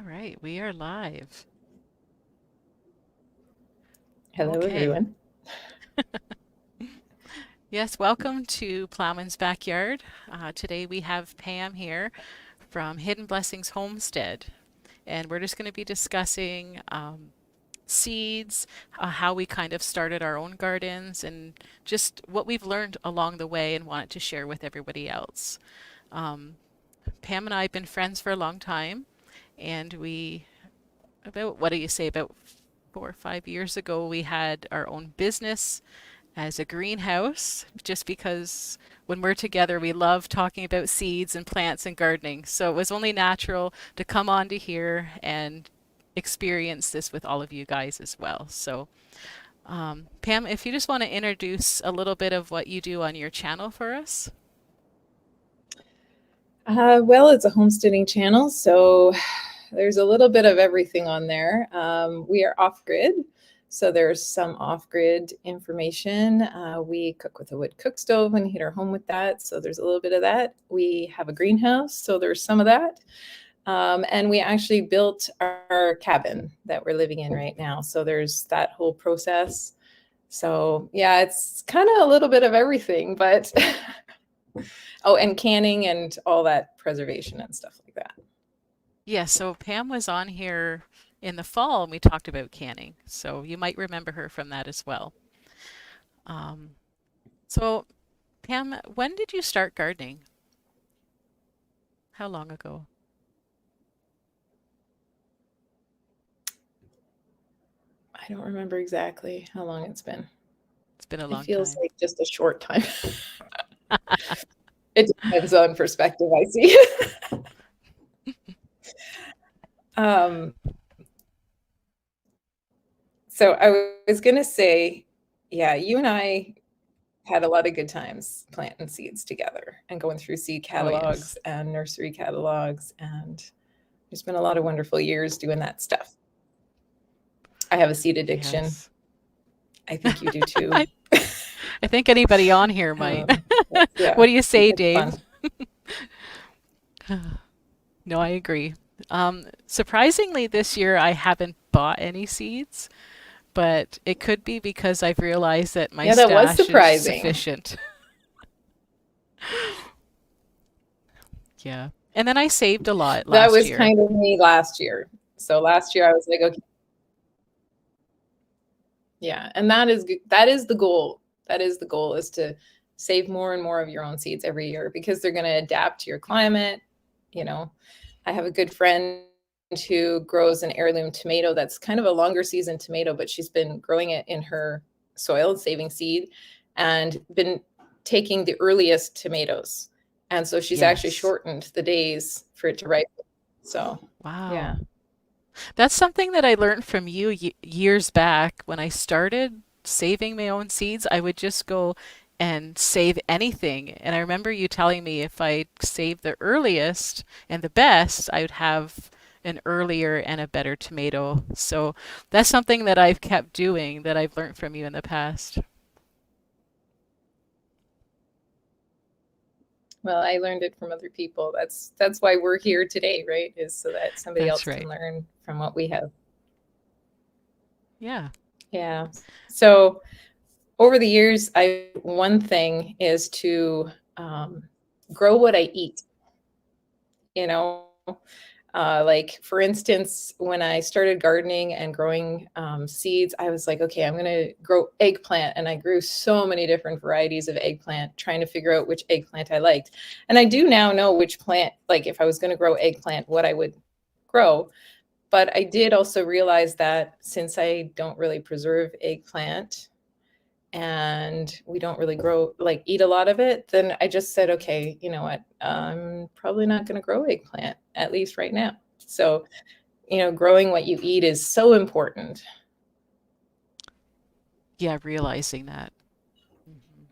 right, we are live. Hello, Okay. everyone. Yes, welcome to Plowman's Backyard. Today we have Pam here from Hidden Blessings Homestead, and we're just going to be discussing seeds, how we kind of started our own gardens, and just what we've learned along the way and wanted to share with everybody else. Pam and I have been friends for a long time, and what do you say, about 4 or 5 years ago, we had our own business as a greenhouse, just because when we're together, we love talking about seeds and plants and gardening. So it was only natural to come on to here and experience this with all of you guys as well. So, Pam, if you just want to introduce a little bit of what you do on your channel for us. Well, it's a homesteading channel, so there's a little bit of everything on there. We are off-grid, so there's some off-grid information. We cook with a wood cook stove and heat our home with that, so there's a little bit of that. We have a greenhouse, so there's some of that. And we actually built our cabin that we're living in right now, so there's that whole process. So yeah, it's kind of a little bit of everything, but oh, and canning and all that preservation and stuff like that. Yeah, so Pam was on here in the fall and we talked about canning. So you might remember her from that as well. Um, so Pam, when did you start gardening? How long ago? I don't remember exactly how long it's been. It's been a It long feels time. like just a short time. It depends on perspective, I see. um, so I was going to say, yeah, you and I had a lot of good times planting seeds together and going through seed Oh, yes. catalogs and nursery catalogs. And there's been a lot of wonderful years doing that stuff. I have a seed addiction. Yes. I think you do too. I, I think anybody on here might. Yeah, What do you say, it's Dave? fun. No, I agree. Surprisingly, this year I haven't bought any seeds, but it could be because I've realized that my Yeah, that was stash is surprising. sufficient. Yeah. And then I saved a lot That last was year. kind of me last year. So last year I was like, okay, yeah, and that is the goal. That is the goal, is to save more and more of your own seeds every year because they're going to adapt to your climate. You know, I have a good friend who grows an heirloom tomato that's kind of a longer season tomato, but she's been growing it in her soil and saving seed and been taking the earliest tomatoes. And so she's actually Yes. shortened the days for it to ripen. So, yeah. Wow. That's something that I learned from you years back when I started saving my own seeds. I would just go and save anything. And I remember you telling me if I saved the earliest and the best, I would have an earlier and a better tomato. So that's something that I've kept doing that I've learned from you in the past. Well, I learned it from other people. That's why we're here today, right? Is so that somebody That's else can right. learn from what we have. Yeah. Yeah. So over the years, I one thing is to grow what I eat. You know, like for instance, when I started gardening and growing seeds, I was like, okay, I'm going to grow eggplant. And I grew so many different varieties of eggplant, trying to figure out which eggplant I liked. And I do now know which plant, like if I was going to grow eggplant, what I would grow. But I did also realize that since I don't really preserve eggplant, and we don't really grow, like eat a lot of it, then I just said, okay, you know what, I'm probably not going to grow eggplant, at least right now. So, growing what you eat is so important. Yeah, realizing that. Mhm.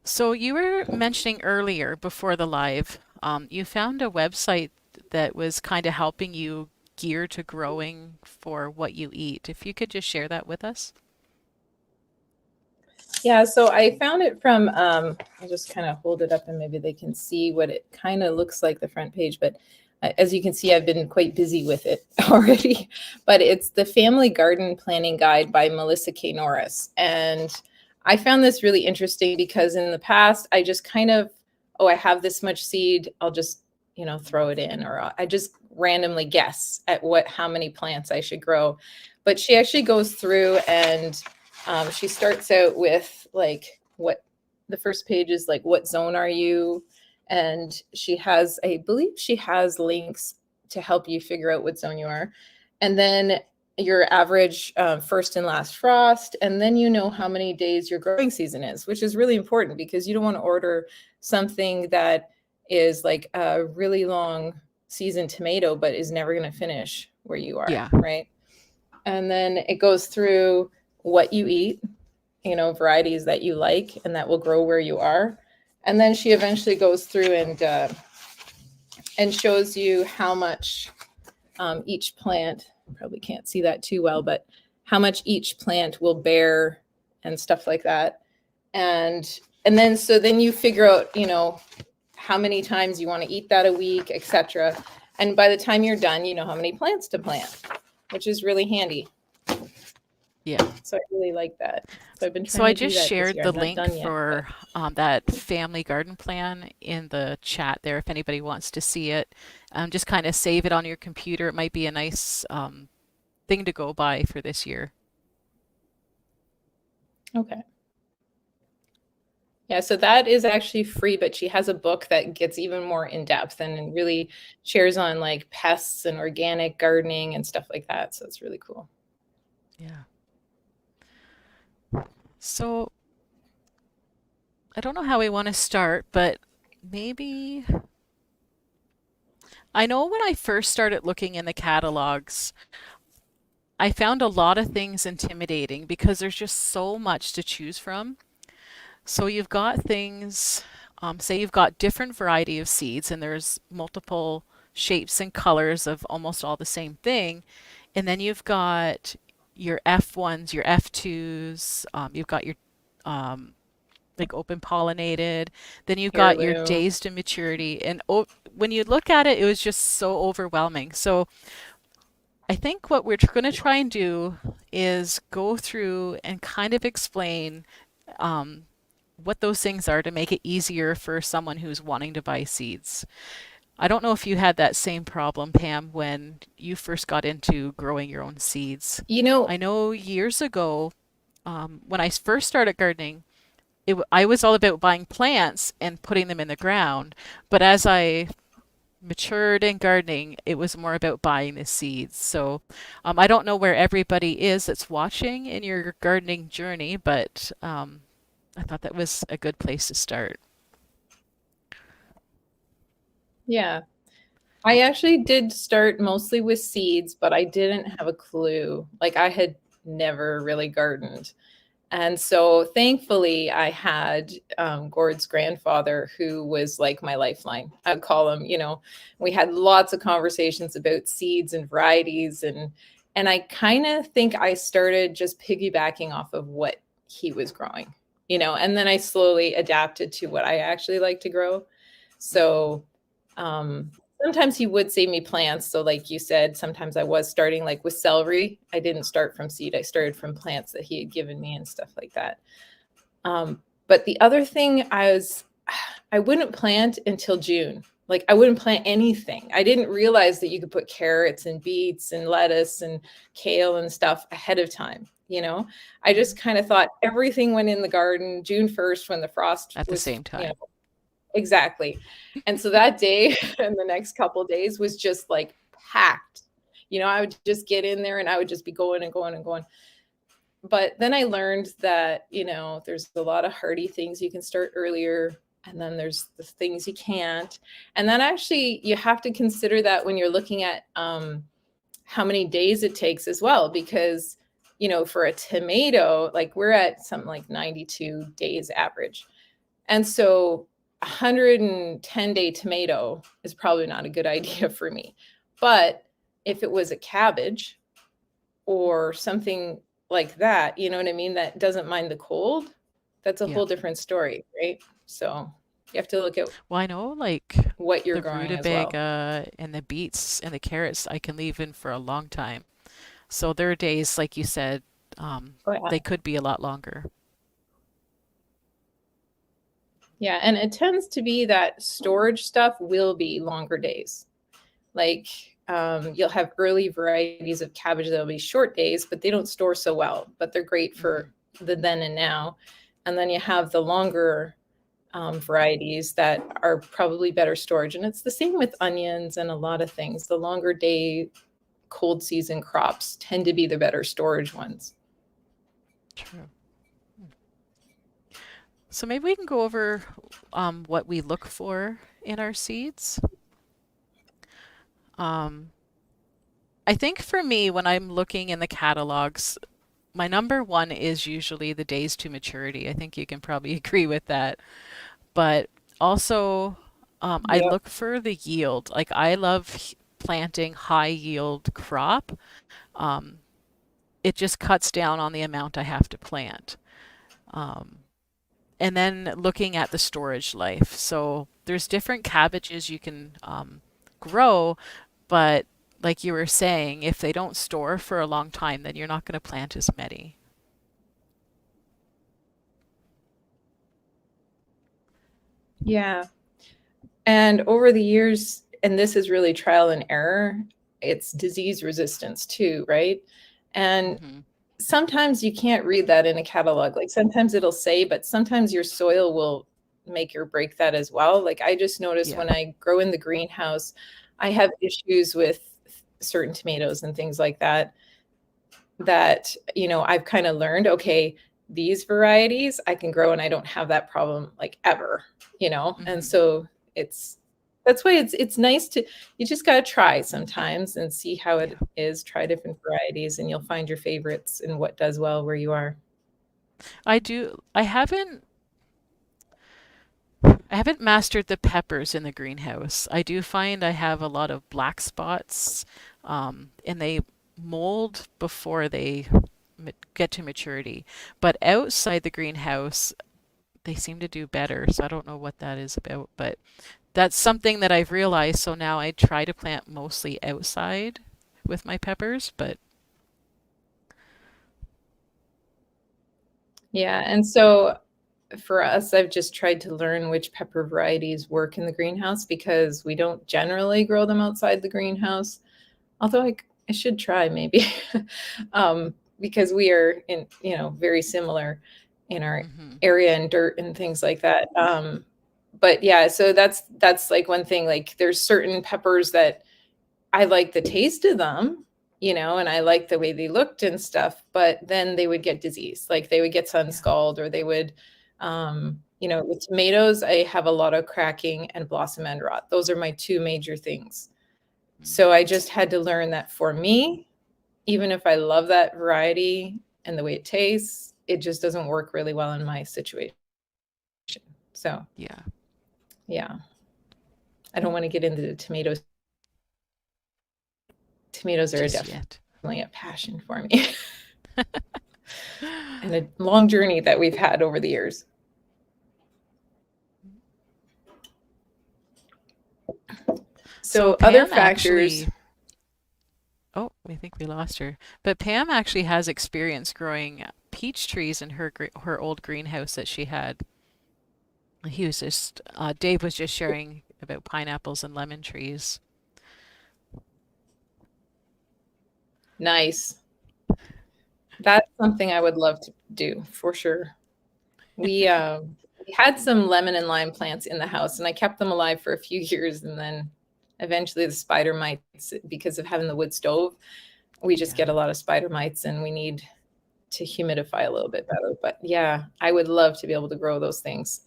So you were mentioning earlier before the live, you found a website that was kind of helping you gear to growing for what you eat. If you could just share that with us. Yeah, so I found it from, I'll just kind of hold it up and maybe they can see what it kind of looks like, the front page. But as you can see, I've been quite busy with it already. But it's the Family Garden Planning Guide by Melissa K. Norris. And I found this really interesting because in the past, I just kind of, oh, I have this much seed, I'll just, throw it in, or I just randomly guess at how many plants I should grow. But she actually goes through and she starts out with like what the first page is like, what zone are you? And I believe she has links to help you figure out what zone you are. And then your average first and last frost. And then you know how many days your growing season is, which is really important because you don't want to order something that is like a really long season tomato, but is never going to finish where you are, Yeah. right? And then it goes through what you eat, varieties that you like and that will grow where you are. And then she eventually goes through and shows you how much each plant, probably can't see that too well, but how much each plant will bear and stuff like that. And then you figure out, how many times you want to eat that a week, etc. And by the time you're done, you know how many plants to plant, which is really handy. Yeah. So I really like that. So I've been So trying I to do just that this shared year. the I'm not link done yet, but for that family garden plan in the chat there if anybody wants to see it. Just kind of save it on your computer. It might be a nice thing to go by for this year. okay. Yeah, so that is actually free, but she has a book that gets even more in depth and really shares on like pests and organic gardening and stuff like that. So it's really cool. Yeah. So I don't know how we want to start, but maybe I know when I first started looking in the catalogs, I found a lot of things intimidating because there's just so much to choose from. So you've got things, say you've got different variety of seeds and there's multiple shapes and colors of almost all the same thing. And then you've got your F1s, your F2s, you've got your like open pollinated, then you've got your Heirloom. days to maturity. And when you look at it, it was just so overwhelming. So I think what we're going to try and do is go through and kind of explain um, what those things are to make it easier for someone who's wanting to buy seeds. I don't know if you had that same problem, Pam, when you first got into growing your own seeds. You know, I know years ago, when I first started gardening, I was all about buying plants and putting them in the ground. But as I matured in gardening, it was more about buying the seeds. So I don't know where everybody is that's watching in your gardening journey, but I thought that was a good place to start. yeah. I actually did start mostly with seeds, but I didn't have a clue. Like I had never really gardened. And so thankfully, I had Gord's grandfather, who was like my lifeline. I'd call him, we had lots of conversations about seeds and varieties. And I kind of think I started just piggybacking off of what he was growing, and then I slowly adapted to what I actually like to grow. So sometimes he would save me plants. So like you said, sometimes I was starting like with celery. I didn't start from seed. I started from plants that he had given me and stuff like that. But the other thing I wouldn't plant until June. Like I wouldn't plant anything. I didn't realize that you could put carrots and beets and lettuce and kale and stuff ahead of time. I just kind of thought everything went in the garden June 1st when the frost At the was, same time. exactly. And so that day and the next couple of days was just like packed. I would just get in there and I would just be going and going and going. But then I learned that, there's a lot of hardy things you can start earlier. And then there's the things you can't. And then actually you have to consider that when you're looking at how many days it takes as well, because, for a tomato, like we're at something like 92 days average. And so 110-day tomato is probably not a good idea for me. But if it was a cabbage or something like that, you know what I mean, that doesn't mind the cold, that's a Yeah. whole different story, right? So you have to look at Well, I know like what you're the growing as well. rutabaga and the beets and the carrots I can leave in for a long time. So there are days, like you said, Oh yeah. they could be a lot longer. Yeah, and it tends to be that storage stuff will be longer days. Like you'll have early varieties of cabbage that'll be short days, but they don't store so well, but they're great for Hmm. the then and now. And then you have the longer varieties that are probably better storage. And it's the same with onions and a lot of things. The longer day cold season crops tend to be the better storage ones. True. So maybe we can go over what we look for in our seeds. Um, I think for me, when I'm looking in the catalogs, my number one is usually the days to maturity. I think you can probably agree with that. But also, I Yep. look for the yield. Like I love planting high yield crop. Um, it just cuts down on the amount I have to plant. Um, and then looking at the storage life. So there's different cabbages you can grow, but like you were saying, if they don't store for a long time, then you're not going to plant as many. Yeah. And over the years, and this is really trial and error, it's disease resistance too, right? And Hmm. sometimes you can't read that in a catalog. Like sometimes it'll say, but sometimes your soil will make or break that as well. Like I just noticed Yeah. when I grow in the greenhouse, I have issues with certain tomatoes and things like that that, I've kind of learned, okay, these varieties I can grow and I don't have that problem like ever. And Hmm. so it's that's why it's nice to you just got to try sometimes and see how Yeah. it is, try different varieties and you'll find your favorites and what does well where you are. I do. I haven't mastered the peppers in the greenhouse. I do find I have a lot of black spots, and they mold before they get to maturity. But outside the greenhouse, they seem to do better. So I don't know what that is about, but that's something that I've realized. So now I try to plant mostly outside with my peppers, but Yeah, and so for us, I've just tried to learn which pepper varieties work in the greenhouse because we don't generally grow them outside the greenhouse. Although I should try maybe, because we are very similar in our hmm. area and dirt and things like that. But yeah, so that's like one thing. Like there's certain peppers that I like the taste of them, and I like the way they looked and stuff, but then they would get disease. Like they would get sun Yeah. scald or they would, with tomatoes, I have a lot of cracking and blossom end rot. Those are my two major things. So I just had to learn that for me, even if I love that variety and the way it tastes, it just doesn't work really well in my situation. So Yeah. yeah, I don't want to get into the tomatoes. Tomatoes are Just definitely yet. a passion for me and a long journey that we've had over the years. So So other Pam factors, actually, oh, I think we lost her. But Pam actually has experience growing peach trees in her old greenhouse that she had. Dave was just sharing about pineapples and lemon trees. nice. That's something I would love to do for sure. We had some lemon and lime plants in the house, and I kept them alive for a few years, and then eventually the spider mites, because of having the wood stove, we just Yeah. get a lot of spider mites, and we need to humidify a little bit better. But yeah, I would love to be able to grow those things.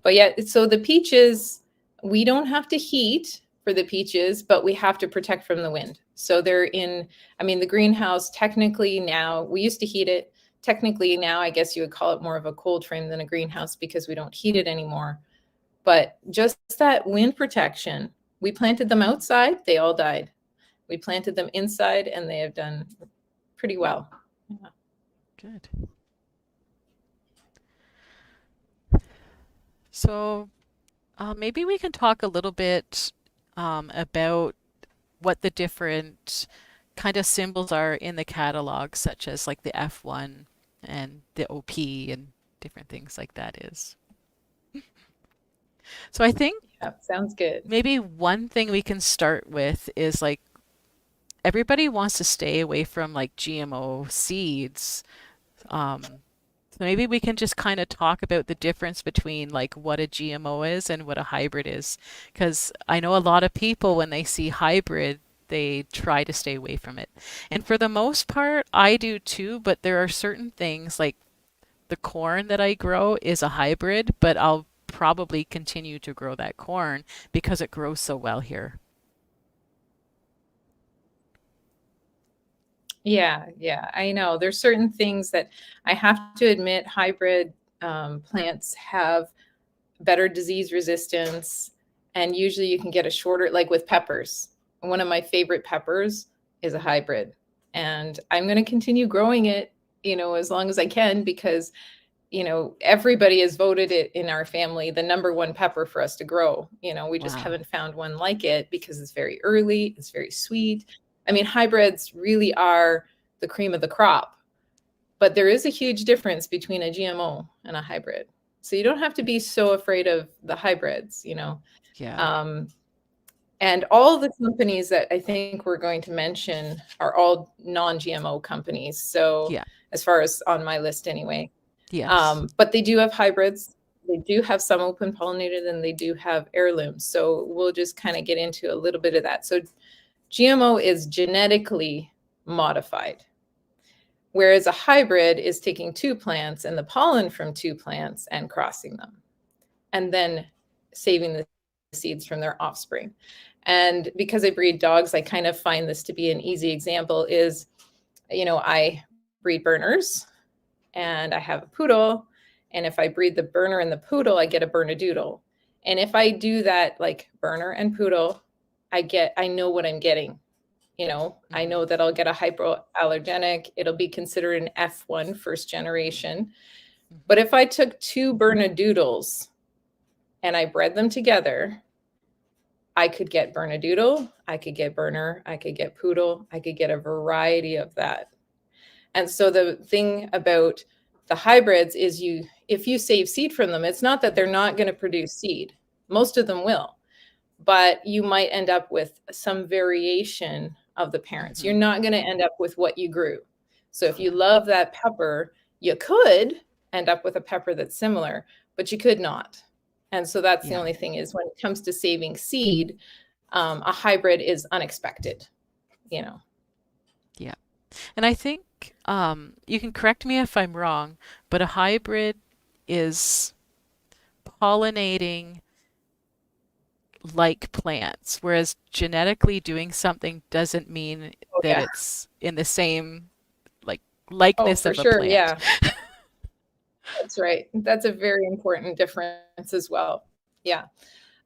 But yeah, so the peaches, we don't have to heat for the peaches, but we have to protect from the wind. So they're in, I mean, the greenhouse technically now, we used to heat it. Technically now, I guess you would call it more of a cold frame than a greenhouse because we don't heat it anymore. But just that wind protection, we planted them outside, they all died. We planted them inside and they have done pretty well. Yeah. Good. So maybe we can talk a little bit about what the different kind of symbols are in the catalog, such as like the F1 and the OP and different things like that is. So I think Yeah, sounds good. maybe one thing we can start with is like everybody wants to stay away from like GMO seeds. Um, so maybe we can just kind of talk about the difference between like what a GMO is and what a hybrid is. Because I know a lot of people, when they see hybrid, they try to stay away from it. And for the most part, I do too, but there are certain things like the corn that I grow is a hybrid, but I'll probably continue to grow that corn because it grows so well here. Yeah, yeah, I know. There's certain things that I have to admit hybrid plants have better disease resistance, and usually you can get a shorter, like with peppers. One of my favorite peppers is a hybrid, and I'm going to continue growing it, as long as I can, because everybody has voted it in our family the number one pepper for us to grow. We just Wow. haven't found one like it because it's very early, it's very sweet. I mean, hybrids really are the cream of the crop, but there is a huge difference between a GMO and a hybrid. So you don't have to be so afraid of the hybrids. Yeah. Um, and all the companies that I think we're going to mention are all non-GMO companies. So Yeah. as far as on my list anyway, Yes. but they do have hybrids. They do have some open pollinated, and they do have heirlooms. So we'll just kind of get into a little bit of that. So GMO is genetically modified, whereas a hybrid is taking two plants and the pollen from two plants and crossing them, and then saving the seeds from their offspring. And because I breed dogs, I kind of find this to be an easy example is, I breed Berners, and I have a poodle. And if I breed the Berner and the poodle, I get a Bernedoodle. And if I do that, like Berner and poodle, I know what I'm getting. I Hmm. know that I'll get a hypoallergenic. It'll be considered an F1 first generation. Hmm. But if I took two Bernedoodles and I bred them together, I could get Bernedoodle, I could get Berner, I could get poodle, I could get a variety of that. And so the thing about the hybrids is if you save seed from them, it's not that they're not going to produce seed. Most of them will, but you might end up with some variation of the parents. You're Hmm. not going to end up with what you grew. So if you Yeah. love that pepper, you could end up with a pepper that's similar, but you could not. And so that's the Yeah. only thing is when it comes to saving seed, a hybrid is unexpected, you know. Yeah. And I think you can correct me if I'm wrong, but a hybrid is pollinating like plants, whereas genetically doing something doesn't mean Oh that yeah. it's in the same like Oh, likeness for of a sure. plant. Yeah. That's right. That's a very important difference as well. Yeah.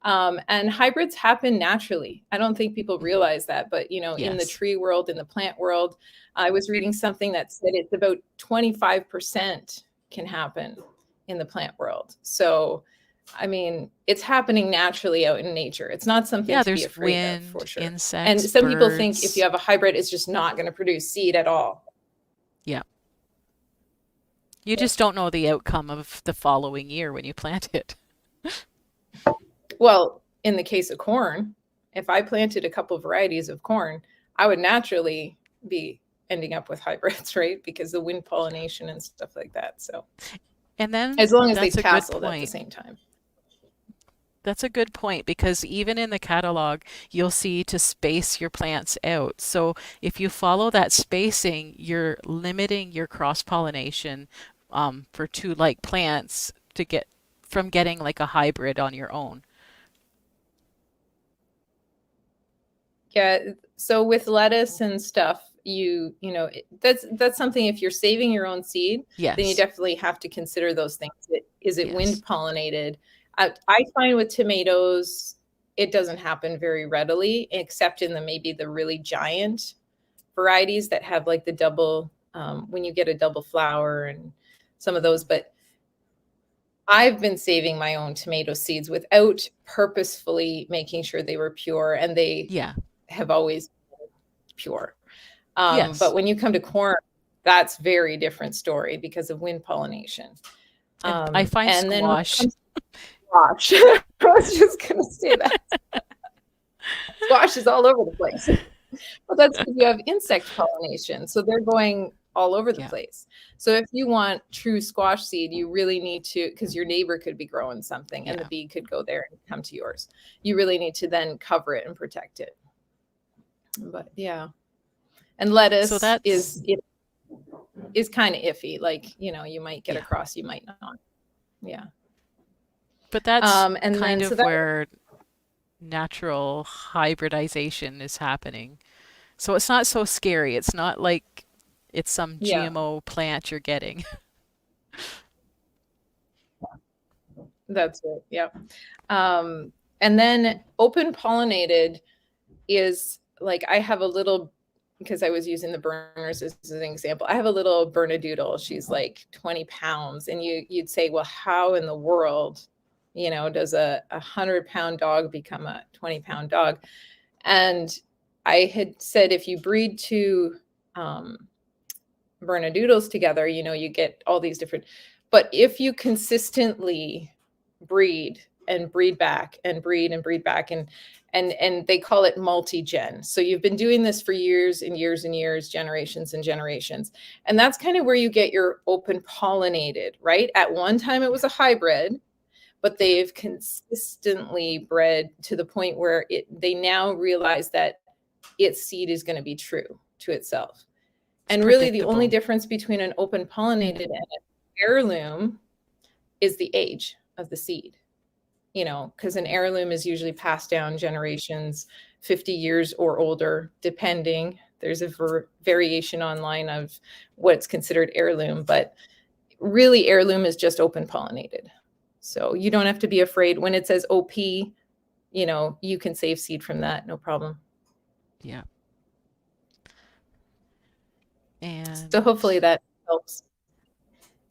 And hybrids happen naturally. I don't think people Hmm. realize that, but in the Yes. tree world, in the plant world, I was reading something that said it's about 25% can happen in the plant world. So, I mean, it's happening naturally out in nature. It's not something Yeah, to be there's afraid of, for wind, sure. And insects, some people think if you birds. have a hybrid, it's just not going to produce seed at all. Yeah. You just don't know the outcome of the following year when you plant it. Well, in the case of corn, if I planted a couple varieties of corn, I would naturally be ending up with hybrids, right? Because the wind pollination and stuff like that. So, And then as long as they that's a good tasseled at the point. same time. That's a good point because even in the catalog, you'll see to space your plants out. So if you follow that spacing, you're limiting your cross pollination for two like plants to get from getting like a hybrid on your own. Yeah. So with lettuce and stuff, that's something. If you're saving your own seed, then you Yes, definitely have to consider those things. Is it yes, wind pollinated? I find with tomatoes, it doesn't happen very readily, except in the maybe the really giant varieties that have like the double, when you get a double flower and some of those. But I've been saving my own tomato seeds without purposefully making sure they were pure, and they Yeah. have always been pure. But Yes. when you come to corn, that's very different story because of wind pollination. And I find And then when it squash. comes to squash, I was just going to say that squash is all over the place. But that's because you have insect pollination. So they're going all over the Yeah. place. So if you want true squash seed, you really need to, because your neighbor could be growing something and the Yeah. bee could go there and come to yours. You really need to then cover it and protect it. But yeah. And So lettuce that's, is kind of iffy. Like, you might get yeah. across, you might not. Yeah. But that's And kind then so of that where natural hybridization is happening. So it's not so scary. It's not like it's some yeah, GMO plant you're getting. that's it. Yeah. And then open pollinated is like I have a little, because I was using the burners as an example. I have a little Bernedoodle. She's like 20 pounds. And you'd say, well, how in the world, does a 100-pound dog become a 20-pound dog? And I had said, if you breed two Bernedoodles together, you get all these different, but if you consistently breed and breed back and breed back and they call it multi-gen. So you've been doing this for years and years and years, generations and generations. And that's kind of where you get your open pollinated, right? At one time it was a hybrid, but Yeah. they've consistently bred to the point where they now realize that its seed is going to be true to itself. It's And really the only predictable. difference between an open pollinated and an heirloom is the age of the seed. Because an heirloom is usually passed down generations, 50 years or older, depending. There's a variation online of what's considered heirloom, but really heirloom is just open pollinated. So you don't have to be afraid when it says OP, you can save seed from that, no problem. Yeah. So And hopefully that helps.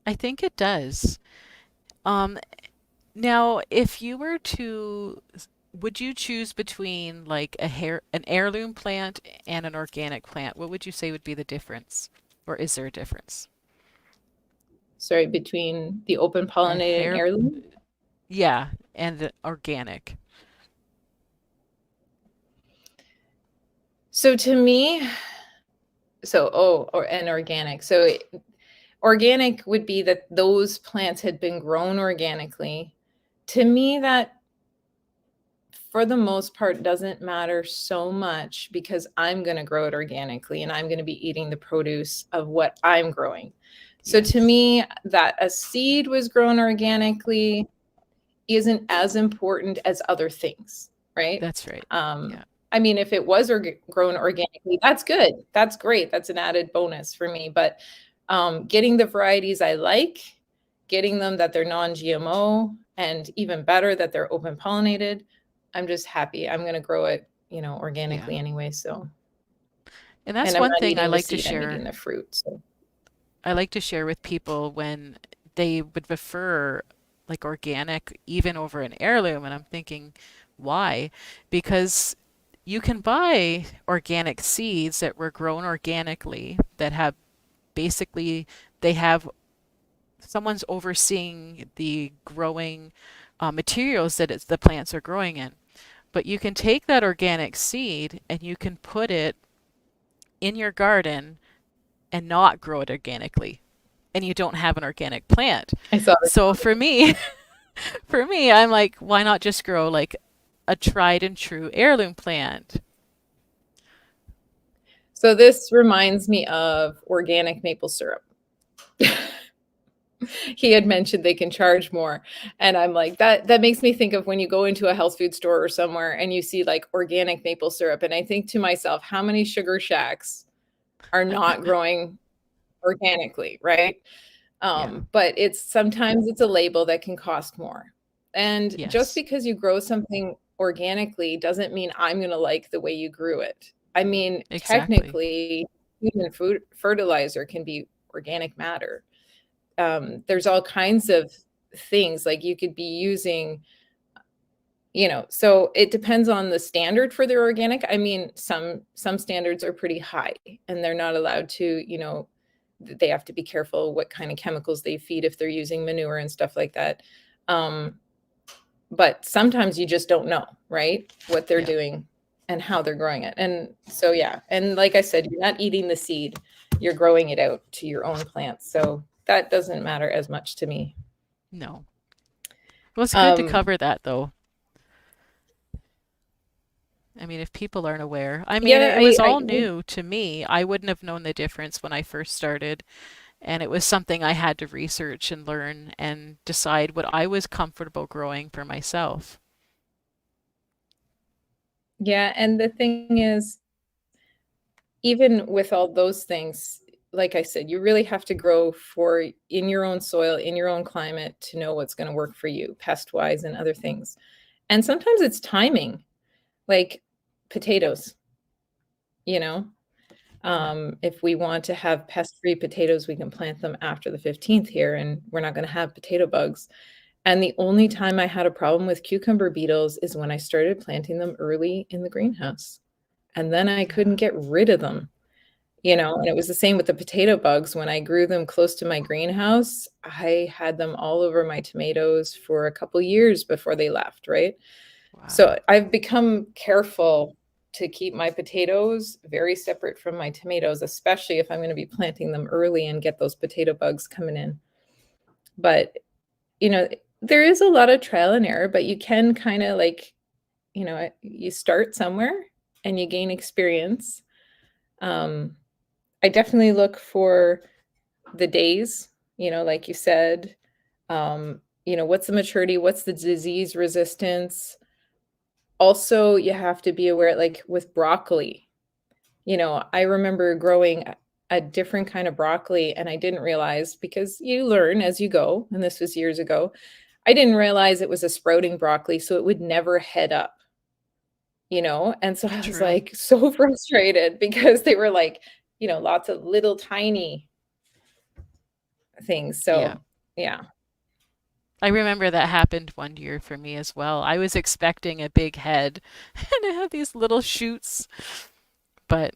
I think it does. Um, Now, if you were to, would you choose between like an heirloom plant and an organic plant? What would you say would be the difference? Or is there a difference? Sorry, between the open A pollinated and hair, heirloom. yeah, and the organic. So to me, or and organic. So organic would be that those plants had been grown organically. To me, that for the most part doesn't matter so much because I'm going to grow it organically and I'm going to be eating the produce of what I'm growing. So to Yes, me, that a seed was grown organically isn't as important as other things, right? that's right. Um, Yeah, I mean, if it was grown organically, that's good. That's great. That's an added bonus for me. But getting the varieties I like, getting them that they're non-GMO, and even better that they're open pollinated, I'm just happy. I'm going to grow it, yeah. organically anyway. So, And and that's I'm one not thing I eating the like to seed, I'm eating share. the fruit. So, I like to share with people when they would prefer like organic even over an heirloom, and I'm thinking, why? Because you can buy organic seeds that were grown organically that have basically they have someone's overseeing the growing materials that the plants are growing in. But you can take that organic seed and you can put it in your garden and not grow it organically, and you don't have an organic plant. I saw this. So for me, for me, I'm like, why not just grow like a tried and true heirloom plant? So this reminds me of organic maple syrup. He had mentioned they can charge more, and I'm like, that makes me think of when you go into a health food store or somewhere and you see like organic maple syrup, and I think to myself, how many sugar shacks are not growing organically, right? Yeah. But sometimes it's a label that can cost more. And just Yes. because you grow something organically doesn't mean I'm going to like the way you grew it. I mean, Exactly. technically, human food fertilizer can be organic matter. There's all kinds of things. Like you could be using, so it depends on the standard for their organic. I mean, some standards are pretty high, and they're not allowed to, they have to be careful what kind of chemicals they feed if they're using manure and stuff like that. But sometimes you just don't know, right, what they're Yeah. doing and how they're growing it. And so, yeah. And like I said, you're not eating the seed, you're growing it out to your own plants. So that doesn't matter as much to me. No. Well, it's good to Um, cover that though. I mean, if people aren't aware, I mean, yeah, it was I all new to me. I wouldn't have known the difference when I first started, and it was something I had to research and learn and decide what I was comfortable growing for myself. yeah. And the thing is, even with all those things, like I said, you really have to grow for in your own soil, in your own climate to know what's going to work for you, pest wise and other things. And sometimes it's timing, like potatoes, you know. Yeah. If we want to have pest-free potatoes, we can plant them after the 15th here, and we're not going to have potato bugs. And the only time I had a problem with cucumber beetles is when I started planting them early in the greenhouse. And then I couldn't Yeah. get rid of them, and it was the same with the potato bugs. When I grew them close to my greenhouse, I had them all over my tomatoes for a couple years before they left, right? So Wow. I've become careful to keep my potatoes very separate from my tomatoes, especially if I'm going to be planting them early and get those potato bugs coming in. But, you know, there is a lot of trial and error, but you can kind of like, you start somewhere and you gain experience. Um, I definitely look for the days, like you said, what's the maturity, what's the disease resistance. Also, you have to be aware, like with broccoli, I remember growing a different kind of broccoli, and I didn't realize, because you learn as you go, and this was years ago, I didn't realize it was a sprouting broccoli, so it would never head up, and so I was True. like so frustrated because they were like, lots of little tiny things. Yeah. So, yeah. I remember that happened one year for me as well. I was expecting a big head and it had these little shoots. But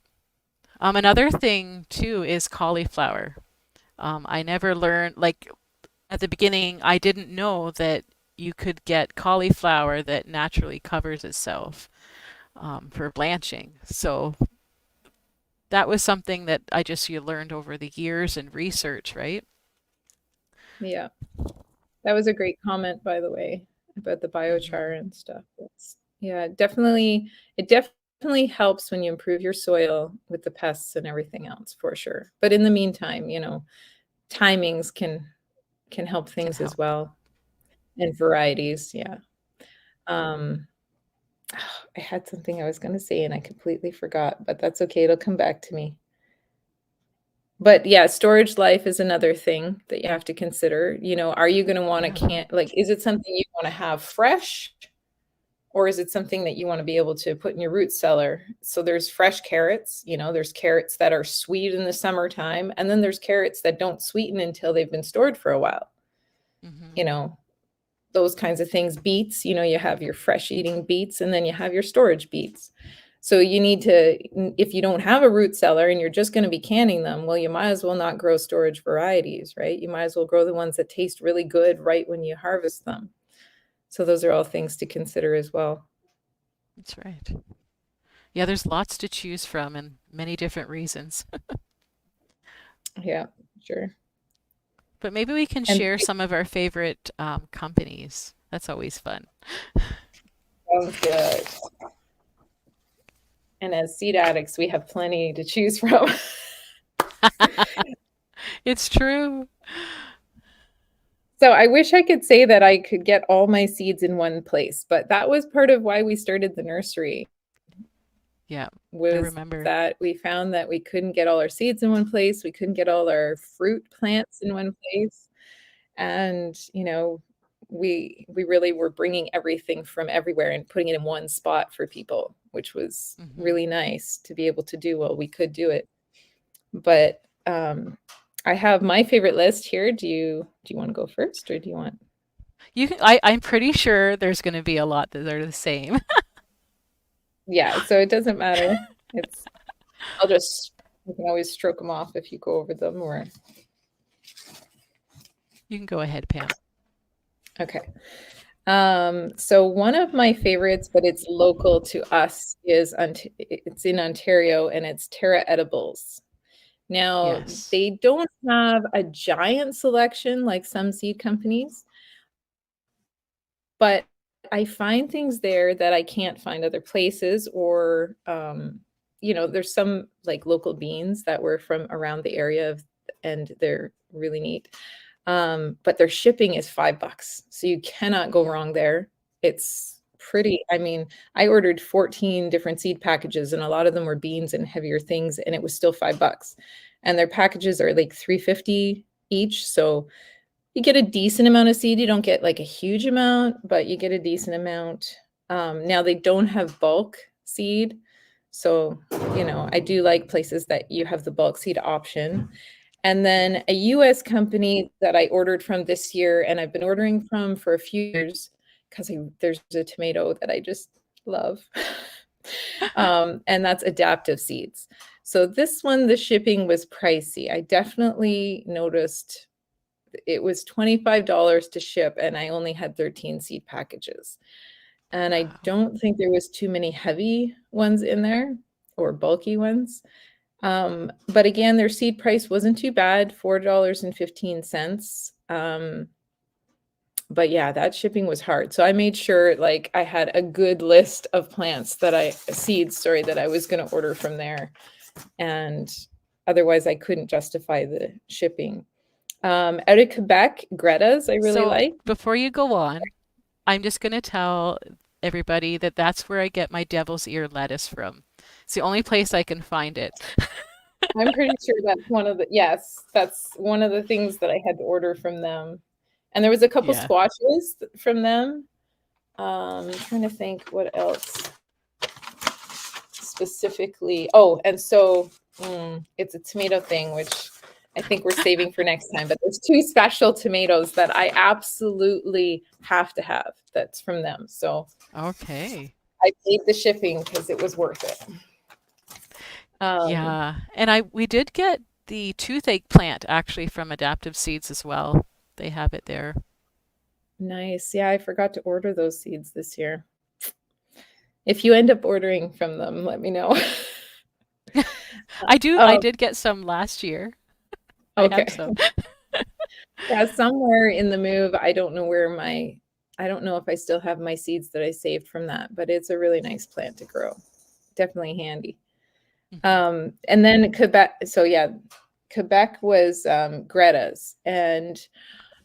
another thing too is cauliflower. I never learned, like at the beginning, I didn't know that you could get cauliflower that naturally covers itself for blanching. So that was something that you learned over the years and research, right? Yeah. That was a great comment, by the way, about the Hmm. biochar and stuff. Yeah, definitely. It definitely helps when you improve your soil with the pests and everything else, for sure. But in the meantime, timings can help Can things as help. well, and varieties. Yeah. Um, I had something I was going to say and I completely forgot, but that's okay. It'll come back to me. But yeah, storage life is another thing that you have to consider. Are you going to want to Yeah. can like, is it something you want to have fresh, or is it something that you want to be able to put in your root cellar? So there's fresh carrots, there's carrots that are sweet in the summertime, and then there's carrots that don't sweeten until they've been stored for a while. Hmm. You know, those kinds of things. Beets, you have your fresh eating beets, and then you have your storage beets. So you need to, if you don't have a root cellar and you're just going to be canning them, well, you might as well not grow storage varieties, right? You might as well grow the ones that taste really good right when you harvest them. So those are all things to consider as well. That's right. Yeah, there's lots to choose from and many different reasons. Yeah, sure. But maybe we can And share some of our favorite companies. That's always fun. sounds good. And as seed addicts, we have plenty to choose from. It's true. So I wish I could say that I could get all my seeds in one place, but that was part of why we started the nursery, Yeah, I was remember. that we found that we couldn't get all our seeds in one place, we couldn't get all our fruit plants in one place, and, we really were bringing everything from everywhere and putting it in one spot for people, which was Hmm. really nice to be able to do. Well, we could do it. But, I have my favorite list here. Do you wanna go first, or do you want I'm pretty sure there's going to be a lot that are the same. Yeah, so it doesn't matter. It's I'll just you can always stroke them off if you go over them or You can go ahead, Pam. okay. So one of my favorites, but it's local to us, is it's in Ontario and it's Terra Edibles. Now, Yes. they don't have a giant selection like some seed companies, but I find things there that I can't find other places or there's some like local beans that were from around the area and they're really neat. But their shipping is $5. So you cannot go wrong there. It's pretty, I mean, I ordered 14 different seed packages and a lot of them were beans and heavier things, and it was still $5. And their packages are like 350 each. So you get a decent amount of seed. You don't get like a huge amount, but you get a decent amount. Now they don't have bulk seed. So, I do like places that you have the bulk seed option. And then a US company that I ordered from this year, and I've been ordering from for a few years because there's a tomato that I just love. And that's Adaptive Seeds. So this one, the shipping was pricey. I definitely noticed it was $25 to ship, and I only had 13 seed packages. And I Wow. don't think there was too many heavy ones in there or bulky ones. But again, their seed price wasn't too bad, $4.15. But yeah, that shipping was hard. So I made sure like I had a good list of plants seeds, sorry, that I was going to order from there. And otherwise I couldn't justify the shipping. Out of Quebec, Greta's I really So like. before you go on, I'm just going to tell everybody that that's where I get my devil's ear lettuce from. It's the only place I can find it. I'm pretty sure that's one of the things that I had to order from them. And there was a couple Yeah. squashes from them. I'm trying to think what else specifically. Oh, and so it's a tomato thing, which I think we're saving for next time. But there's two special tomatoes that I absolutely have to have. That's from them. So Okay. I paid the shipping because it was worth it. Um, Yeah. And we did get the toothache plant actually from Adaptive Seeds as well. They have it there. nice. Yeah, I forgot to order those seeds this year. If you end up ordering from them, let me know. I Oh, did get some last year. I have okay. some. Yeah, somewhere in the move, I don't know if I still have my seeds that I saved from that, but it's a really nice plant to grow. Definitely handy. Mhm. And then Quebec, so yeah, Quebec was Greta's. And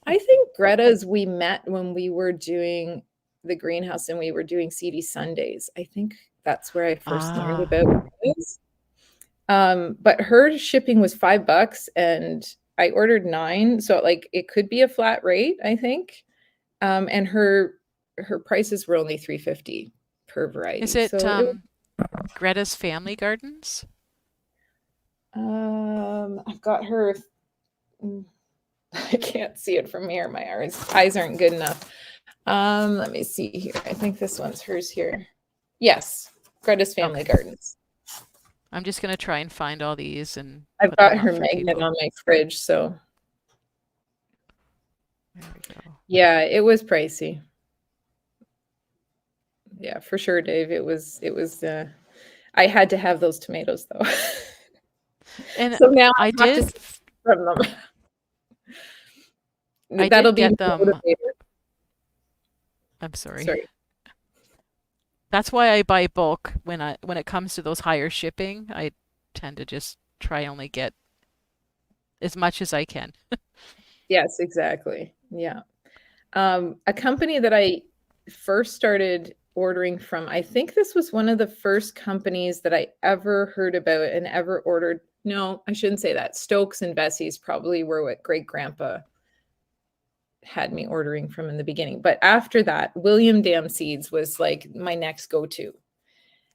I think Greta's we met when we were doing the greenhouse and we were doing Seedy Sundays. I think that's where I first learned Ah, about Greta's. But her shipping was $5 and I ordered 9. So like it could be a flat rate, I think. And her prices were only 350 per is variety. it So it Greta's Family Gardens? I've got her I can't see it from here. My eyes aren't good enough. Let me see here. I think this one's hers here. Yes, Greta's Family Okay. Gardens. I'm just going to try and find all these and I've put got them up her for magnet people. on my fridge, so There we go. yeah, it was pricey. Yeah, for sure, Dave. It was I had to have those tomatoes though. And So now I I have to did save from them. I That'll did be get my them. motivator. I'm sorry. Sorry. That's why I buy bulk when it comes to those higher shipping. I tend to just try only get as much as I can. Yes, exactly. Yeah. A company that I first started ordering from, I think this was one of the first companies that I ever heard about and ever ordered. No, I shouldn't say that. Stokes and Bessie's probably were what great grandpa had me ordering from in the beginning. But after that, William Dam Seeds was like my next go to.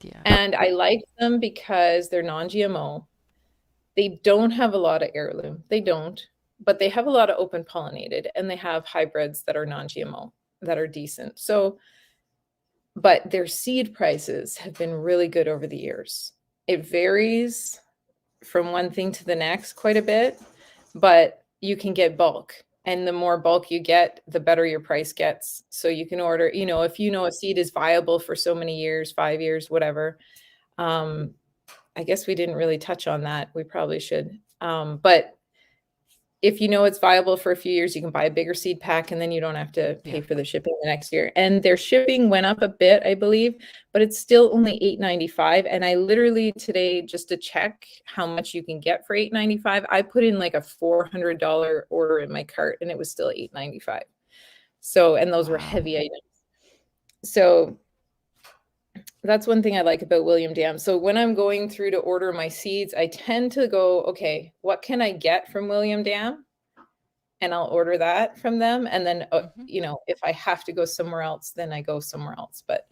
Yeah. And I like them because they're non GMO. They don't have a lot of heirloom. They don't. but they have a lot of open pollinated, and they have hybrids that are non-GMO that are decent. So, but their seed prices have been really good over the years. It varies from one thing to the next quite a bit, but you can get bulk. And the more bulk you get, the better your price gets. So you can order, if you know a seed is viable for so many years, 5 years, whatever. I guess we didn't really touch on that. We probably should. But if you know it's viable for a few years, you can buy a bigger seed pack, and then you don't have to pay Yeah. for the shipping the next year. And their shipping went up a bit, I believe, but it's still only $8.95. And I literally today, just to check how much you can get for $8.95, I put in like a $400 order in my cart, and it was still $8.95. So, and those were Wow. heavy items. So that's one thing I like about William Dam. So when I'm going through to order my seeds, I tend to go, okay, what can I get from William Dam? And I'll order that from them. And then, Hmm. if I have to go somewhere else, then I go somewhere else. But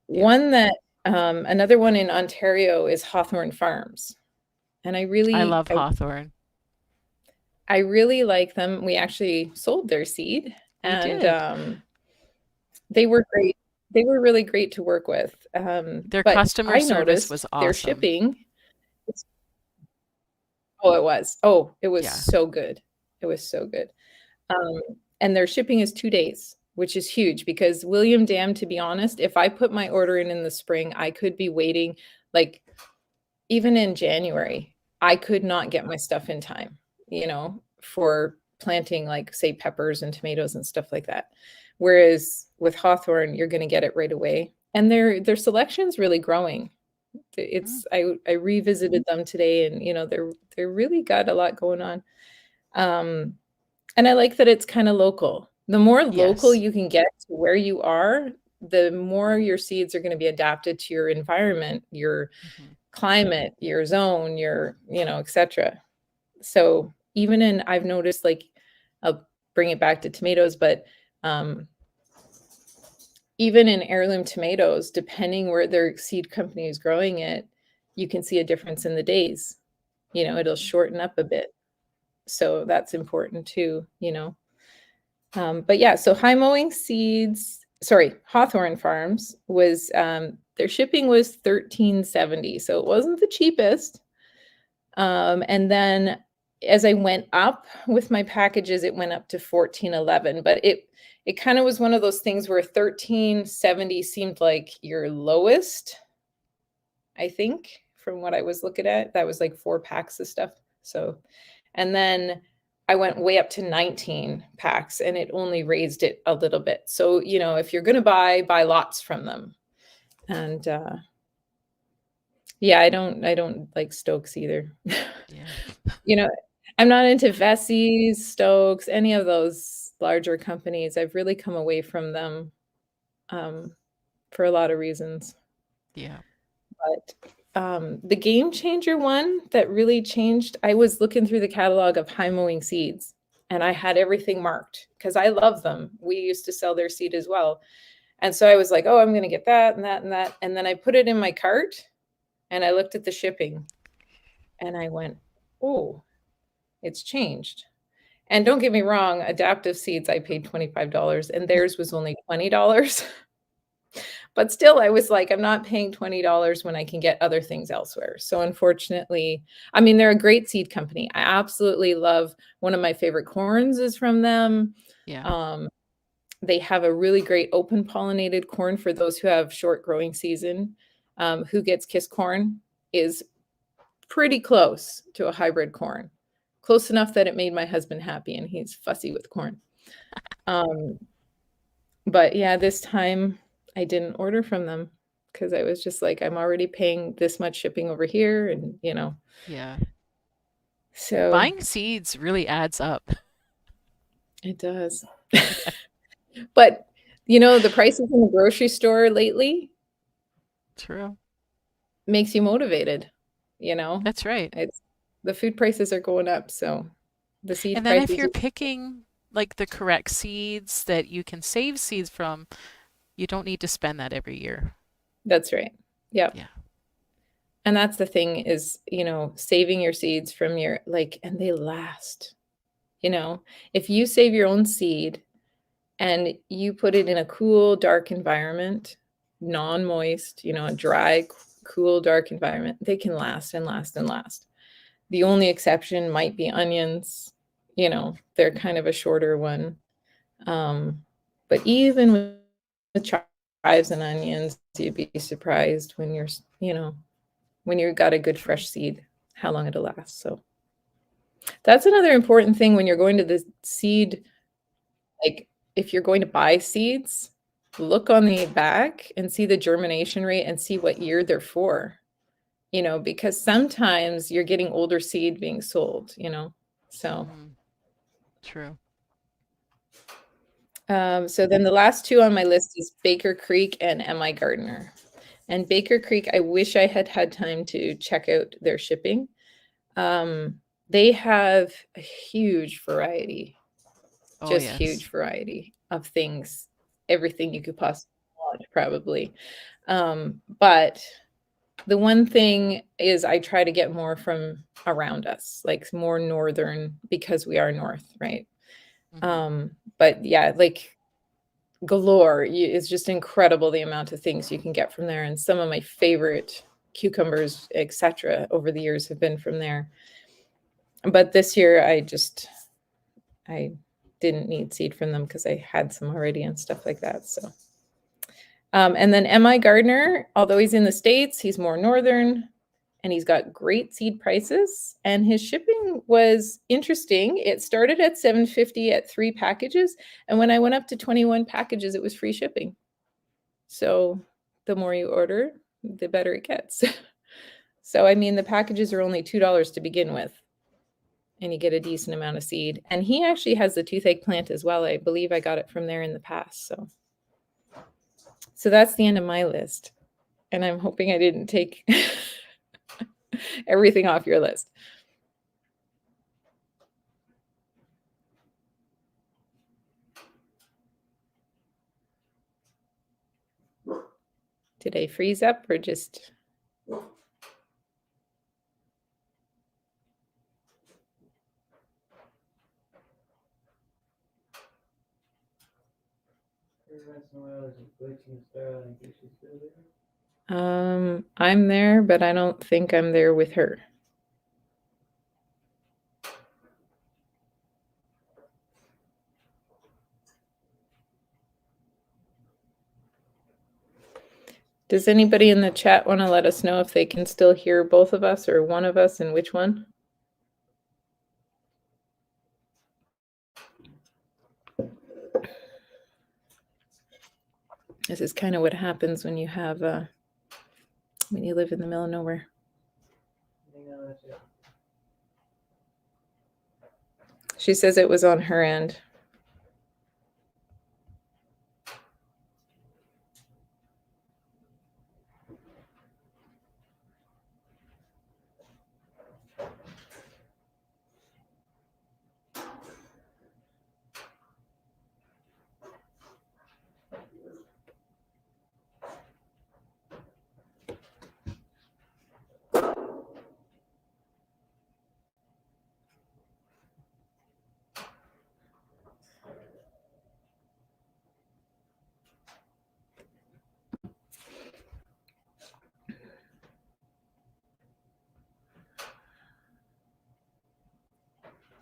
Yeah. another one in Ontario is Hawthorne Farms. And I love Hawthorn. I really like them. We actually sold their seed, We and did. they were great. They were really great to work with. Their But customer I service was noticed their awesome. shipping. Oh, it was. Oh, it was Yeah. so good. It was so good. Um, and their shipping is 2 days, which is huge because William Dam, to be honest, if I put my order in the spring, I could be waiting, like, even in January, I could not get my stuff in time, for planting, like, say, peppers and tomatoes and stuff like that. Whereas with Hawthorn, you're gonna get it right away. And their selection's really growing. Mm. I revisited them today, and they're really got a lot going on. Um, and I like that it's kind of local. The more local Yes. you can get to where you are, the more your seeds are going to be adapted to your environment, your Hmm. climate, your zone, etc. So I've noticed, like, I'll bring it back to tomatoes, but um, even in heirloom tomatoes, depending where their seed company is growing it, you can see a difference in the days. It'll Hmm. shorten up a bit. So that's important too. But yeah, so high mowing seeds, sorry, Hawthorne Farms was their shipping was 13.70, so it wasn't the cheapest. And then as I went up with my packages, it went up to 14.11, but it kind of was one of those things where 13.70 seemed like your lowest, I think, from what I was looking at. That was like 4 packs of stuff. So, and then I went way up to 19 packs, and it only raised it a little bit. So, if you're going to buy lots from them. And yeah, I don't like Stokes either. Yeah. you know, I'm not into Vessies, Stokes, any of those larger companies. I've really come away from them um, for a lot of reasons. Yeah. But the game changer one that really changed, I was looking through the catalog of high mowing seeds, and I had everything marked because I love them. We used to sell their seed as well. And so I was like, oh, I'm going to get that and that and that. And then I put it in my cart, and I looked at the shipping, and I went, oh, it's changed. And don't get me wrong, adaptive seeds, I paid $25, and theirs was only $20. But still, I was like, I'm not paying $20 when I can get other things elsewhere. So unfortunately, I mean, they're a great seed company. I absolutely love, one of my favorite corns is from them. Yeah. Um, they have a really great open pollinated corn for those who have short growing season. Who Gets Kiss corn is pretty close to a hybrid corn, close enough that it made my husband happy, and he's fussy with corn. Um, but yeah, this time I didn't order from them because I was just like, I'm already paying this much shipping over here, and Yeah. so Buying seeds really adds up. it does. But the prices in the grocery store lately True. makes you motivated, you know. That's right. It's the food prices are going up, so the seed And then if prices. you're picking like the correct seeds that you can save seeds from, you don't need to spend that every year. That's right. Yeah. Yeah. And that's the thing is, saving your seeds from your, like, and they last. You know, if you save your own seed and you put it in a cool, dark environment, non-moist, you know, a dry, cool, dark environment, they can last and last and last. The only exception might be onions. You know, they're kind of a shorter one. But even with chives and onions, you'd be surprised when you're, you know, when you've got a good fresh seed, how long it'll last. So that's another important thing when you're going to the seed, like if you're going to buy seeds, look on the back and see the germination rate and see what year they're for, you know, because sometimes you're getting older seed being sold, you know. So True. so then the last two on my list is Baker Creek and M.I. Gardner. And Baker Creek, I wish I had had time to check out their shipping. They have a huge variety, Oh, just yes. huge variety of things, everything you could possibly want, probably. But the one thing is I try to get more from around us, like more northern, because we are north, right? But yeah, like galore. It's just incredible the amount of things you can get from there. And some of my favorite cucumbers, etc., over the years have been from there. But this year, I didn't need seed from them because I had some already and stuff like that. So, and then M.I. Gardner, although he's in the States, he's more northern. And he's got great seed prices, and his shipping was interesting. It started at $7.50 at 3 packages, and when I went up to 21 packages, it was free shipping. So the more you order, the better it gets. So I mean, the packages are only $2 to begin with, and you get a decent amount of seed. And he actually has the toothache plant as well. I believe I got it from there in the past. So that's the end of my list, and I'm hoping I didn't take everything off your list. Did I freeze up or just? I'm there, but I don't think I'm there with her. Does anybody in the chat want to let us know if they can still hear both of us or one of us and which one? This is kind of what happens when you have when you live in the middle of nowhere. She says it was on her end.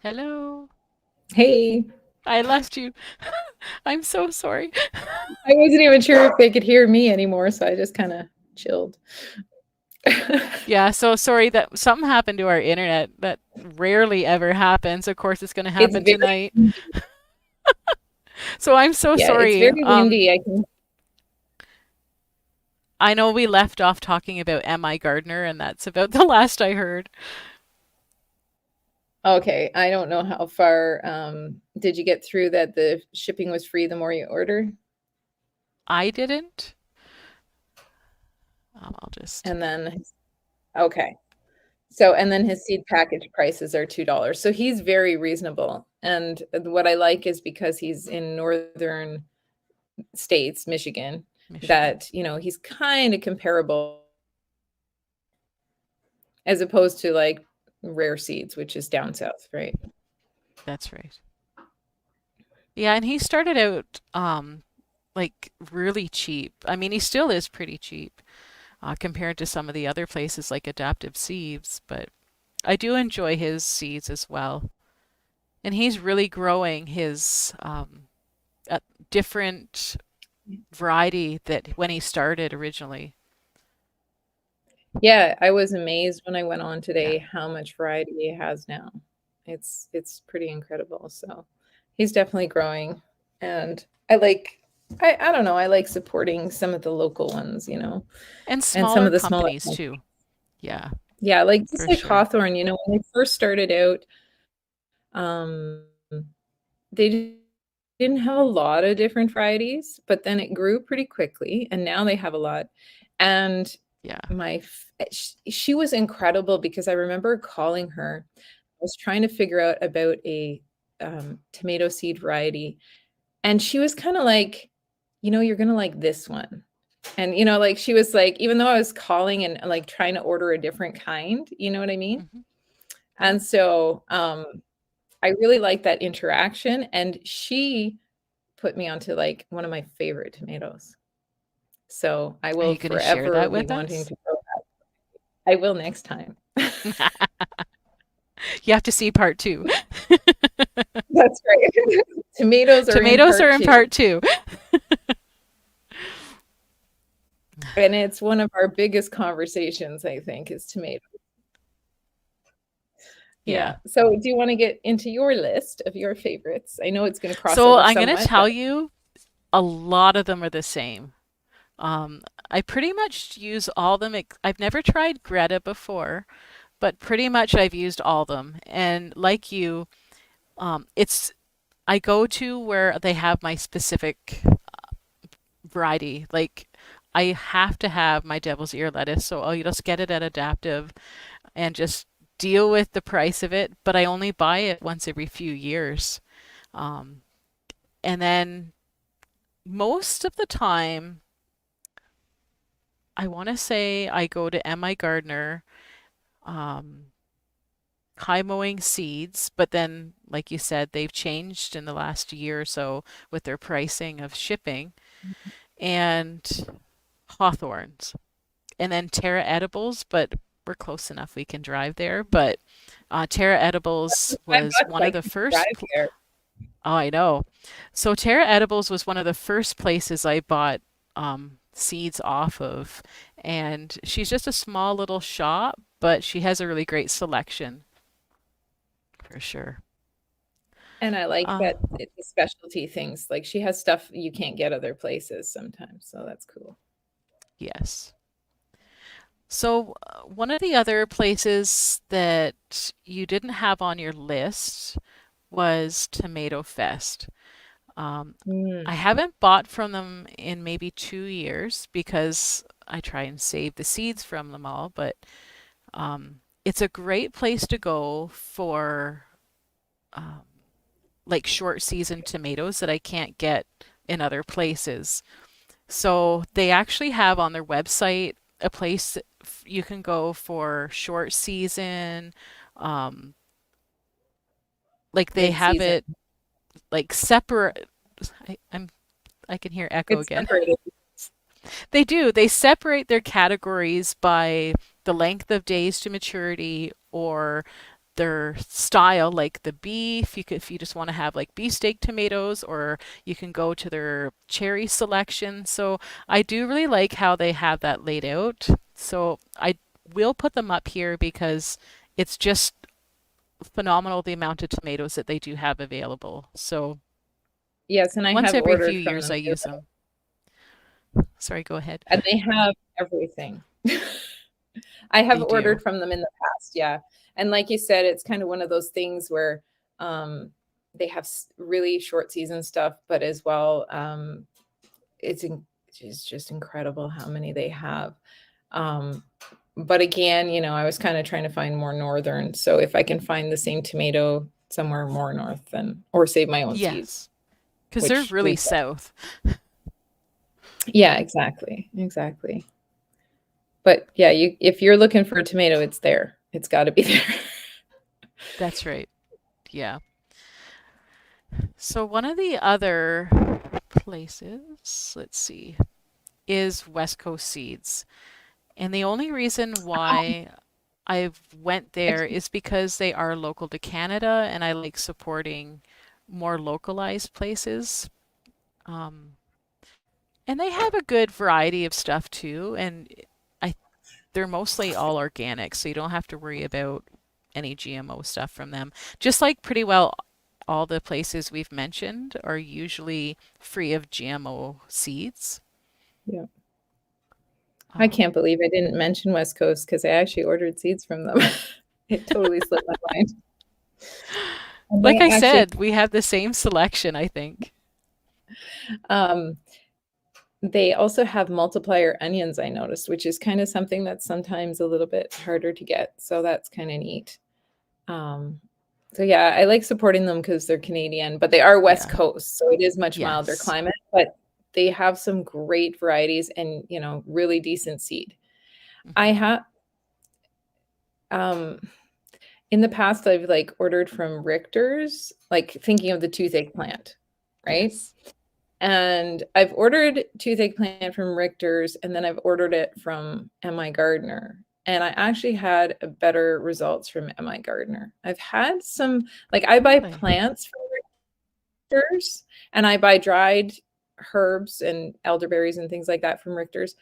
Hello. Hey, I left you. I'm so sorry. I wasn't even sure if they could hear me anymore, so I just kind of chilled. Yeah, so sorry that something happened to our internet that rarely ever happens. Of course, it's going to It's happen tonight. very, So I'm so yeah, it's sorry. very windy. I can. I know we left off talking about M.I. Gardner, and that's about the last I heard. Okay, I don't know how far did you get through that the shipping was free the more you order? I didn't. I'll just. And then okay. So and then his seed package prices are $2. So he's very reasonable. And what I like is because he's in northern states, Michigan, Michigan. that, you know, he's kind of comparable as opposed to like rare seeds, which is down south, right? That's right. Yeah, and he started out like really cheap. I mean, he still is pretty cheap compared to some of the other places like Adaptive Seeds, but I do enjoy his seeds as well. And he's really growing his a different variety that when he started originally. Yeah, I was amazed when I went on Yeah. today how much variety he has now. It's pretty incredible. So he's definitely growing. And I don't know, I like supporting some of the local ones, And and some smaller of the smaller companies ones. too. Yeah, Yeah, like just for like sure. Hawthorne, when they first started out, um, they didn't have a lot of different varieties, but then it grew pretty quickly, and now they have a lot. And Yeah. she was incredible because I remember calling her. I was trying to figure out about a tomato seed variety, and she was kind of like, you're gonna like this one. And like she was like, even though I was calling and like trying to order a different kind, you know what I mean? Hmm. Yeah. And so I really like that interaction. And she put me onto like one of my favorite tomatoes. So I Are will you going to share forever that be with wanting us? to grow that. I will next time. You have to see part two. That's right. Tomatoes are in Tomatoes are part in two. part two. And it's one of our biggest conversations, I think, is tomatoes. Yeah. Yeah. So do you want to get into your list of your favorites? I know it's going to cross So over I'm going to somewhat, but tell you a lot of them are the same. I pretty much use all of them. I've never tried Greta before, but pretty much I've used all of them. And like you, it's I go to where they have my specific variety. Like I have to have my devil's ear lettuce, so I'll just get it at Adaptive and just deal with the price of it. But I only buy it once every few years. Um, and then most of the time, I want to say I go to MI Gardner, um, high mowing seeds, but then, like you said, they've changed in the last year or so with their pricing of shipping, and Hawthorns, and then Terra Edibles, but we're close enough we can drive there. But Terra Edibles was $5, one of I the can drive first. there. Oh, I know. So Terra Edibles was one of the first places I bought seeds off of. And she's just a small little shop, but she has a really great selection for sure. And I like Uh, that it's the specialty things. Like she has stuff you can't get other places sometimes. So that's cool. yes. So one of the other places that you didn't have on your list was Tomato Fest. Um, Mm. I haven't bought from them in maybe 2 years because I try and save the seeds from them all, but it's a great place to go for um, like short season tomatoes that I can't get in other places. So they actually have on their website a place that you can go for short season. Um, like they have Mid-season. it like separate. I can hear echo It's again. separated. They do. They separate their categories by the length of days to maturity or their style, like the beef. If you just want to have like beefsteak tomatoes, or you can go to their cherry selection. So I do really like how they have that laid out. So I will put them up here because it's just phenomenal the amount of tomatoes that they do have available. So Yes, and I once have every few ordered from years them I too. use them. Sorry, go ahead. And they have everything. I have They do. ordered from them in the past, yeah. And like you said, it's kind of one of those things where um, they have really short season stuff, but as well, it's just incredible how many they have. Um, but again, I was kind of trying to find more northern. So if I can find the same tomato somewhere more north, then or save my own seeds, Yes, because they're which really we've done. south. Yeah, exactly, exactly. But yeah, if you're looking for a tomato, it's there. It's got to be there. That's right. Yeah. So one of the other places, let's see, is West Coast Seeds. And the only reason why I went there is because they are local to Canada and I like supporting more localized places. Um, and they have a good variety of stuff too. And I they're mostly all organic, so you don't have to worry about any GMO stuff from them. Just like pretty well all the places we've mentioned are usually free of GMO seeds. Yeah. I Um, can't believe I didn't mention West Coast because I actually ordered seeds from them. It totally slipped my mind. And like they I actually, said, we have the same selection, I think. um, they also have multiplier onions, I noticed, which is kind of something that's sometimes a little bit harder to get. So that's kind of neat. Um, so yeah, I like supporting them because they're Canadian, but they are West Yeah. Coast, so it is much milder Yes. climate, but they have some great varieties and, really decent seed. I Hmm. have um in the past I've like ordered from Richter's, like thinking of the toothache plant, right? Yes. And I've ordered toothache plant from Richter's and then I've ordered it from MI Gardner. And I actually had a better results from MI Gardner. I've had some, like I buy Really? plants from Richter's and I buy dried herbs and elderberries and things like that from Richter's,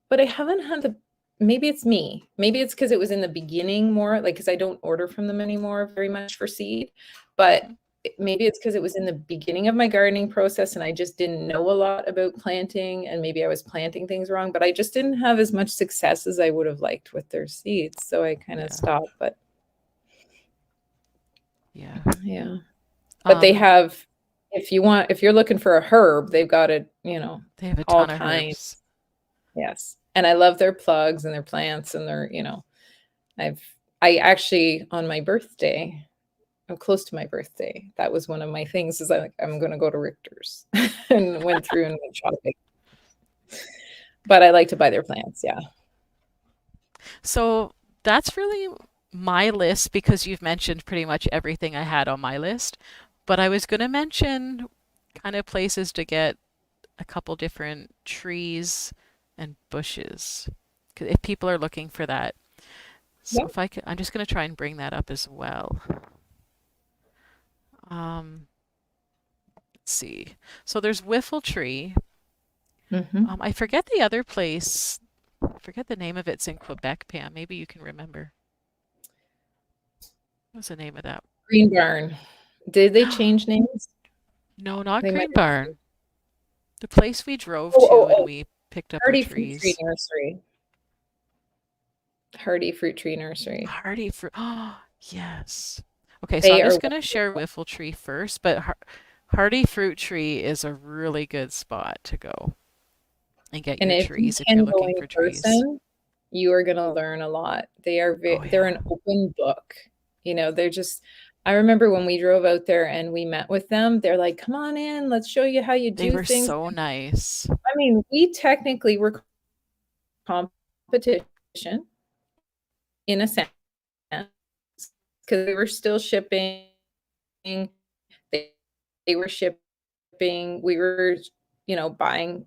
but I haven't had the, maybe it's me. Maybe it's because it was in the beginning more, like because I don't order from them anymore very much for seed, but Hmm. maybe it's because it was in the beginning of my gardening process and I just didn't know a lot about planting and maybe I was planting things wrong, but I just didn't have as much success as I would have liked with their seeds. So I kind of Yeah. stopped, but Yeah. yeah. But they Um, have, if you're looking for a herb, they've got it, they have a all ton of kinds. herbs. Yes. And I love their plugs and their plants and their, I've I actually on my birthday, I'm close to my birthday. That was one of my things is I'm gonna go to Richter's and went through and went shopping. But I like to buy their plants, yeah. So that's really my list because you've mentioned pretty much everything I had on my list. But I was going to mention kind of places to get a couple different trees and bushes 'cause if people are looking for that. So Yeah. if I could, I'm just going to try and bring that up as well. Um, let's see. So there's Whiffle Tree. Mhm. I forget the other place. I forget the name of it. It's in Quebec, Pam. Maybe you can remember. What's the name of that? Green Barn. Did they change names? No, not They might Green have. Barn. The place we drove Oh, to oh, and oh, we picked up our Hardy Fruit Tree trees. Nursery. Hardy Fruit Tree Nursery. Hardy fruit. Oh, yes. Okay, so They I'm are just going to share Whiffle Tree first, but Hardy Fruit Tree is a really good spot to go and get and your if you trees if you're can go looking in for trees. person, you are gonna learn a lot. Oh, They're yeah. an open book. They're just I remember when we drove out there and we met with them, they're like, "Come on in, let's show you how you They do were things." so nice. I mean, we technically were competition in a sense because they were still shipping. They, they were shipping. We were, buying,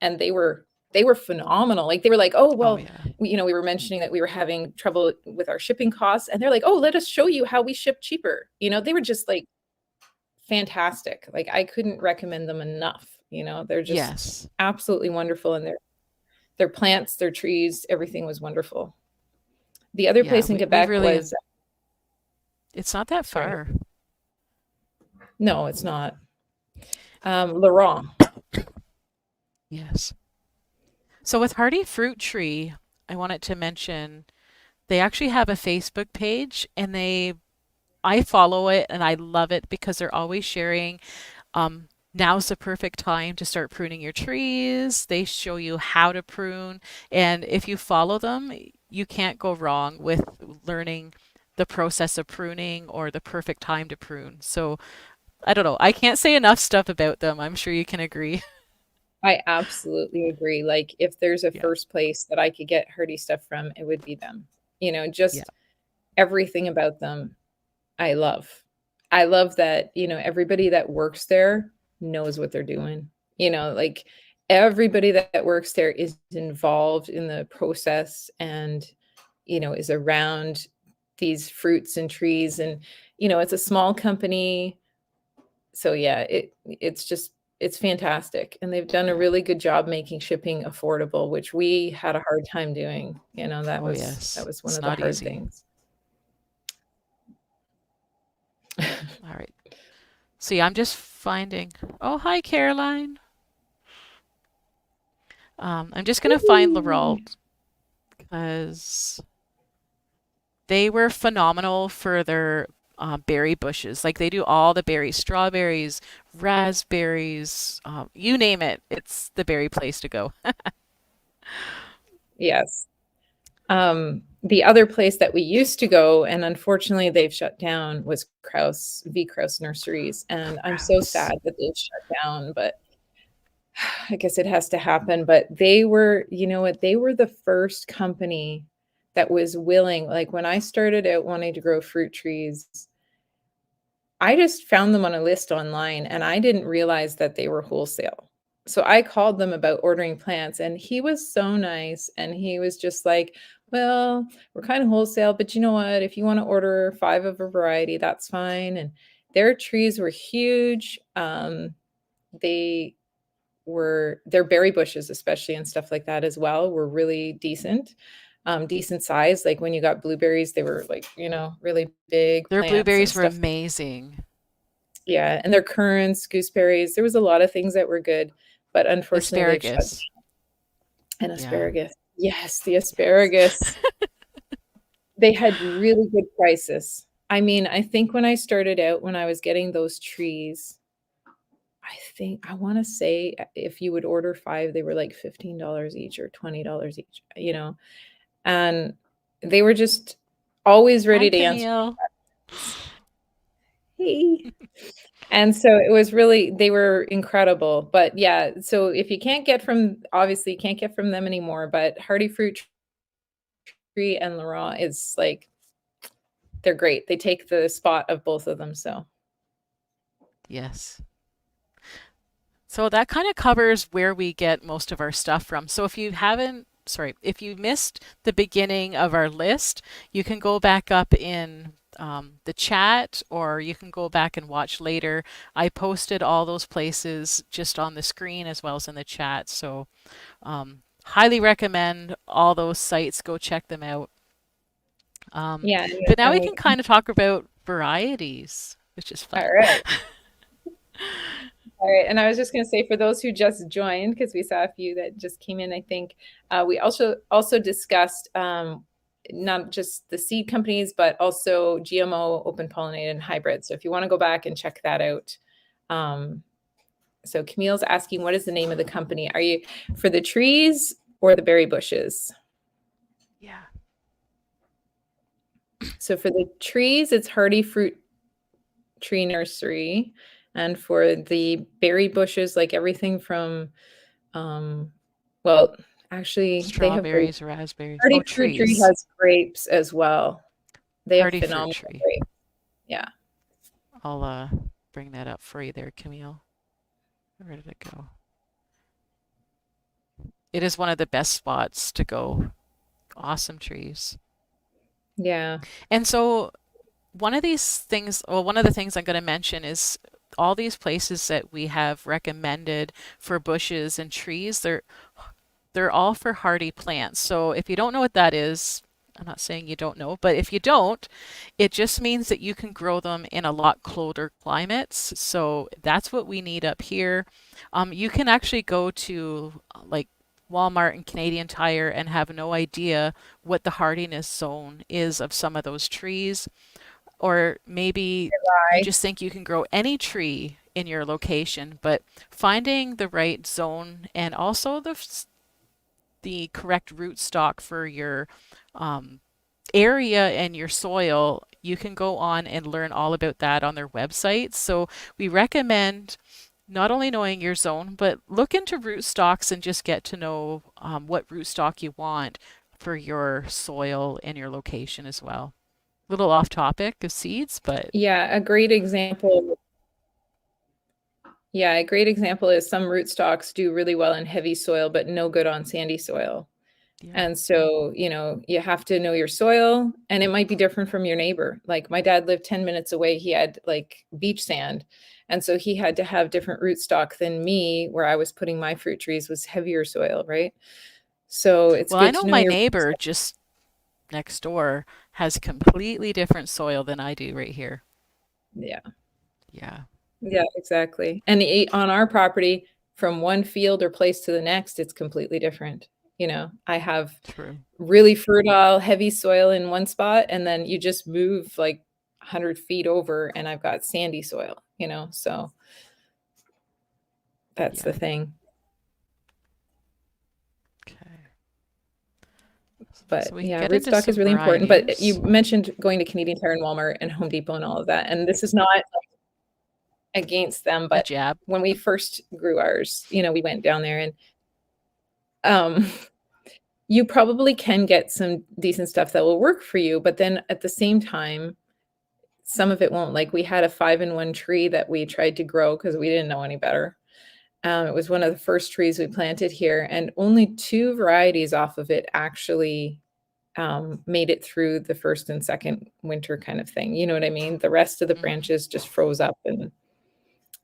and they were phenomenal. Like they were like, oh Oh, well, yeah. we were mentioning that we were having trouble with our shipping costs, and they're like, oh, let us show you how we ship cheaper. They were just like fantastic. Like I couldn't recommend them enough. They're just Yes. absolutely wonderful, and their plants, their trees, everything was wonderful. The other Yeah, place in we Quebec really, was, it's not that sorry, far. no, it's not. Laurent. Yes. So with Hardy Fruit Tree, I wanted to mention they actually have a Facebook page and I follow it and I love it because they're always sharing now's the perfect time to start pruning your trees. They show you how to prune, and if you follow them, you can't go wrong with learning the process of pruning or the perfect time to prune. So, I don't know. I can't say enough stuff about them. I'm sure you can agree. I absolutely agree. Like, if there's a Yeah. first place that I could get Hardy stuff from, it would be them. Yeah. Just everything about them I love. I love that, everybody that works there knows what they're doing. Like everybody that works there is involved in the process and, is around these fruits and trees. And, it's a small company. So yeah, it's fantastic. And they've done a really good job making shipping affordable, which we had a hard time doing. That Oh, was that yes. was one It's of the not hard easy. things. All right. See, I'm just finding. Oh, hi, Caroline. I'm just going to find Whee! Laurel because they were phenomenal for their berry bushes. Like they do all the berries, strawberries, raspberries, you name it. It's the berry place to go. Yes. The other place that we used to go, and unfortunately they've shut down, was Kraus Nurseries. And I'm so Grouse. sad that they've shut down, but I guess it has to happen. But they were, you know what, they were the first company that was willing, like when I started out wanting to grow fruit trees, I just found them on a list online and I didn't realize that they were wholesale. So I called them about ordering plants and he was so nice and he was just like, "Well, we're kind of wholesale, but you know what? If you want to order 5 of a variety, that's fine." And their trees were huge. They their berry bushes, especially and stuff like that as well, were really decent size. Like when you got blueberries, they were like, really big Their plants and blueberries were stuff. amazing. Yeah, and their currants, gooseberries, there was a lot of things that were good, but unfortunately they've shut Asparagus. down. And Yeah. asparagus. Yes, the asparagus. They had really good prices. I mean, I think when I started out, when I was getting those trees, I wanna say, if you would order 5, they were like $15 each or $20 each, and they were just always Hi, ready to answer Camille. questions. Hey. And so it was really they were incredible, but yeah, so if you can't get from obviously you can't get from them anymore, but Hardy Fruit Tree and Laurent is like they're great. They take the spot of both of them, so Yes. So that kind of covers where we get most of our stuff from. So if you haven't, sorry, if you missed the beginning of our list, you can go back up in the chat or you can go back and watch later. I posted all those places just on the screen as well as in the chat. So highly recommend all those sites. Go check them out. yeah, But now and we we can kind of talk about varieties, which is fun. all right. All right, and I was just going to say for those who just joined, because we saw a few that just came in, I think we also discussed not just the seed companies, but also GMO, open pollinated, and hybrid. So if you want to go back and check that out, so Camille's asking, what is the name of the company? Are you for the trees or the berry bushes? Yeah. So for the trees, it's Hardy Fruit Tree Nursery, and for the berry bushes, like everything from well, actually, they have grapes. Strawberries, raspberries. Oh, Hardy Fruit Tree trees. has grapes as well. They have Hardy fruit phenomenal tree. grapes. Yeah. I'll bring that up for you there, Camille. Where did it go? It is one of the best spots to go. Awesome trees. Yeah. And so one of these things, well, one of the things I'm going to mention is all these places that we have recommended for bushes and trees, they're all for hardy plants. So if you don't know what that is, I'm not saying you don't know, but if you don't, it just means that you can grow them in a lot colder climates. So that's what we need up here. You can actually go to like Walmart and Canadian Tire and have no idea what the hardiness zone is of some of those trees. Or maybe you Bye. just think you can grow any tree in your location, but finding the right zone and also the correct root stock for your area and your soil, you can go on and learn all about that on their website. So we recommend not only knowing your zone, but look into root stocks and just get to know what root stock you want for your soil and your location as well. Little off topic of seeds, but Yeah, a great example. Yeah, a great example is some rootstocks do really well in heavy soil, but no good on sandy soil. yeah. And so, you have to know your soil, and it might be different from your neighbor. Like my dad lived 10 minutes away. He had like beach sand. And so he had to have different rootstock than me, where I was putting my fruit trees was heavier soil, right? So it's Well, I good know to know my your neighbor rootstock. just next door has completely different soil than I do right here. Yeah. Yeah, Yeah, exactly. And on our property, from one field or place to the next, it's completely different. I have true. really fertile, heavy soil in one spot, and then you just move like 100 feet over, and I've got sandy soil, so that's Yeah. the thing. Okay. But So we can yeah, get into rootstock is some really important. But you varieties. mentioned going to Canadian Tire and Walmart and Home Depot and all of that. And this is not against them, A but jab. when we first grew ours, we went down there and um you probably can get some decent stuff that will work for you, but then at the same time, some of it won't. Like we had a 5-in-1 tree that we tried to grow because we didn't know any better. It was one of the first trees we planted here, and only two varieties off of it actually made it through the first and second winter kind of thing. You know what I mean? The rest of the Hmm. branches just froze up. And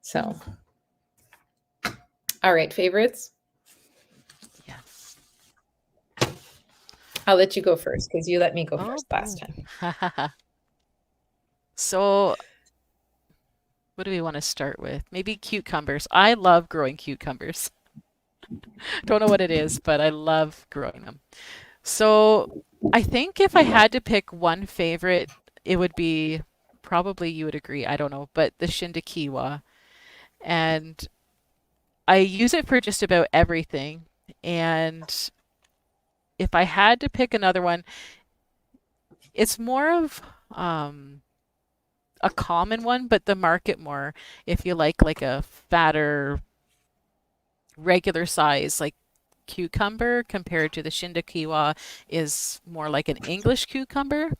so, all right, favorites. Yes. I'll let you go first because you let me go Oh first last boy. time. So what do we want to start with? Maybe cucumbers. I love growing cucumbers. Don't know what it is, but I love growing them. So I think if I had to pick one favorite, it would be probably you would agree, I don't know, but the Shindikiwa. And I use it for just about everything. And if I had to pick another one, it's more of a common one, but the market more if you like a fatter, regular size, like cucumber compared to the Shindikiwa is more like an English cucumber.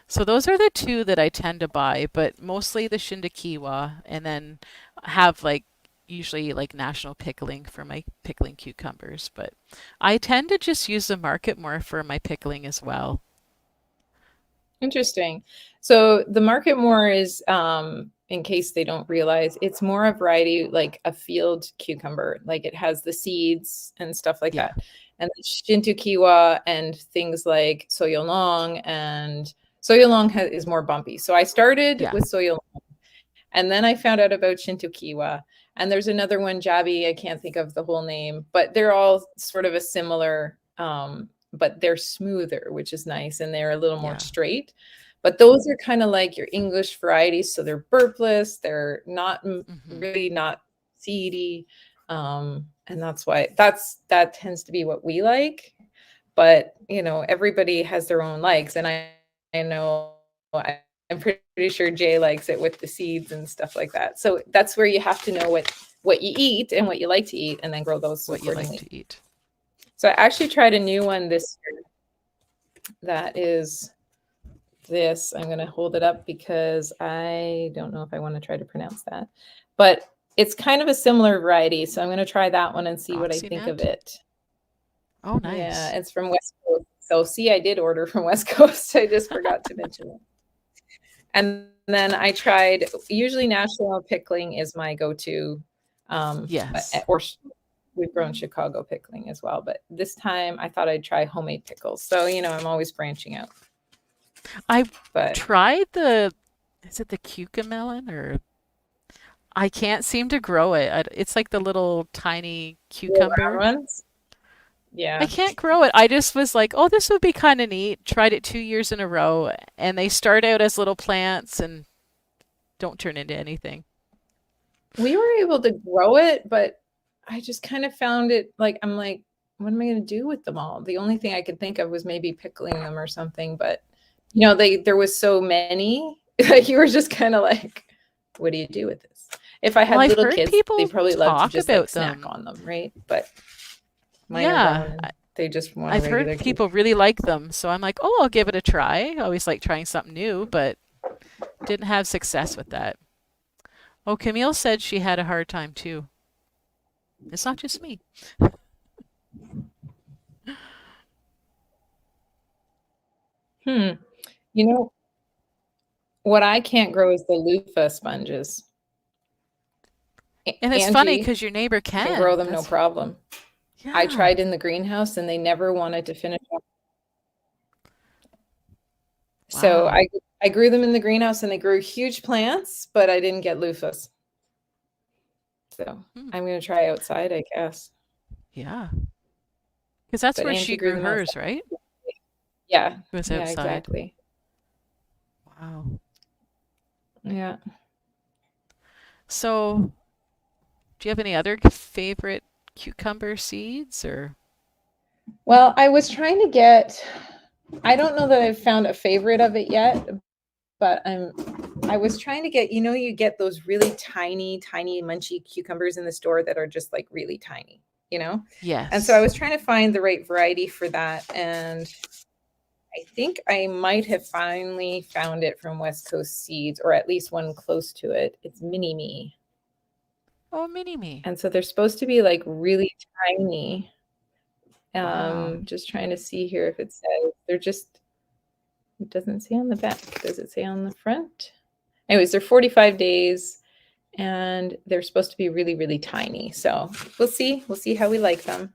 So those are the two that I tend to buy, but mostly the Shindikiwa, and then have like usually like National Pickling for my pickling cucumbers. But I tend to just use the market more for my pickling as well. Interesting. So the market more is, in case they don't realize, it's more a variety like a field cucumber. Like it has the seeds and stuff like Yeah, that. And the Shintukiwa and things like Soyolong, and Soyolong is more bumpy. So I started yeah, with Soyolong, and then I found out about Shintukiwa. And there's another one, Jabi, I can't think of the whole name, but they're all sort of a similar, but they're smoother, which is nice, and they're a little more yeah, straight. But those are kind of like your English varieties, so they're burpless, they're not hmm, really not seedy, and that's why that tends to be what we like. But everybody has their own likes, and I know I'm pretty sure Jay likes it with the seeds and stuff like that. So that's where you have to know what you eat and what you like to eat, and then grow those what you like accordingly. to eat. So I actually tried a new one this year that is this. I'm going to hold it up because I don't know if I want to try to pronounce that, but it's kind of a similar variety. So I'm going to try that one and see what I Roxy think of Nut? it. Oh, Yeah, nice. it's from West Coast. So see, I did order from West Coast. I just forgot to mention it. And then I tried, usually Nashville pickling is my go-to. Yes. Or we've grown Chicago pickling as well. But this time I thought I'd try homemade pickles. So, I'm always branching out. I But tried is it the cucamelon or I can't seem to grow it. It's like the little tiny the round cucumber. ones, I yeah. can't grow it. I just was like, oh, this would be kind of neat. Tried it 2 years in a row, and they start out as little plants and don't turn into anything. We were able to grow it, but I just kind of found it like, I'm like, what am I going to do with them all? The only thing I could think of was maybe pickling them or something. But, there was so many, like you were just kind of like, what do you do with this? If I Well, had I've little heard kids, they people probably love to talk just like about snack them. on them, right? But mine are Yeah, brown and They just want a I've heard regular people cucumber. really like them, so I'm like, oh, I'll give it a try. I always like trying something new, but didn't have success with that. Oh, Camille said she had a hard time too. It's not just me. Hmm. You know, what I can't grow is the loofah sponges. And it's funny Angie because your neighbor can grow can. them no That's, problem. I yeah. tried in the greenhouse and they never wanted to finish up. So Wow. I grew them in the greenhouse and they grew huge plants, but I didn't get loofahs. So Hmm. I'm gonna try outside, I guess. Yeah. Because that's But where she Angie grew grew them hers, outside. right? Yeah, Was yeah, outside. exactly. Wow. Yeah. So, do you have any other favorite cucumber seeds or? Well, I was trying to get, I don't know that I've found a favorite of it yet, but I was trying to get, you get those really tiny, tiny munchy cucumbers in the store that are just like really tiny, you know? And so I Yes. was trying to find the right variety for that. And I think I might have finally found it from West Coast Seeds, or at least one close to it. It's Mini Me. Oh, mini me. And so they're supposed to be like really tiny. Wow. Just trying to see here if it says they're just, it doesn't say on the back. Does it say on the front? Anyways, they're 45 days and they're supposed to be really, really tiny. So we'll see. We'll see how we like them.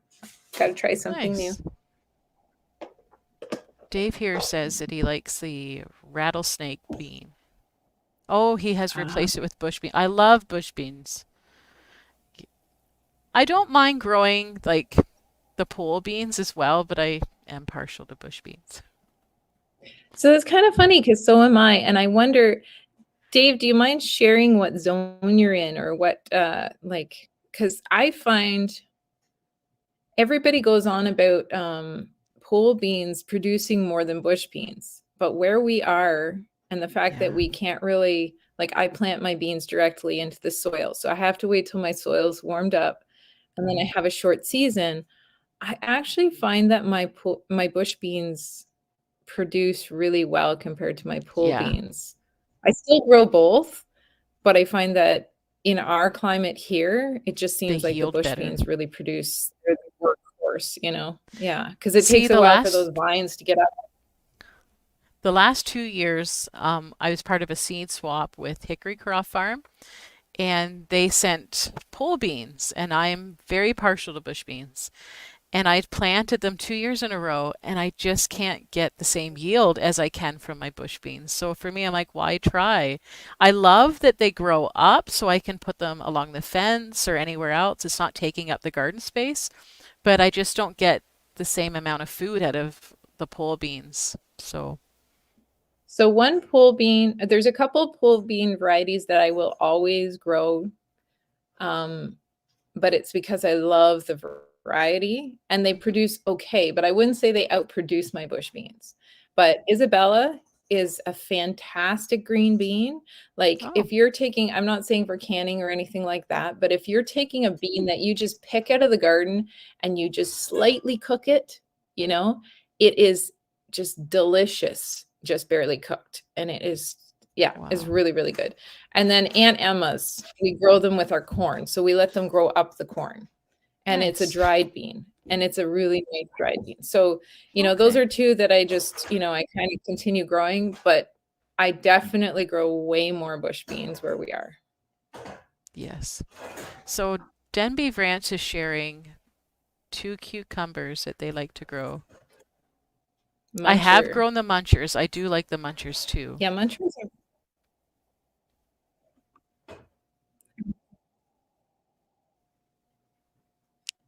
Got to try something new. Nice. Dave here says that he likes the rattlesnake bean. Oh, he has Ah. replaced it with bush bean. I love bush beans. I don't mind growing like the pole beans as well, but I am partial to bush beans. So it's kind of funny because so am I. And I wonder, Dave, do you mind sharing what zone you're in or what, like, because I find everybody goes on about pole beans producing more than bush beans, but where we are and the fact that Yeah. we can't really, like, I plant my beans directly into the soil. So I have to wait till my soil's warmed up and then I have a short season. I actually find that my bush beans produce really well compared to my pole Yeah. beans. I still grow both, but I find that in our climate here, it just They seems like the yield bush better. beans really produce, they're the workhorse, you know? Yeah, because it See, takes a while for those vines to get up. the last 2 years, I was part of a seed swap with Hickory Croft Farm, and they sent pole beans, and I'm very partial to bush beans. And I'd planted them 2 years in a row, and I just can't get the same yield as I can from my bush beans. So for me, I'm like, why try? I love that they grow up so I can put them along the fence or anywhere else. It's not taking up the garden space, but I just don't get the same amount of food out of the pole beans. So, So one pole bean, there's a couple pole bean varieties that I will always grow. Um, but it's because I love the variety and they mhm. produce okay, but I wouldn't say they outproduce my bush beans. But Isabella is a fantastic green bean. Like Oh, if you're taking, I'm not saying for canning or anything like that, but if you're taking a bean that you just pick out of the garden and you just slightly cook it, it is just delicious, just barely cooked. And it is, yeah, it's wow. really, really good. And then Aunt Emma's, we grow them with our corn. So we let them grow up the corn. And it's a Nice. dried bean. And it's a really nice dried bean. So, those Okay. are two that I just, I kind of continue growing, but I definitely grow way more bush beans where we are. Yes. So Denby Ranch is sharing two cucumbers that they like to grow. I have Muncher. grown the munchers. I do like the munchers too. Yeah, munchers are,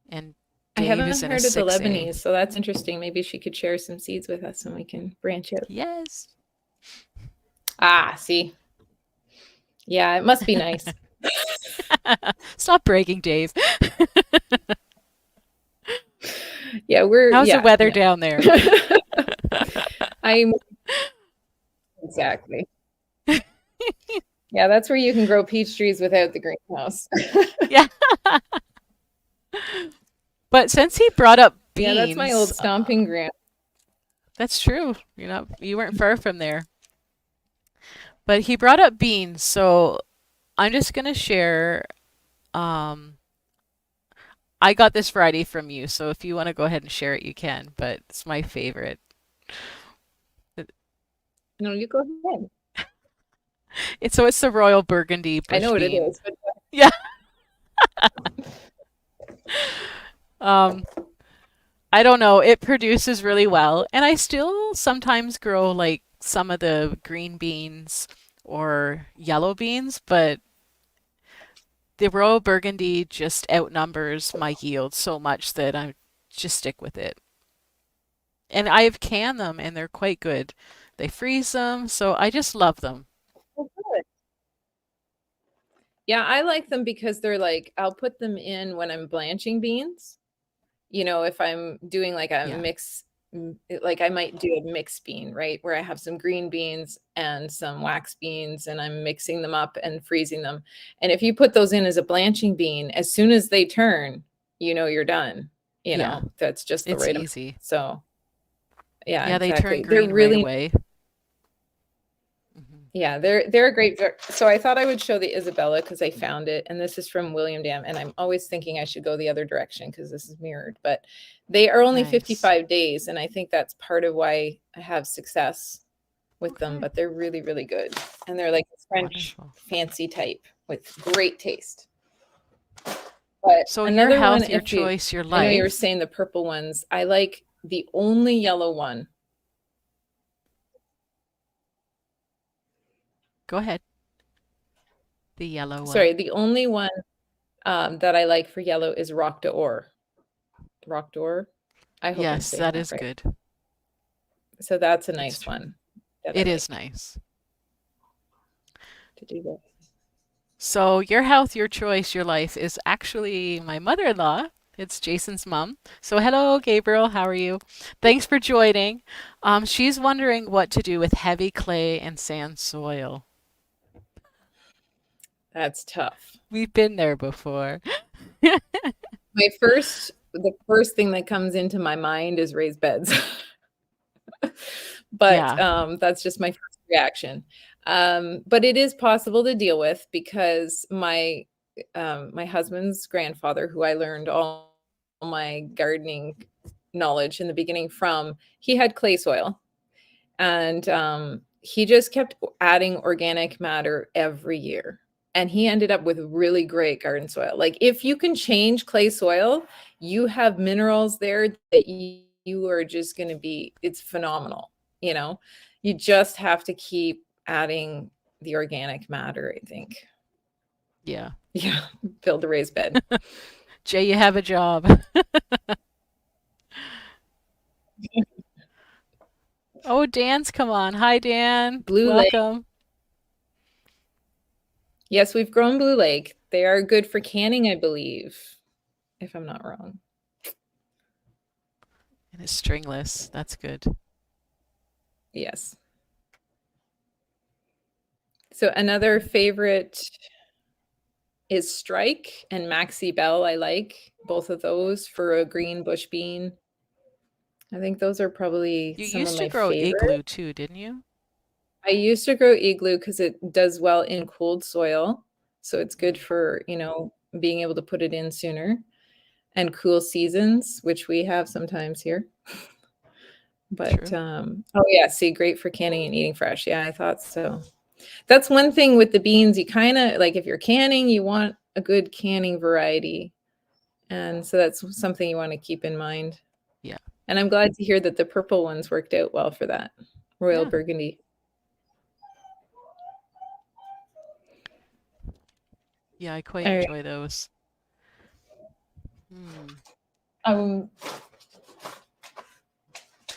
And I Dave is haven't in a heard of the 6A. Lebanese, so that's interesting. Maybe she could share some seeds with us and we can branch out. Yes. Ah, see. Yeah, it must be nice. Stop bragging, Dave. Yeah, How's the yeah, weather no. down there? I'm exactly. Yeah, that's where you can grow peach trees without the greenhouse. Yeah. But since he brought up Yeah, that's my beans. old stomping ground. That's true. You weren't far from there. But he brought up beans, so I'm just gonna share. Um, I got this variety from you, so if you want to go ahead and share it, you can. But it's my favorite. It- No, you go ahead. it's the Royal Burgundy I bush know what it bean. is, but Yeah. Um, I don't know. It produces really well, and I still sometimes grow like some of the green beans or yellow beans, but the Royal Burgundy just outnumbers my yield so much that I just stick with it. And I've canned them and they're quite good. They freeze them, so I just love them. oh, good. Yeah, I like them because they're like I'll put them in when I'm blanching beans. If I'm doing like a Yeah. mix, like I might do a mixed bean, right? Where I have some green beans and some wax beans and I'm mixing them up and freezing them. And if you put those in as a blanching bean, as soon as they turn, you're done. Yeah. That's just the It's right amount. easy. So, yeah, Yeah, they turn exactly. They're green right really away. Hmm. Yeah, they're a great so I thought I would show the Isabella because I found it, and this is from William Dam, and I'm always thinking I should go the other direction because this is mirrored, but they are only Nice. 55 days, and I think that's part of why I have success with them, Okay. but they're really, really good. And they're like a French Wonderful. fancy type with great taste. But So your another one, health, your if you choice, your I know you were life. saying the purple ones, I like the only yellow one. Go ahead. The yellow Sorry, one. the only one that I like for yellow is Rock d'Or. Rock d'Or. I hope I'm Yes, saying that that is right. good. So that's a It's nice true. one that I It is like nice. to do that. So your health, your choice, your life is actually my mother-in-law. It's Jason's mom. So hello, Gabriel. How are you? Thanks for joining. She's wondering what to do with heavy clay and sand soil. That's tough. We've been there before. The first thing that comes into my mind is raised beds. But Yeah, that's just my first reaction. But it is possible to deal with because my husband's grandfather, who I learned all my gardening knowledge in the beginning from, he had clay soil, and he just kept adding organic matter every year. And he ended up with really great garden soil. Like if you can change clay soil, you have minerals there that you are just going to be, it's phenomenal. You know, you just have to keep adding the organic matter, I think. yeah. Yeah, build a raised bed. Jay, you have a job. Oh, Dan's come on. Hi, Dan. Blue Lake. Welcome. Yes, we've grown Blue Lake. They are good for canning, I believe, if I'm not wrong. And it's stringless. That's good. Yes. So another favorite is Strike and Maxi Bell. I like both of those for a green bush bean. I think those are probably You some of used to my grow favorite. igloo too, didn't you? I used to grow igloo because it does well in cold soil. So it's good Mm, for, being able to put it in sooner and cool seasons, which we have sometimes here. But true. oh yeah, see, great for canning and eating fresh. Yeah, I thought so. That's one thing with the beans. You kind of like if you're canning, you want a good canning variety. And so that's something you want to keep in mind. Yeah. And I'm glad to hear that the purple ones worked out well for that. Royal Yeah. Burgundy. Yeah, I quite All right. enjoy those. Hmm. Um,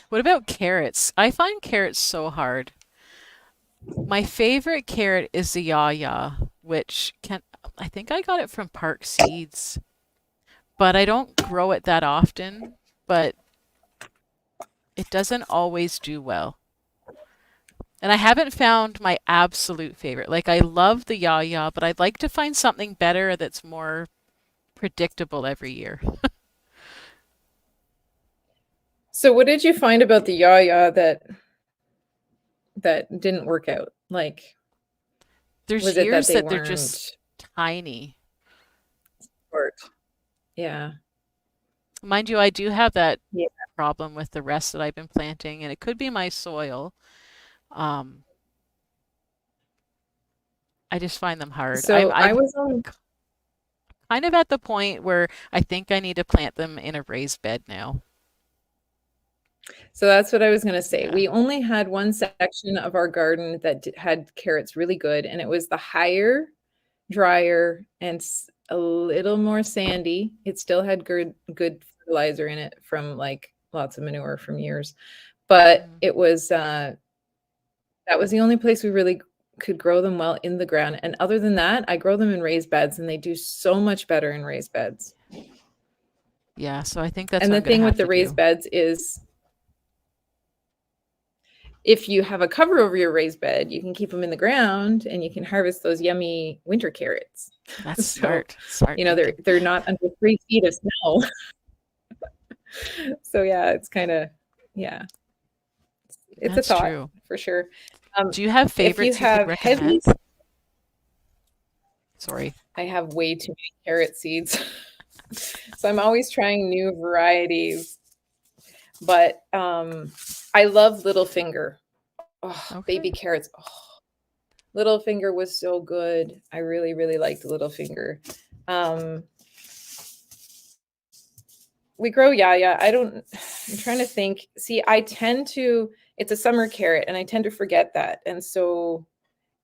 What about carrots? I find carrots so hard. My favorite carrot is the Yaya, which can I think I got it from Park Seeds, but I don't grow it that often, but it doesn't always do well. And I haven't found my absolute favorite. Like I love the Yaya, but I'd like to find something better that's more predictable every year. So what did you find about the yaya that didn't work out? Like, There's was it that years they that they're just weren't tiny. short? Yeah. Mind you, I do have that Yeah. problem with the rest that I've been planting, and it could be my soil. Um, I just find them hard. So I I'm was on kind of at the point where I think I need to plant them in a raised bed now. So that's what I was going to say. Yeah. We only had one section of our garden that had carrots really good, and it was the higher, drier, and a little more sandy. It still had good fertilizer in it from like lots of manure from years, but Mhm. it was that was the only place we really could grow them well in the ground. And other than that, I grow them in raised beds, and they do so much better in raised beds. Yeah, so I think that's And what the I'm gonna thing with have the to raised do. beds is if you have a cover over your raised bed, you can keep them in the ground and you can harvest those yummy winter carrots. That's So, smart. Smart they're thinking. not under 3 feet of snow. So yeah, it's kind of yeah, it's a That's thought true. for sure. Do you have If you favorites you could have heavy, recommend? Sorry. I have way too many carrot seeds, so I'm always trying new varieties. But I love Littlefinger. Oh, Okay. baby carrots. Oh, Littlefinger was so good. I really, really liked Littlefinger. Um, we grow yaya. I'm trying to think. See, it's a summer carrot and I tend to forget that. And so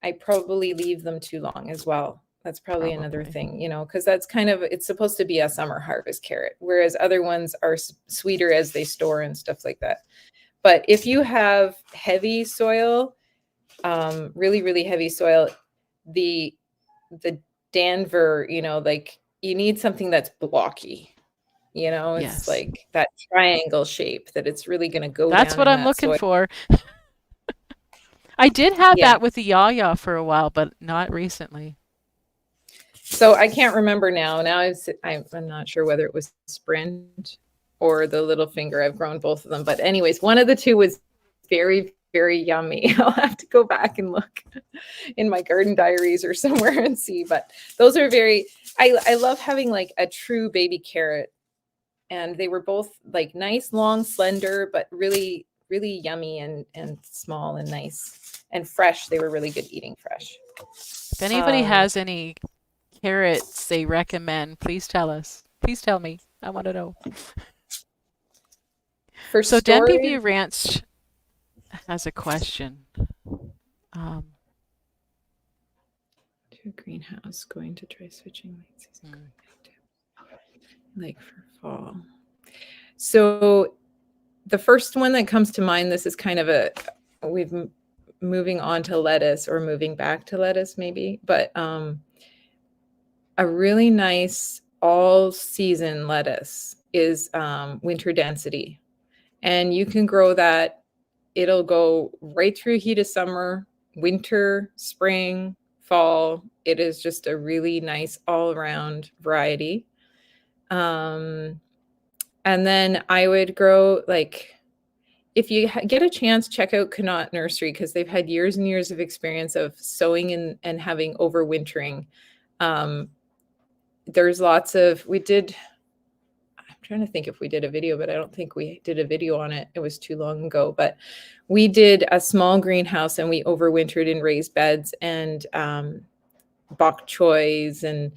I probably leave them too long as well. That's probably another Probably. thing, because that's it's supposed to be a summer harvest carrot, whereas other ones are sweeter as they store and stuff like that. But if you have heavy soil, really, really heavy soil, the the Danver, like you need something that's blocky. It's Yes. like that triangle shape that it's really going to go That's down what in I'm that looking soil. for. I did have Yeah. that with the Yaya for a while, but not recently. So I can't remember now. Now I'm not sure whether it was Sprint or the Little Finger. I've grown both of them, but anyways, one of the two was very, very yummy. I'll have to go back and look in my garden diaries or somewhere and see. But those are very. I love having like a true baby carrot, and they were both like nice, long, slender, but really, really yummy and small and nice and fresh. They were really good eating fresh. If anybody Um, has any carrots they recommend, please tell us. Please tell me. I want to know. for So Denby storage. View Ranch has a question. Um, To a greenhouse, going to try switching late season hmm, like for fall. So the first one that comes to mind, this is kind of we've moving on to lettuce or moving back to lettuce maybe, but a really nice all season lettuce is winter density, and you can grow that. It'll go right through heat of summer, winter, spring, fall. It is just a really nice all around variety. Um, and then I would grow like if you get a chance, check out Connaught Nursery because they've had years and years of experience of sowing and having overwintering. Um, there's lots of we did. I'm trying to think if we did a video, but I don't think we did a video on it. It was too long ago. But we did a small greenhouse and we overwintered in raised beds and bok choys and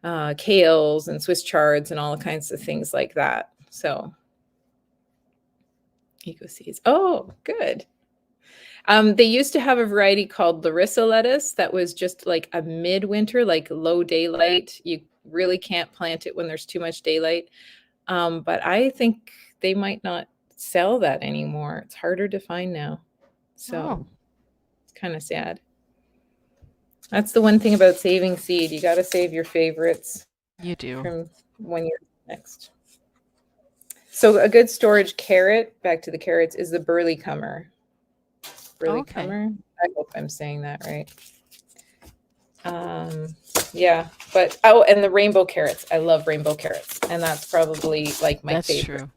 kales and Swiss chards and all kinds of things like that. So eco seeds. Oh, good. They used to have a variety called Larissa lettuce that was just like a midwinter, like low daylight. You really can't plant it when there's too much daylight. But I think they might not sell that anymore. It's harder to find now. oh, So it's kind of sad. That's the one thing about saving seed. You got to save your favorites you do. from one year to the next. So a good storage carrot, back to the carrots, is the burley comer. Burley Okay. comer. I hope I'm saying that right. Um, yeah, but and the rainbow carrots. I love rainbow carrots, and that's probably like my That's favorite. true.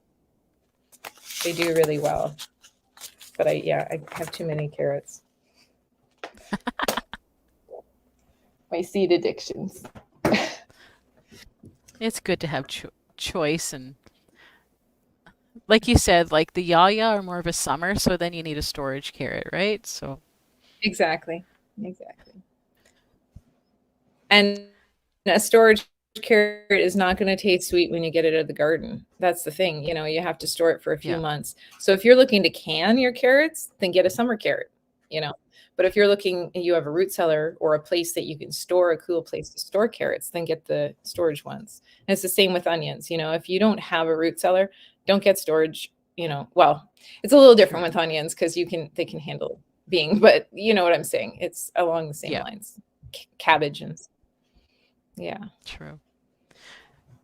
They do really well. But I have too many carrots. My seed addictions. It's good to have choice, and like you said, like the yaya are more of a summer, so then you need a storage carrot, right? So Exactly. Exactly. And a storage carrot is not going to taste sweet when you get it out of the garden. That's the thing. You know, you have to store it for a few yeah, months. So if you're looking to can your carrots, then get a summer carrot, you know. But if you're looking and you have a root cellar or a place that you can store, a cool place to store carrots, then get the storage ones. And it's the same with onions. You know, if you don't have a root cellar, don't get storage, you know. Well, it's a little different true. with onions because they can handle being, but you know what I'm saying. It's along the same Yeah, lines. Cabbage and yeah. true.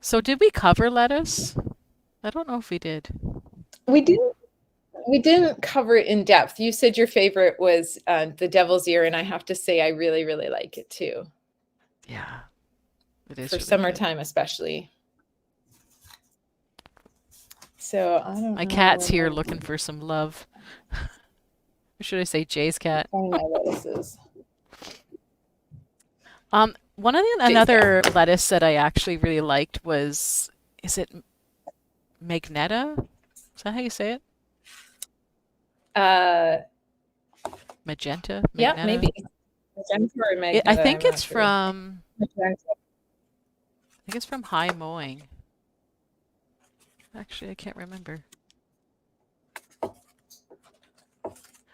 So did we cover lettuce? I don't know if we did. We didn't we didn't cover it in depth. You said your favorite was the devil's ear, and I have to say I really, really like it too. Yeah, it is For really good. summertime especially. So I don't My know cat's when here my looking for some love. Or should I say Jay's cat? find my lettuces. One of the Jay's cat. another lettuce that I actually really liked was, is it Magneta? Is that how you say it? Uh Magenta? yeah, Magneta? maybe. Magenta or I magenta, think I'm not it's sure. from Magenta. I think it's from High Mowing. Actually, I can't remember.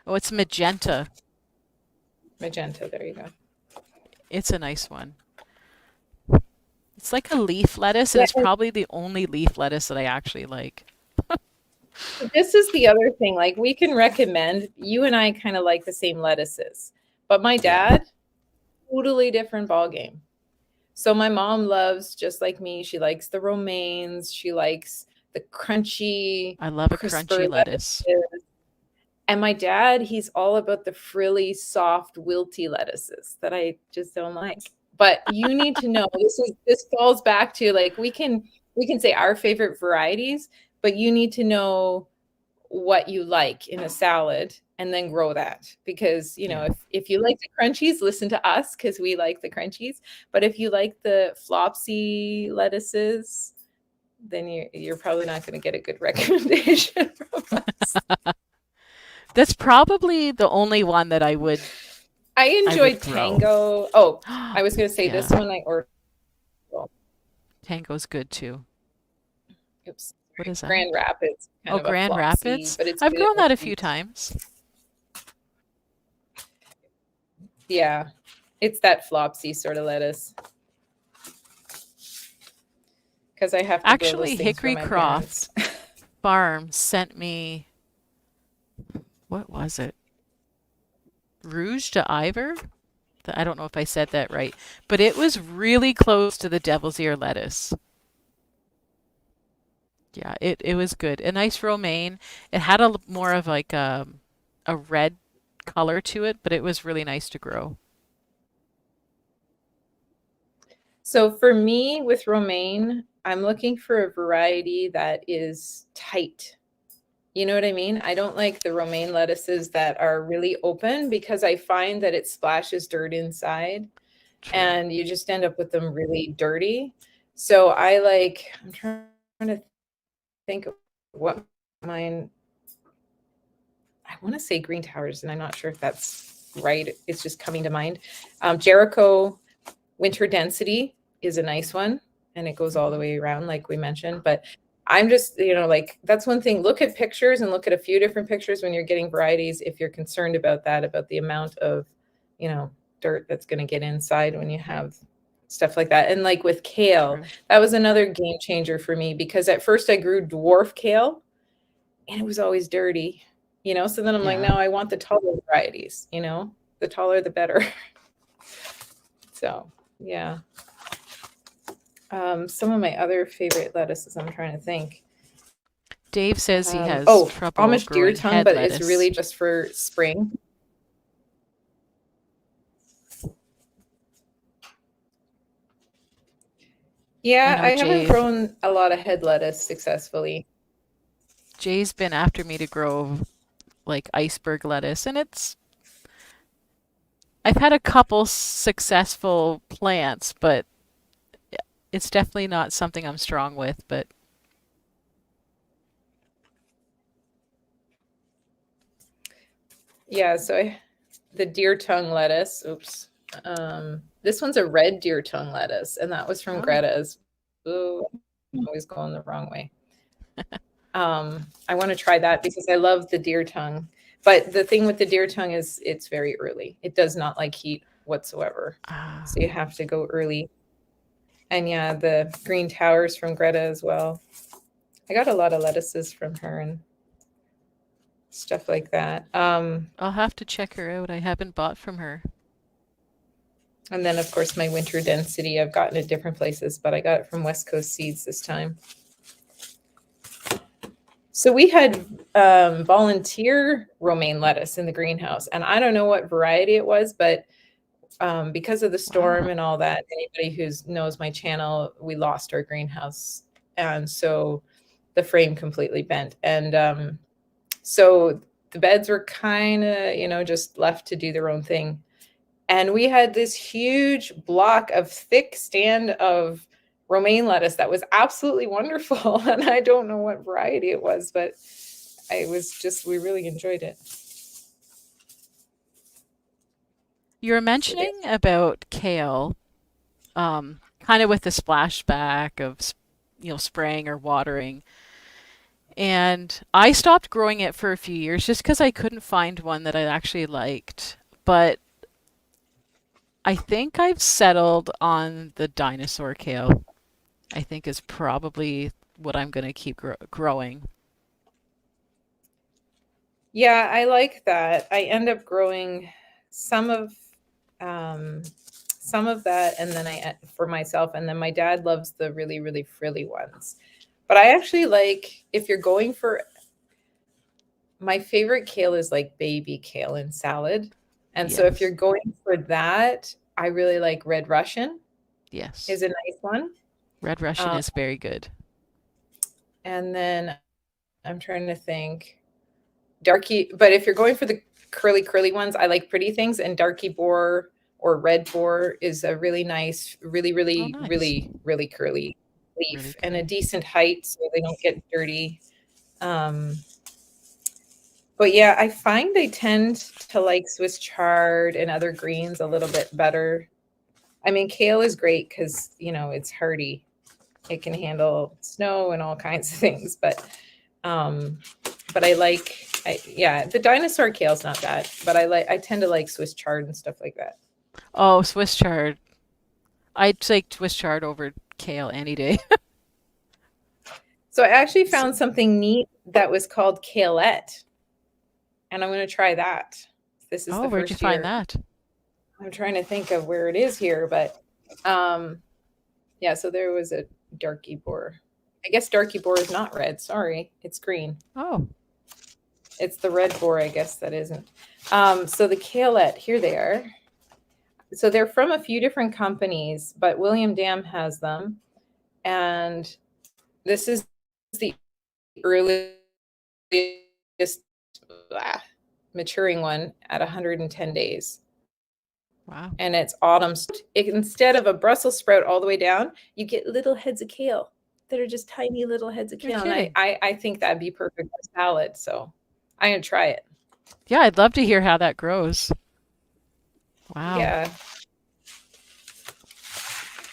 Oh, it's magenta. Magenta, there you go. It's a nice one. It's like a leaf lettuce, and Yeah, it's probably the only leaf lettuce that I actually like. this is the other thing. Like we can recommend, you and I kind of like the same lettuces, but my Yeah, dad, totally different ball game. So my mom loves, just like me, she likes the romaines, she likes the crunchy, I love a crisper crunchy lettuce. lettuces. And my dad, he's all about the frilly, soft, wilty lettuces that I just don't like. But you need to know this falls back to like we can say our favorite varieties, but you need to know what you like in a salad and then grow that, because you know Yeah. if you like the crunchies, listen to us because we like the crunchies, but if you like the flopsy lettuces, then you're probably not going to get a good recommendation from us. That's probably the only one that I I would enjoyed grow. Tango. Oh, I was going to say Yeah, this one I ordered. Tango's good too. Oops, What is that? Grand Rapids, kind Oh, of a Grand flopsy, Rapids. but it's I've good grown in the that a few heat. times. Yeah, it's that flopsy sort of lettuce because I have to grow those Actually, things for Hickory my parents. Croft Farm sent me, what was it? Rouge de Ivor? I don't know if I said that right, but it was really close to the devil's ear lettuce. Yeah, it was good. A nice romaine. It had more of like a red color to it, but it was really nice to grow. So for me with romaine, I'm looking for a variety that is tight. You know what I mean? I don't like the romaine lettuces that are really open because I find that it splashes dirt inside True. and you just end up with them really dirty. So I'm trying to think of what mine, I want to say Green Towers, and I'm not sure if that's right. It's just coming to mind. Jericho Winter Density is a nice one, and it goes all the Hmm. way around, like we mentioned. But I'm just, you know, like that's one thing. Look at pictures and look at a few different pictures when you're getting varieties. If you're concerned about that, about the amount of, you know, dirt that's going to get inside when you have stuff like that. And like with kale, True. that was another game changer for me because at first I grew dwarf kale and it was always dirty, you know. So then I'm like, Yeah. no, I want the taller varieties, you know, the taller the better. So yeah. Some of my other favorite lettuces, I'm trying to think. Dave says he has Oh, trouble Amish deer growing tongue, head but it's lettuce. really just for spring. I Yeah, know I haven't grown a lot of head lettuce successfully. Jay's been after me to grow like iceberg lettuce, and I've had a couple successful plants, but it's definitely not something I'm strong with. But Yeah, the deer tongue lettuce. Oops. This one's a red deer tongue lettuce, and that was from oh, Greta's. Ooh, I'm always going the wrong way. I want to try that because I love the deer tongue. But the thing with the deer tongue is it's very early. It does not like heat whatsoever. ah, So you have to go early. And yeah, the green towers from Greta as well. I got a lot of lettuces from her and stuff like that. I'll have to check her out. I haven't bought from her. And then, of course, my winter density I've gotten at different places, but I got it from West Coast Seeds this time. So we had volunteer romaine lettuce in the greenhouse, and I don't know what variety it was, but because of the storm Wow. and all that, anybody who knows my channel, we lost our greenhouse, and so the frame completely bent, and so the beds were kind of just left to do their own thing. And we had this huge block of thick stand of romaine lettuce that was absolutely wonderful. And I don't know what variety it was, but we really enjoyed it. You were So there. mentioning about kale, kind of with the splashback of, spraying or watering. And I stopped growing it for a few years just because I couldn't find one that I actually liked. But I think I've settled on the dinosaur kale. I think is probably what I'm going to keep growing. Yeah, I like that. I end up growing some of um, some of that, and then for myself, and then my dad loves the really, really frilly ones. But I actually like if you're going for my favorite kale is like baby kale in salad. And so if you're Yes. going for that, I really like red Russian Yes. is a nice one. Red Russian Um, is very good. and then I'm trying to think darky, but if you're going for the curly ones, I like pretty things, and darky boar or red boar is a really nice, really, Oh, really, nice. really, really curly Really leaf and a curly. decent height so they don't get dirty. Um, But yeah, I find they tend to like Swiss chard and other greens a little bit better. I mean, kale is great because, it's hardy. It can handle snow and all kinds of things. Um, but yeah, the dinosaur kale's not bad, but I tend to like Swiss chard and stuff like that. Oh, Swiss chard. I'd take Swiss chard over kale any day. So I actually S- found something neat that was called kaleette, and I'm going to try that. This is Oh, the where'd you first find year. that? I'm trying to think of where it is here, but um, yeah, so there was a darky boar. I guess darky boar is not red. Sorry, it's green. Oh, It's the red boar, I guess, that isn't. So the kaleette, here they are. So they're from a few different companies, but William Dam has them. And this is the earliest maturing one at 110 days. wow. And it's autumn. Instead of a Brussels sprout all the way down, you get little heads of kale that are just tiny little heads of You're kale. And kidding. I think that'd be perfect for salad. So I'm gonna try it. Yeah, I'd love to hear how that grows. Wow. Yeah.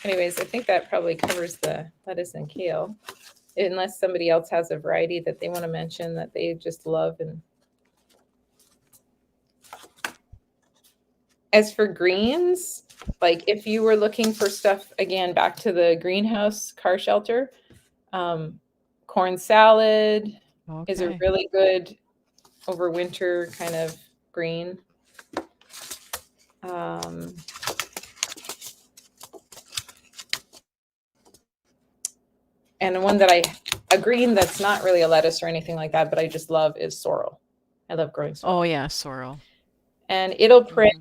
Anyways, I think that probably covers the lettuce and kale. Unless somebody else has a variety that they want to mention that they just love. And as for greens, like if you were looking for stuff again, back to the greenhouse car shelter, corn salad is a Okay. really good over winter kind of green. Um, and one that a green that's not really a lettuce or anything like that, but I just love is sorrel. I love growing Oh sorrel. yeah, sorrel. And Hmm.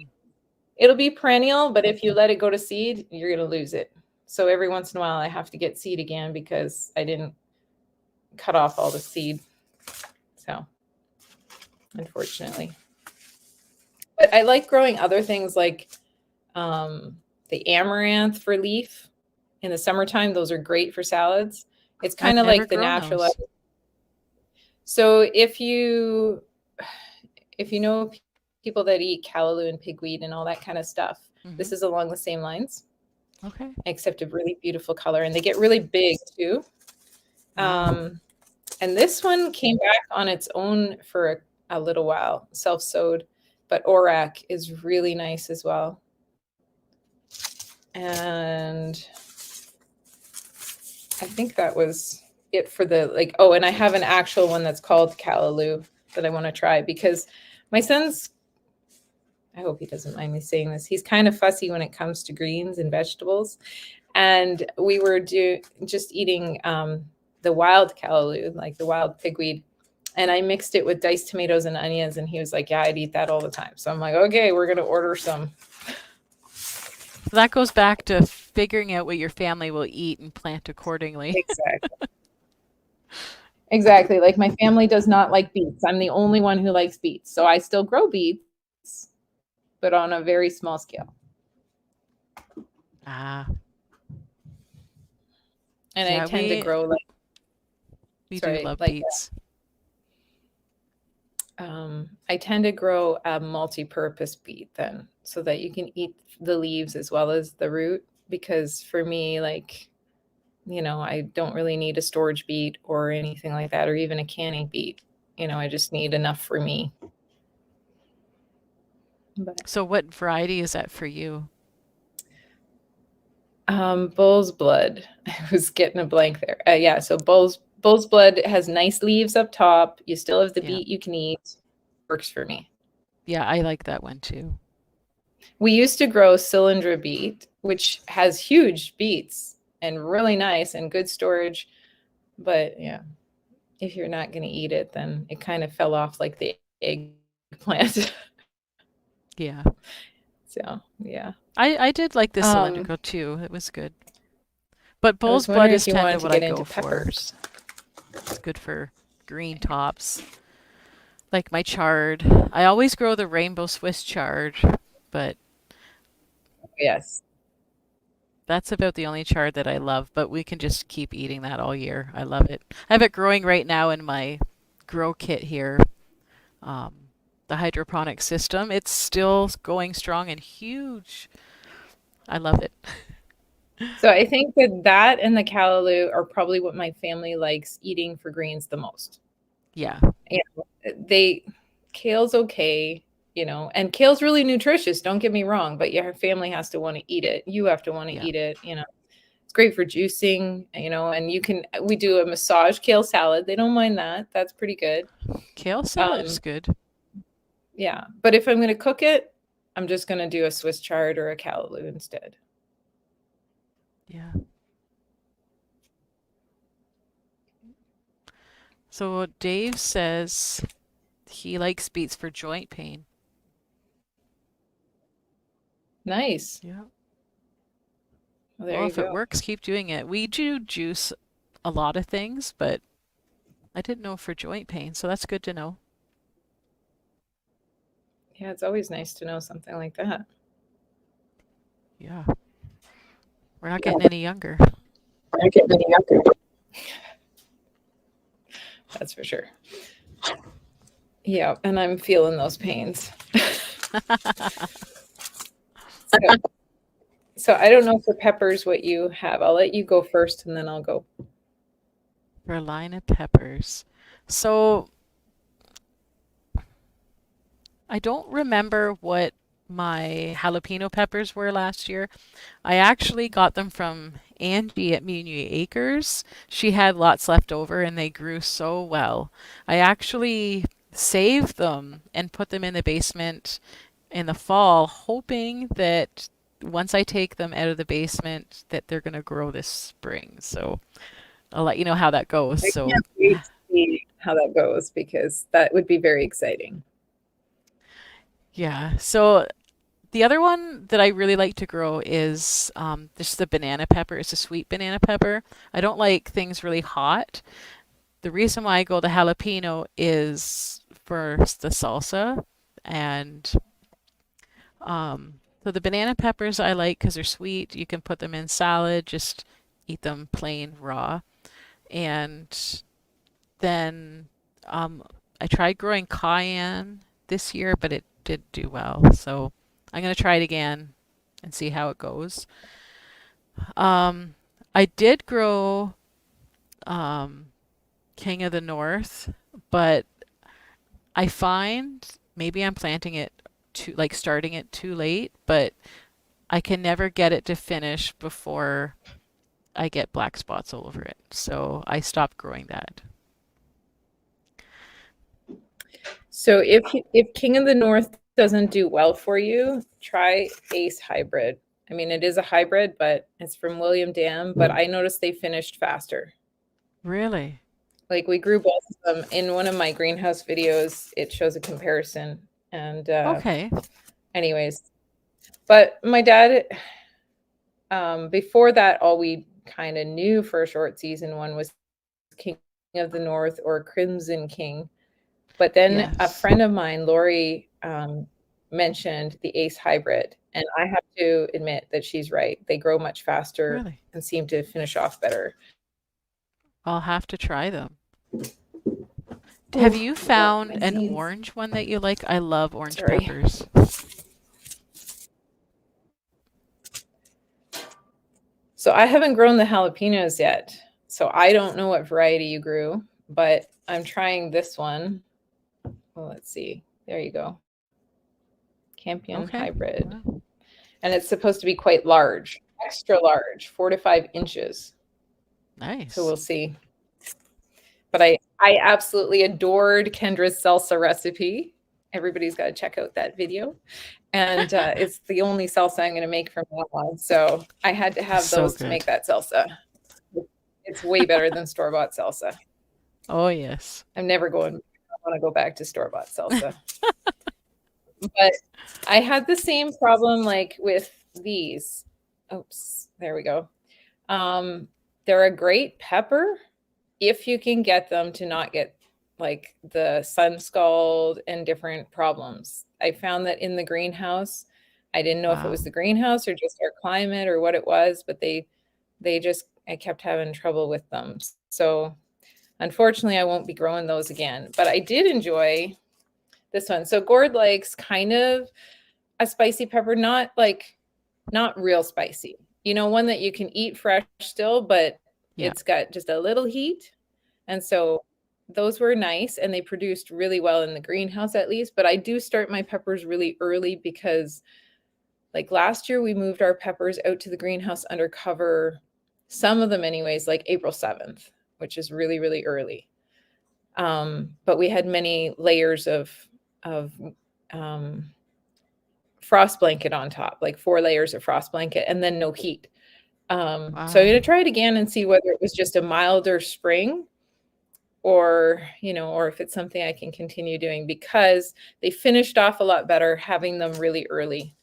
it'll be perennial, but if you let it go to seed, you're going to lose it. So every once in a while I have to get seed again because I didn't cut off all the seed. So, unfortunately. But I like growing other things like the amaranth for leaf in the summertime. Those are great for salads. It's kind I've of never like the grown natural. those. So if you know people that eat callaloo and pigweed and all that kind of stuff, Hmm. this is along the same lines, Okay. except a really beautiful color, and they get really big too. Wow. And this one came back on its own for a little while, self-sowed, but Orac is really nice as well. And I think that was it for the like. Oh, and I have an actual one that's called callaloo that I want to try because my son's. I hope he doesn't mind me saying this. He's kind of fussy when it comes to greens and vegetables, and we were just eating the wild callaloo, like the wild pigweed, and I mixed it with diced tomatoes and onions, and he was like, "Yeah, I'd eat that all the time." So I'm like, "Okay, we're gonna order some." So that goes back to figuring out what your family will eat and plant accordingly. Exactly. Exactly. Like my family does not like beets. I'm the only one who likes beets. So I still grow beets, but on a very small scale. Ah, And I yeah, tend to grow like, we do sorry, love like beets. I tend to grow a multi-purpose beet then so that you can eat the leaves as well as the root. Because for me, like, I don't really need a storage beet or anything like that, or even a canning beet. I just need enough for me. But So what variety is that for you? bull's blood. I was getting a blank there. Yeah, so bull's blood has nice leaves up top. You still have the Yeah. beet you can eat. Works for me. Yeah, I like that one too. We used to grow cylindra beet, which has huge beets and really nice and good storage. But yeah, if you're not going to eat it, then it kind of fell off like the eggplant. Yeah. So yeah. I did like the Um, cylindrical too. It was good. But I bull's was blood wondering is if you kind wanted of to what I get go into for. peppers. It's good for green tops. Like my chard. I always grow the rainbow Swiss chard, but Yes. that's about the only chard that I love, but we can just keep eating that all year. I love it. I have it growing right now in my grow kit here. Um, the hydroponic system. It's still going strong and huge. I love it. So I think that and the callaloo are probably what my family likes eating for greens the most. Yeah. You they kale's okay, and kale's really nutritious, don't get me wrong, but your family has to want to eat it. You have to want to Yeah. eat it. It's great for juicing, and we do a massage kale salad. They don't mind that. That's pretty good. Kale salad Um, is good. yeah. But if I'm going to cook it, I'm just going to do a Swiss chard or a callaloo instead. Yeah. So Dave says he likes beets for joint pain. Nice. Yeah. Well, there Well, you if it go. works, keep doing it. We do juice a lot of things, but I didn't know for joint pain, so that's good to know. Yeah, it's always nice to know something like that. Yeah. We're not Yeah, getting any younger. I get many younger. That's for sure. Yeah, and I'm feeling those pains. So, so I don't know for peppers what you have. I'll let you go first and then I'll go. Carolina peppers. So I don't remember what my jalapeno peppers were last year. I actually got them from Angie at Muni Acres. She had lots left over and they grew so well. I actually saved them and put them in the basement in the fall, hoping that once I take them out of the basement that they're going to grow this spring. So I'll let you know how that goes. I So can't wait to see how that goes because that would be very exciting. yeah. So the other one that I really like to grow is just the banana pepper. It's a sweet banana pepper. I don't like things really hot. The reason why I go the jalapeno is for the salsa, and so the banana peppers I like because they're sweet. You can put them in salad, just eat them plain raw. And then um, I tried growing cayenne this year, but it did do well. So I'm gonna try it again and see how it goes. Um, I did grow um, King of the North, but I find maybe I'm planting it too, like starting it too late, but I can never get it to finish before I get black spots all over it. So I stopped growing that. So if King of the North doesn't do well for you, try Ace Hybrid. I mean, it is a hybrid, but it's from William Dam. But I noticed they finished faster. Really? Like we grew both of them in one of my greenhouse videos. It shows a comparison. And Okay. anyways, but my dad, before that, all we kind of knew for a short season one was King of the North or Crimson King. But then a Yes. friend of mine, Lori, mentioned the Ace Hybrid, and I have to admit that she's right. They grow much faster Really? and seem to finish off better. I'll have to try them. Have Oh, you forgot found my an sneeze. orange one that you like? I love orange Sorry. peppers. So I haven't grown the jalapenos yet. So I don't know what variety you grew, but I'm trying this one. Well, let's see. There you go. Campion Okay. Hybrid. Well, And it's supposed to be quite large, extra large, 4 to 5 inches. So nice. we'll see. But I absolutely adored Kendra's salsa recipe. Everybody's got to check out that video. And it's the only salsa I'm going to make from that one. So I had to have So those to good. make that salsa. It's way better than store-bought salsa. Oh, yes. I'm never going, I want to go back to store-bought salsa. But I had the same problem like with these. Oops, there we go. They're a great pepper if you can get them to not get like the sun scald and different problems. I found that in the greenhouse, I didn't know if it Wow. was the greenhouse or just our climate or what it was, but they just I kept having trouble with them. So unfortunately, I won't be growing those again. But I did enjoy this one. So Gord likes kind of a spicy pepper, not real spicy. You know, one that you can eat fresh still, but Yeah. it's got just a little heat. And so those were nice and they produced really well in the greenhouse at least. But I do start my peppers really early because like last year we moved our peppers out to the greenhouse under cover, some of them anyways, like April 7th, which is really, really early. But we had many layers of um, frost blanket on top, like 4 layers of frost blanket, and then no heat. So I'm Wow. going to try it again and see whether it was just a milder spring or, or if it's something I can continue doing because they finished off a lot better having them really early.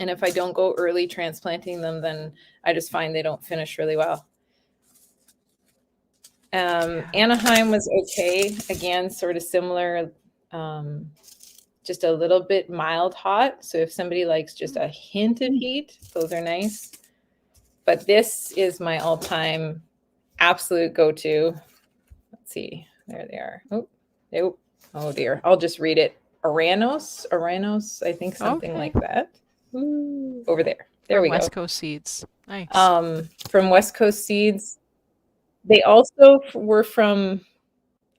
And if I don't go early transplanting them, then I just find they don't finish really well. Yeah. Anaheim was okay. Again, sort of similar, just a little bit mild hot. So if somebody likes just Mm. a hint of heat, those are nice. But this is my all-time absolute go-to. Let's see. There they are. Oh, nope. Oh dear. I'll just read it. Aranos, I think something Okay. like that. Ooh, over there. There From we West go. Coast Seeds. Nice. From West Coast Seeds. They also were from,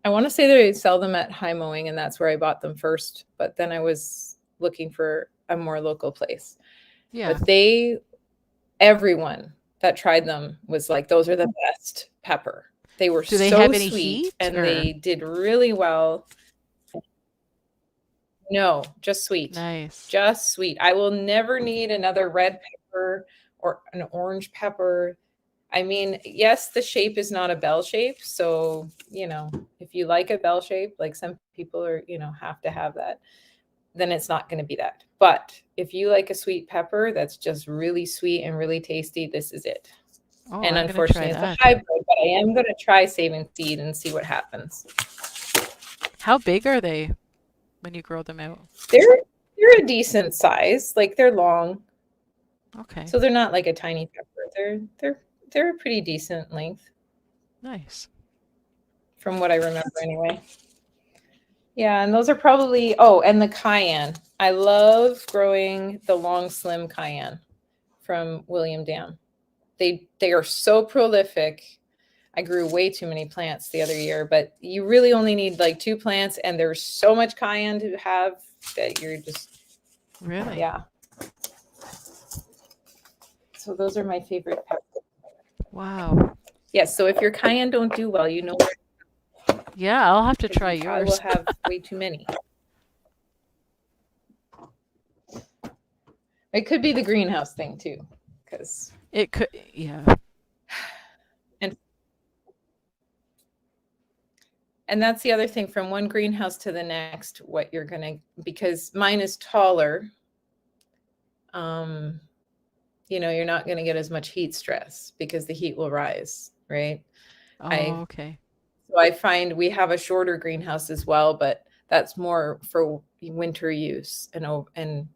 I want to say they sell them at High Mowing, and that's where I bought them first. But then I was looking for a more local place. Yeah. But everyone that tried them was like, those are the best pepper. They were Do they so have any sweet heat and or they did really well. No, just sweet. nice? Just sweet. I will never need another red pepper or an orange pepper. I mean, yes, the shape is not a bell shape. So, if you like a bell shape, like some people are, have to have that, then it's not going to be that. But if you like a sweet pepper that's just really sweet and really tasty, this is it. Oh, And I'm gonna try unfortunately, it's a that. hybrid, but I am going to try saving seed and see what happens. How big are they when you grow them out? They're they're a decent size, like they're long, Okay, so they're not like a tiny pepper. They're a pretty decent length nice. from what I remember anyway. Yeah, and those are probably, oh, and the cayenne. I love growing the long slim cayenne from William Dam. They are so prolific. I grew way too many plants the other year, but you really only need like 2 plants, and there's so much cayenne to have that you're just, Really? yeah. So those are my favorite peppers. Wow. Yes, so if your cayenne don't do well, you know where, Yeah, I'll have to try because I will yours. have way too many. It could be the greenhouse thing too, because It could, yeah. and and that's the other thing, from one greenhouse to the next, what you're gonna, because mine is taller, um, you're not gonna get as much heat stress because the heat will rise, right? Oh, I okay. So I find we have a shorter greenhouse as well, but that's more for winter use and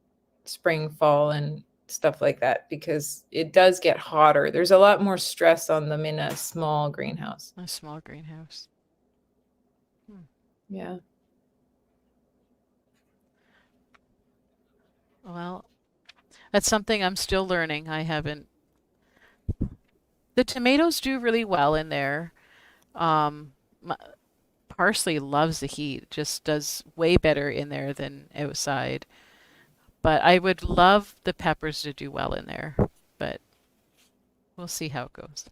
spring, fall, and stuff like that, because it does get hotter. There's a lot more stress on them in a small greenhouse. A small greenhouse. Hmm. Yeah. Well, that's something I'm still learning. I haven't. The tomatoes do really well in there. My parsley loves the heat, just does way better in there than outside. But I would love the peppers to do well in there, but we'll see how it goes.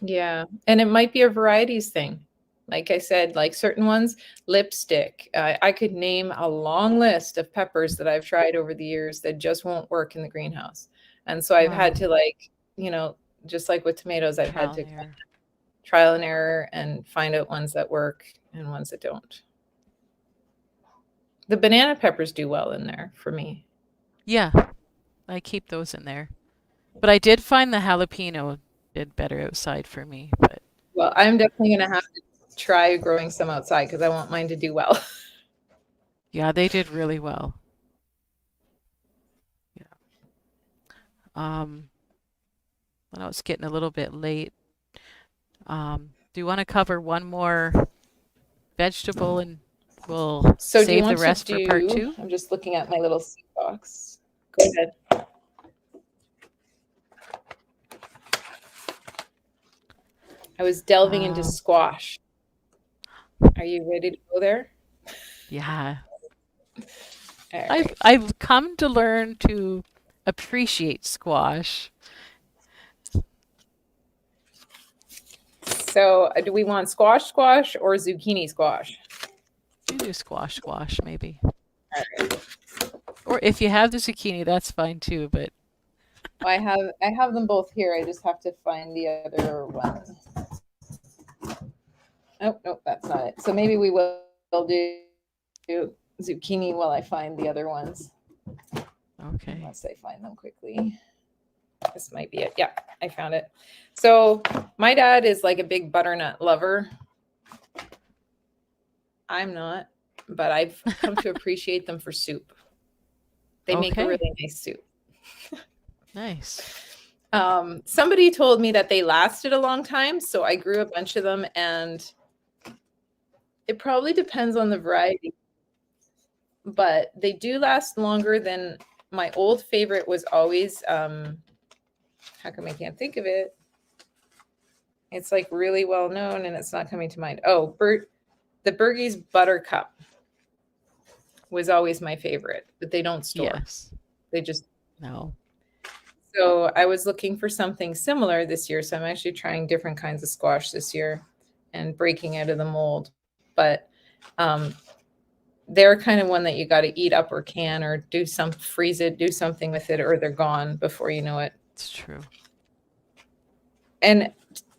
Yeah. And it might be a varieties thing. Like I said, like certain ones, lipstick. I could name a long list of peppers that I've tried over the years that just won't work in the greenhouse. And so I've Wow. had to, like, just like with tomatoes, I've had Trial to and error. trial and error and find out ones that work and ones that don't. The banana peppers do well in there for me. Yeah, I keep those in there. But I did find the jalapeno did better outside for me. But Well, I'm definitely going to have to try growing some outside because I want mine to do well. yeah, they did really well. Yeah. Um, I know it's getting a little bit late. Do you want to cover one more vegetable and we'll So do you save the want to rest for part do, two? I'm just looking at my little seed box. Go ahead. I was delving into Uh, squash. Are you ready to go there? yeah. All I've right. I've come to learn to appreciate squash. So do we want squash or zucchini squash? You do squash maybe. All right. Or if you have the zucchini, that's fine too, but Well, I have them both here. I just have to find the other one. Oh, no, that's not it. So maybe we will do zucchini while I find the other ones, okay. unless I find them quickly. This might be it. Yeah, I found it. So my dad is like a big butternut lover. I'm not, but I've come to appreciate them for soup. They make a Okay. really nice soup. Nice. Somebody told me that they lasted a long time, so I grew a bunch of them, and it probably depends on the variety, but they do last longer than my old favorite was always, how come I can't think of it? It's like really well known and it's not coming to mind. Oh, the Bergie's Buttercup was always my favorite, but they don't store. Yes. They just, No. so I was looking for something similar this year. So I'm actually trying different kinds of squash this year and breaking out of the mold. But they're kind of one that you got to eat up or can or freeze it, do something with it, or they're gone before you know it. It's true. And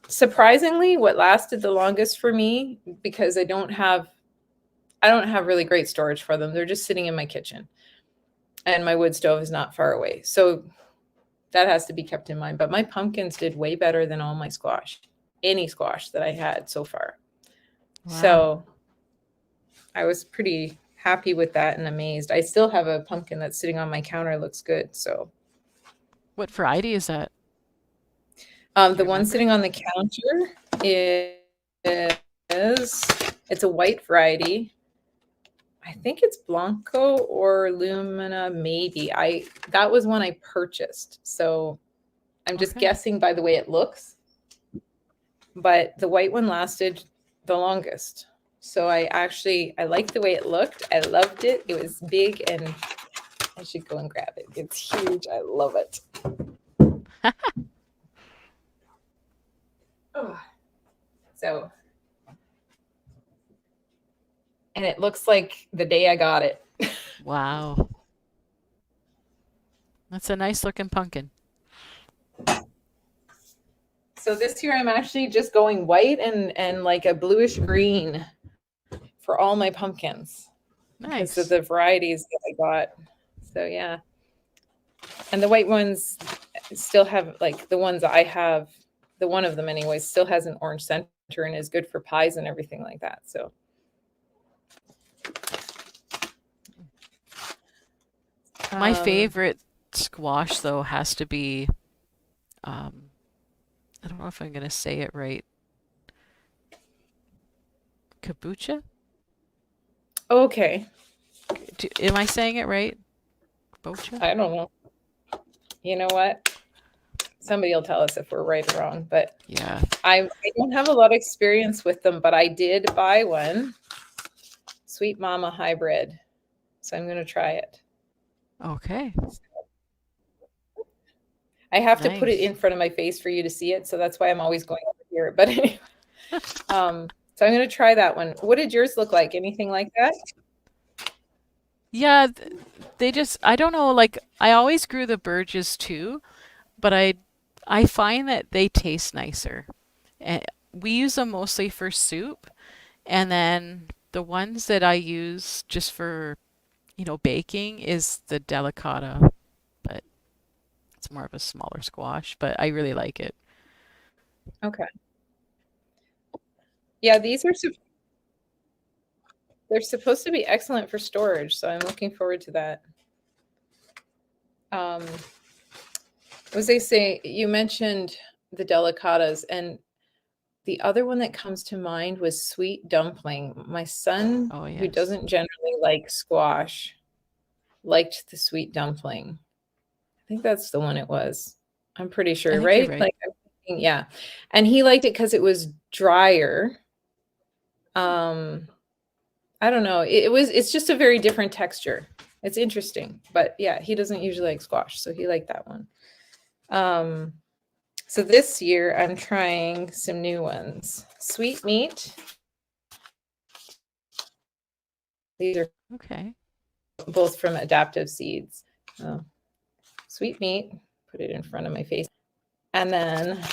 surprisingly, what lasted the longest for me, because I don't have really great storage for them. They're just sitting in my kitchen and my wood stove is not far away. So that has to be kept in mind. But my pumpkins did way better than all my squash, any squash that I had so far. Wow. So I was pretty happy with that and amazed. I still have a pumpkin that's sitting on my counter, looks good. So What variety is that? the one sitting on the counter it's a white variety. I think it's Blanco or Lumina, maybe. That was one I purchased. So I'm just guessing by the way it looks. But the white one lasted the longest. So I liked the way it looked. I loved it. It was big, and I should go and grab it. It's huge. I love it. Oh. So, and it looks like the day I got it. Wow. That's a nice looking pumpkin. So this year I'm actually just going white and like a bluish green for all my pumpkins. Nice. Because of the varieties that I got. So yeah. And the white ones still have, like the ones I have, the one of them anyway, still has an orange center and is good for pies and everything like that. So my favorite squash though has to be I don't know if I'm gonna say it right. Kabocha? Okay. Am I saying it right? Bocha? I don't know. You know what? Somebody will tell us if we're right or wrong, but yeah, I don't have a lot of experience with them, but I did buy one, Sweet Mama hybrid. So I'm going to try it. Okay. I have to put it in front of my face for you to see it. So that's why I'm always going over here. But anyway, so I'm going to try that one. What did yours look like? Anything like that? Yeah, I don't know, like I always grew the Burges too, but I find that they taste nicer. And we use them mostly for soup, and then the ones that I use just for, baking is the delicata, but it's more of a smaller squash, but I really like it. Okay. Yeah, they're supposed to be excellent for storage, so I'm looking forward to that. Was they say you mentioned the delicatas, and the other one that comes to mind was sweet dumpling. My son, who doesn't generally like squash, liked the sweet dumpling. I think that's the one it was. I'm pretty sure, right? Right. Like, yeah. And he liked it because it was drier. I don't know. It's just a very different texture. It's interesting. But yeah, he doesn't usually like squash, so he liked that one. So this year I'm trying some new ones. Sweet meat. These are both from Adaptive Seeds. Sweet meat. Put it in front of my face. And then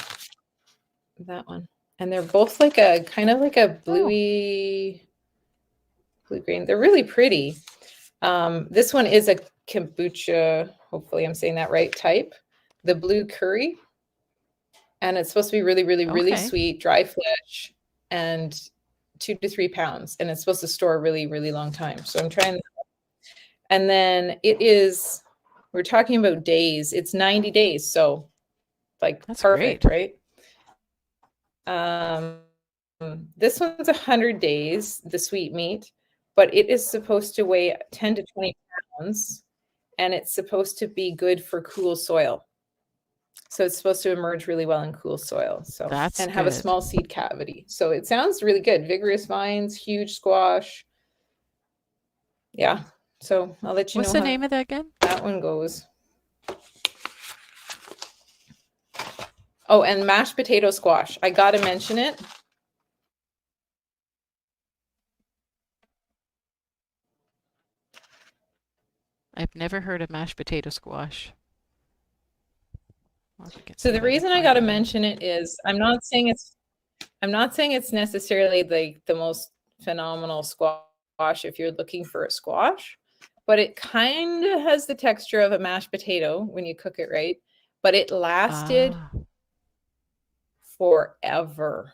that one. And they're both like a kind of like a bluey blue green. They're really pretty. This one is a kombucha, hopefully I'm saying that right, type. The blue curry. And it's supposed to be really, really, really sweet, dry flesh, and 2 to 3 pounds. And it's supposed to store a really, really long time. So I'm trying that. And then we're talking about days. It's 90 days. So like that's perfect, right? This one's 100 days, the sweet meat, but it is supposed to weigh 10 to 20 pounds, and it's supposed to be good for cool soil. So it's supposed to emerge really well in cool soil. So and have a small seed cavity. So it sounds really good. Vigorous vines, huge squash. Yeah. So I'll let you know. What's the name of that again? That one goes. Oh, and mashed potato squash. I got to mention it. I've never heard of mashed potato squash. So the reason I got to mention it is I'm not saying it's necessarily the most phenomenal squash if you're looking for a squash, but it kind of has the texture of a mashed potato when you cook it right. but it lasted Ah, forever.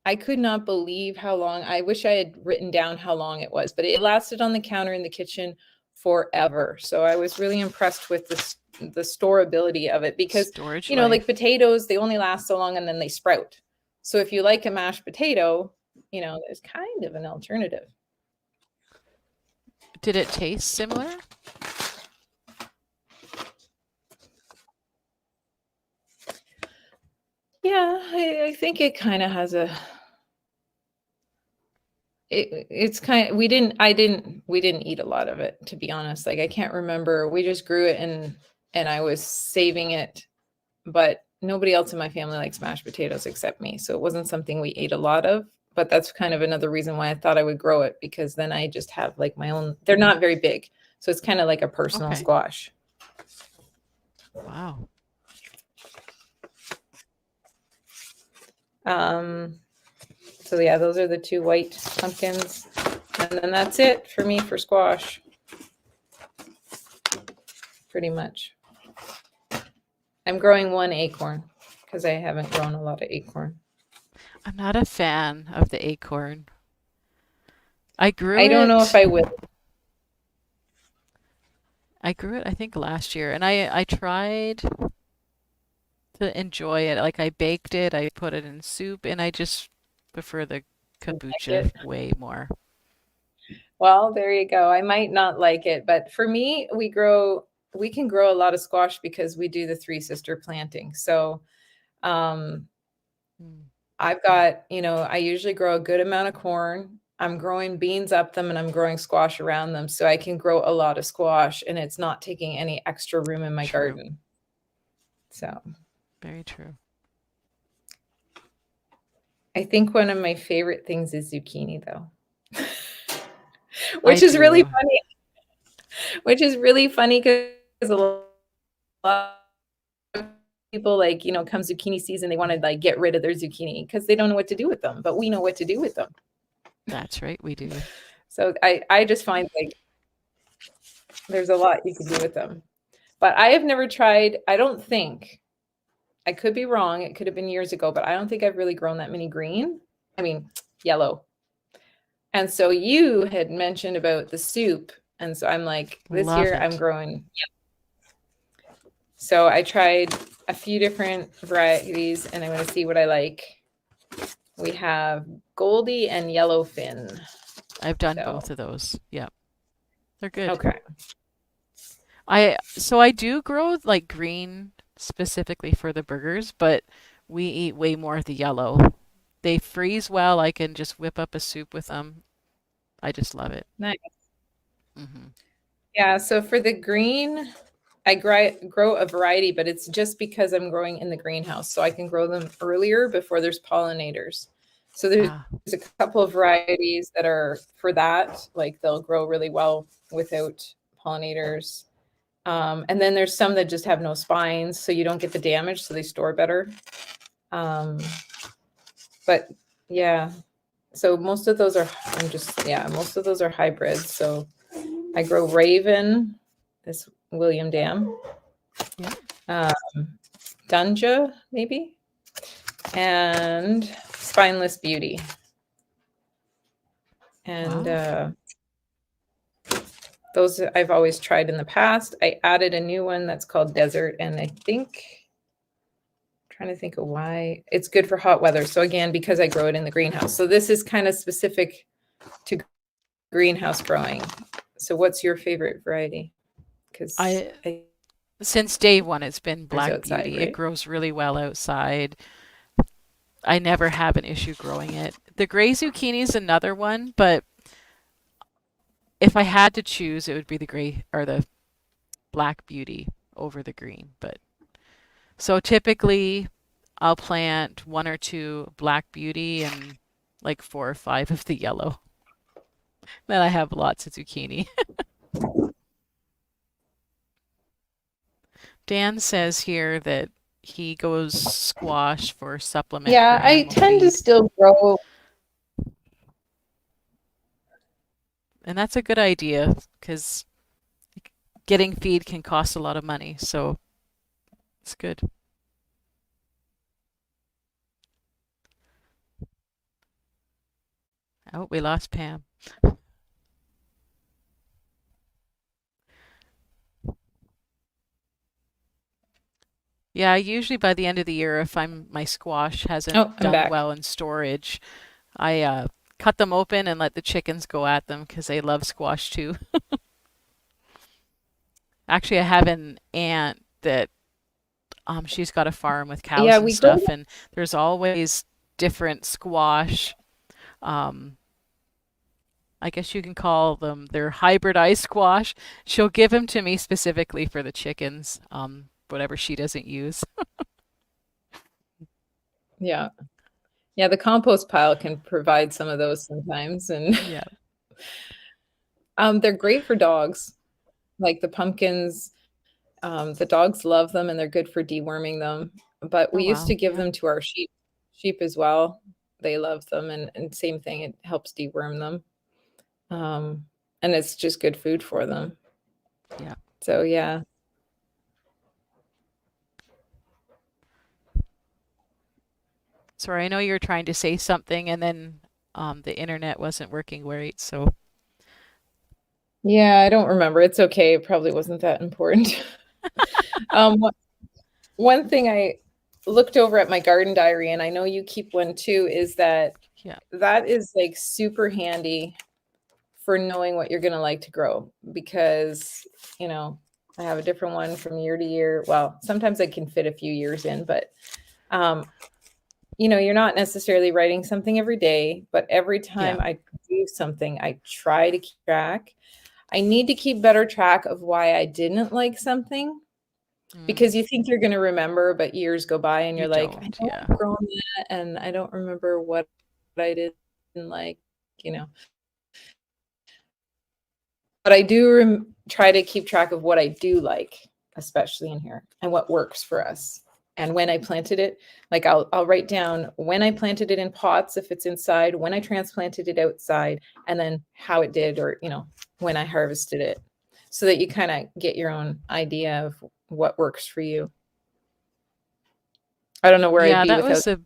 I could not believe how long. I wish I had written down how long it was, but it lasted on the counter in the kitchen forever. So I was really impressed with the storability of it because, storage like life. potatoes, they only last so long and then they sprout. So if you like a mashed potato, there's kind of an alternative. Did it taste similar? Yeah, I think it kind of has it's kind of we didn't eat a lot of it, to be honest. Like I can't remember. We just grew it and I was saving it, but nobody else in my family likes mashed potatoes except me. So it wasn't something we ate a lot of, but that's kind of another reason why I thought I would grow it because then I just have like my own. They're not very big. So it's kind of like a personal Okay. squash. Wow. Um so yeah, those are the two white pumpkins. And then that's it for me for squash, pretty much. I'm growing one acorn because I haven't grown a lot of acorn. I'm not a fan of the acorn. I grew I don't know if it. I will. I grew it, I think, last year, and I tried to enjoy it. Like I baked it, I put it in soup, and I just prefer the Like kombucha it. way more. Well, there you go. I might not like it, but for me, we can grow a lot of squash because we do the three sister planting. So um Mm, I've got, I usually grow a good amount of corn. I'm growing beans up them and I'm growing squash around them. So I can grow a lot of squash and it's not taking any extra room in my true. garden. So Very true. I think one of my favorite things is zucchini though. I Which is really do. funny. Which is really funny because a lot of people like, come zucchini season, they want to like get rid of their zucchini because they don't know what to do with them, but we know what to do with them. That's right, we do. So I just find like there's a lot you can do with them. But I have never tried, I don't think, I could be wrong. It could have been years ago, but I don't think I've really grown that many green. I mean, yellow. And so you had mentioned about the soup. And so I'm like, this Love year I'm it. growing. So I tried a few different varieties and I'm going to see what I like. We have Goldie and Yellowfin. I've done So, both of those. Yeah, they're good. okay. I do grow like green specifically for the burgers, but we eat way more of the yellow. They freeze well. I can just whip up a soup with them. I just love it. Nice. Hmm. Yeah. So for the green, I grow a variety, but it's just because I'm growing in the greenhouse. So I can grow them earlier before there's pollinators. So there's Ah, a couple of varieties that are for that, like they'll grow really well without pollinators. And then there's some that just have no spines, so you don't get the damage, so they store better. Um, but yeah, so most of those are, most of those are hybrids. So I grow Raven, this William Dam, yeah. um, Dunja, maybe, and Spineless Beauty. And Wow. those I've always tried in the past. I added a new one that's called Desert, and I think trying to think of why it's good for hot weather. So again, because I grow it in the greenhouse. So this is kind of specific to greenhouse growing. So what's your favorite variety? Because I I Since day one, it's been there's Black outside, Beauty. It right? grows really well outside. I never have an issue growing it. The gray zucchini is another one, but if I had to choose, it would be the gray or the Black Beauty over the green. But so typically, I'll plant one or two Black Beauty and like four or five of the yellow. Then I have lots of zucchini. Dan says here that he goes squash for supplement for Yeah, I animal tend to feed. still grow. And that's a good idea because getting feed can cost a lot of money. So It's good. Oh, we lost Pam. Yeah, usually by the end of the year, if my squash hasn't Oh, I'm done back. well in storage, I cut them open and let the chickens go at them because they love squash too. Actually, I have an aunt that she's got a farm with Yeah, cows and we grow. stuff, and there's always different squash. Um, I guess you can call them their hybridized squash. She'll give them to me specifically for the chickens, whatever she doesn't use. Yeah. Yeah, the compost pile can provide some of those sometimes, and Yeah. they're great for dogs. Like the pumpkins, the dogs love them and they're good for deworming them. But Oh we used wow. to give Yeah. them to our sheep as well. They love them, and same thing, it helps deworm them. Um, and it's just good food for them. Yeah. So yeah. Sorry, I know you were trying to say something and then the internet wasn't working right. So, Yeah, I don't remember. It's okay. It probably wasn't that important. One one thing I looked over at my garden diary, and I know you keep one too, is that yeah. that is like super handy for knowing what you're going to like to grow because, you know, I have a different one from year to year. Well, sometimes I can fit a few years in, but um, you're not necessarily writing something every day, but every Yeah. time I do something, I try to keep track. I need to keep better track of why I didn't like something because Mm, you think you're going to remember, but years go by and you you're like, I don't. know Yeah. I've grown that and I don't remember what I didn't like, you know. But I do try to keep track of what I do like, especially in here, and what works for us. And when I planted it, like I'll write down when I planted it in pots if it's inside, when I transplanted it outside, and then how it did, or when I harvested it, so that you kind of get your own idea of what works for you. I don't know where I'd Yeah, be that without. was a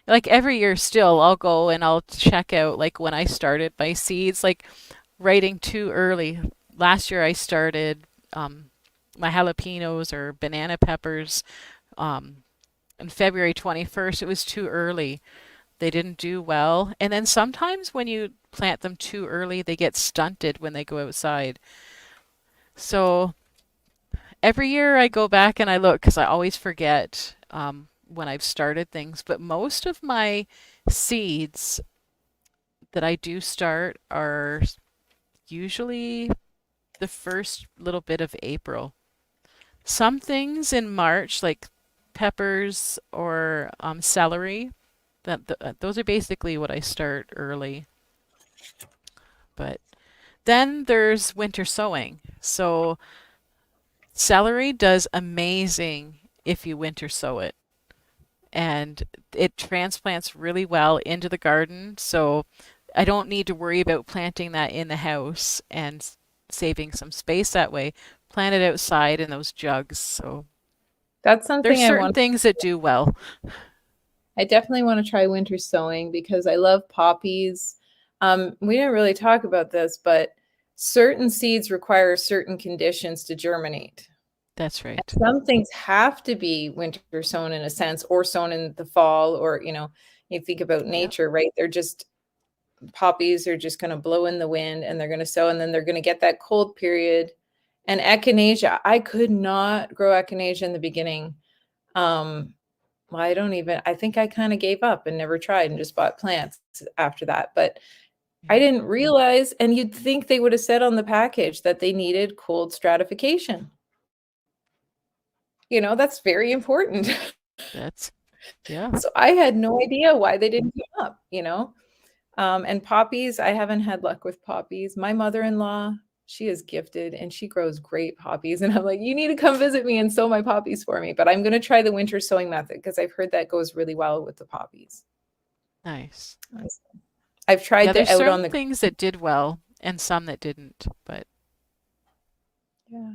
like every year still I'll go and I'll check out like when I started my seeds, like writing too early. Last year I started my jalapenos or banana peppers um, on February 21st. It was too early. They didn't do well. And then sometimes when you plant them too early, they get stunted when they go outside. So every year I go back and I look because I always forget when I've started things. But most of my seeds that I do start are usually the first little bit of April. Some things in March, like peppers or celery, those are basically what I start early. But then there's winter sowing. So celery does amazing if you winter sow it. And it transplants really well into the garden. So I don't need to worry about planting that in the house and saving some space that way. Plant it outside in those jugs. So That's there's something I certain want. things that do well. I definitely want to try winter sowing because I love poppies. We didn't really talk about this, but certain seeds require certain conditions to germinate. That's right. Some things have to be winter sown in a sense, or sown in the fall, or you think about Yep. nature, right? They're just poppies are just going to blow in the wind and they're going to sow, and then they're going to get that cold period. And echinacea, I could not grow echinacea in the beginning. Um, well, I think I kind of gave up and never tried and just bought plants after that. But I Yeah. didn't realize, and you'd think they would have said on the package that they needed cold stratification. That's very important. That's yeah. So I had no idea why they didn't come up. And poppies, I haven't had luck with poppies. My mother-in-law, she is gifted and she grows great poppies. And I'm like, you need to come visit me and sow my poppies for me. But I'm going to try the winter sowing method because I've heard that goes really well with the poppies. Nice. I've Yeah, tried the there's out on certain the. things that did well and some that didn't, but Yeah.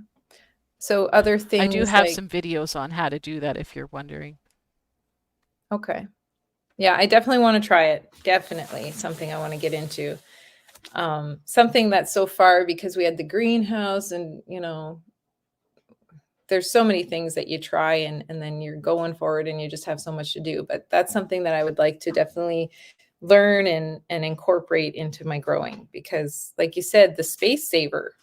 So other I do things have like, some videos on how to do that if you're wondering. okay. Yeah, I definitely want to try it. Definitely something I want to get into. Something that so far, because we had the greenhouse and, there's so many things that you try and then you're going forward and you just have so much to do. But that's something that I would like to definitely learn and incorporate into my growing because like you said, the space saver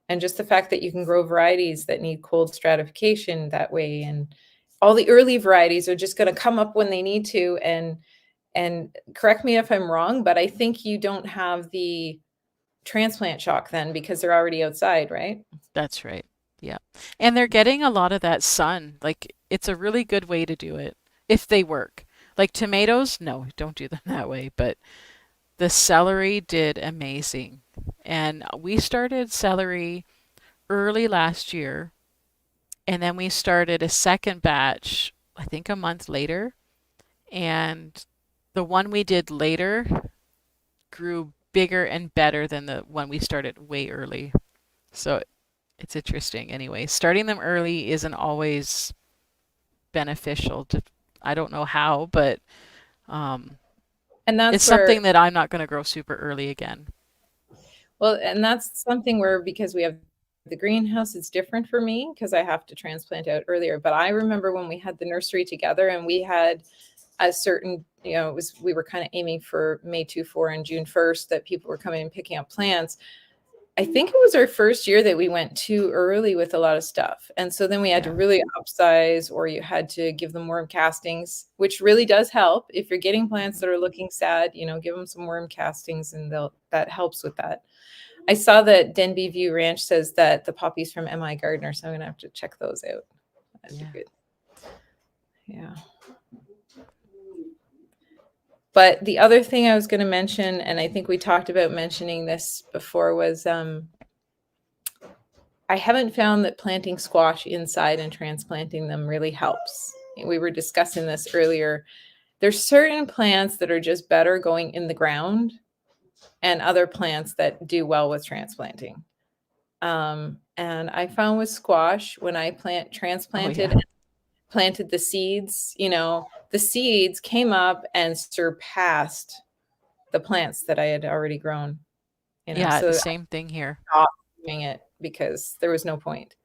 and just the fact that you can grow varieties that need cold stratification that way and all the early varieties are just going to come up when they need to and correct me if I'm wrong, but I think you don't have the transplant shock then because they're already outside, right? That's right. Yeah. And they're getting a lot of that sun. Like it's a really good way to do it if they work. Like tomatoes, no, don't do them that way, but the celery did amazing. And we started celery early last year, and then we started a second batch, I think a month later. And the one we did later grew bigger and better than the one we started way early. So it's interesting anyway. Starting them early isn't always beneficial to, I don't know how, but um, And it's that's where something that I'm not going to grow super early again. Well, and that's something where because we have the greenhouse, it's different for me because I have to transplant out earlier. But I remember when we had the nursery together and we had a certain, it was we were kind of aiming for May 24 and June 1st that people were coming and picking up plants. I think it was our first year that we went too early with a lot of stuff. And so then we had to Yeah. really upsize or you had to give them worm castings, which really does help. If you're getting plants Mhm. that are looking sad, give them some worm castings and that helps with that. I saw that Denby View Ranch says that the poppies from M.I. Gardner, so I'm gonna have to check those out. That'd be Yeah. good. Yeah. But the other thing I was going to mention, and I think we talked about mentioning this before, was I haven't found that planting squash inside and transplanting them really helps. We were discussing this earlier. There's certain plants that are just better going in the ground, and other plants that do well with transplanting. And I found with squash, when I Oh, transplanted yeah. and planted the seeds, the seeds came up and surpassed the plants that I had already grown, Yeah, so I same thing here. stopped doing it because there was no point.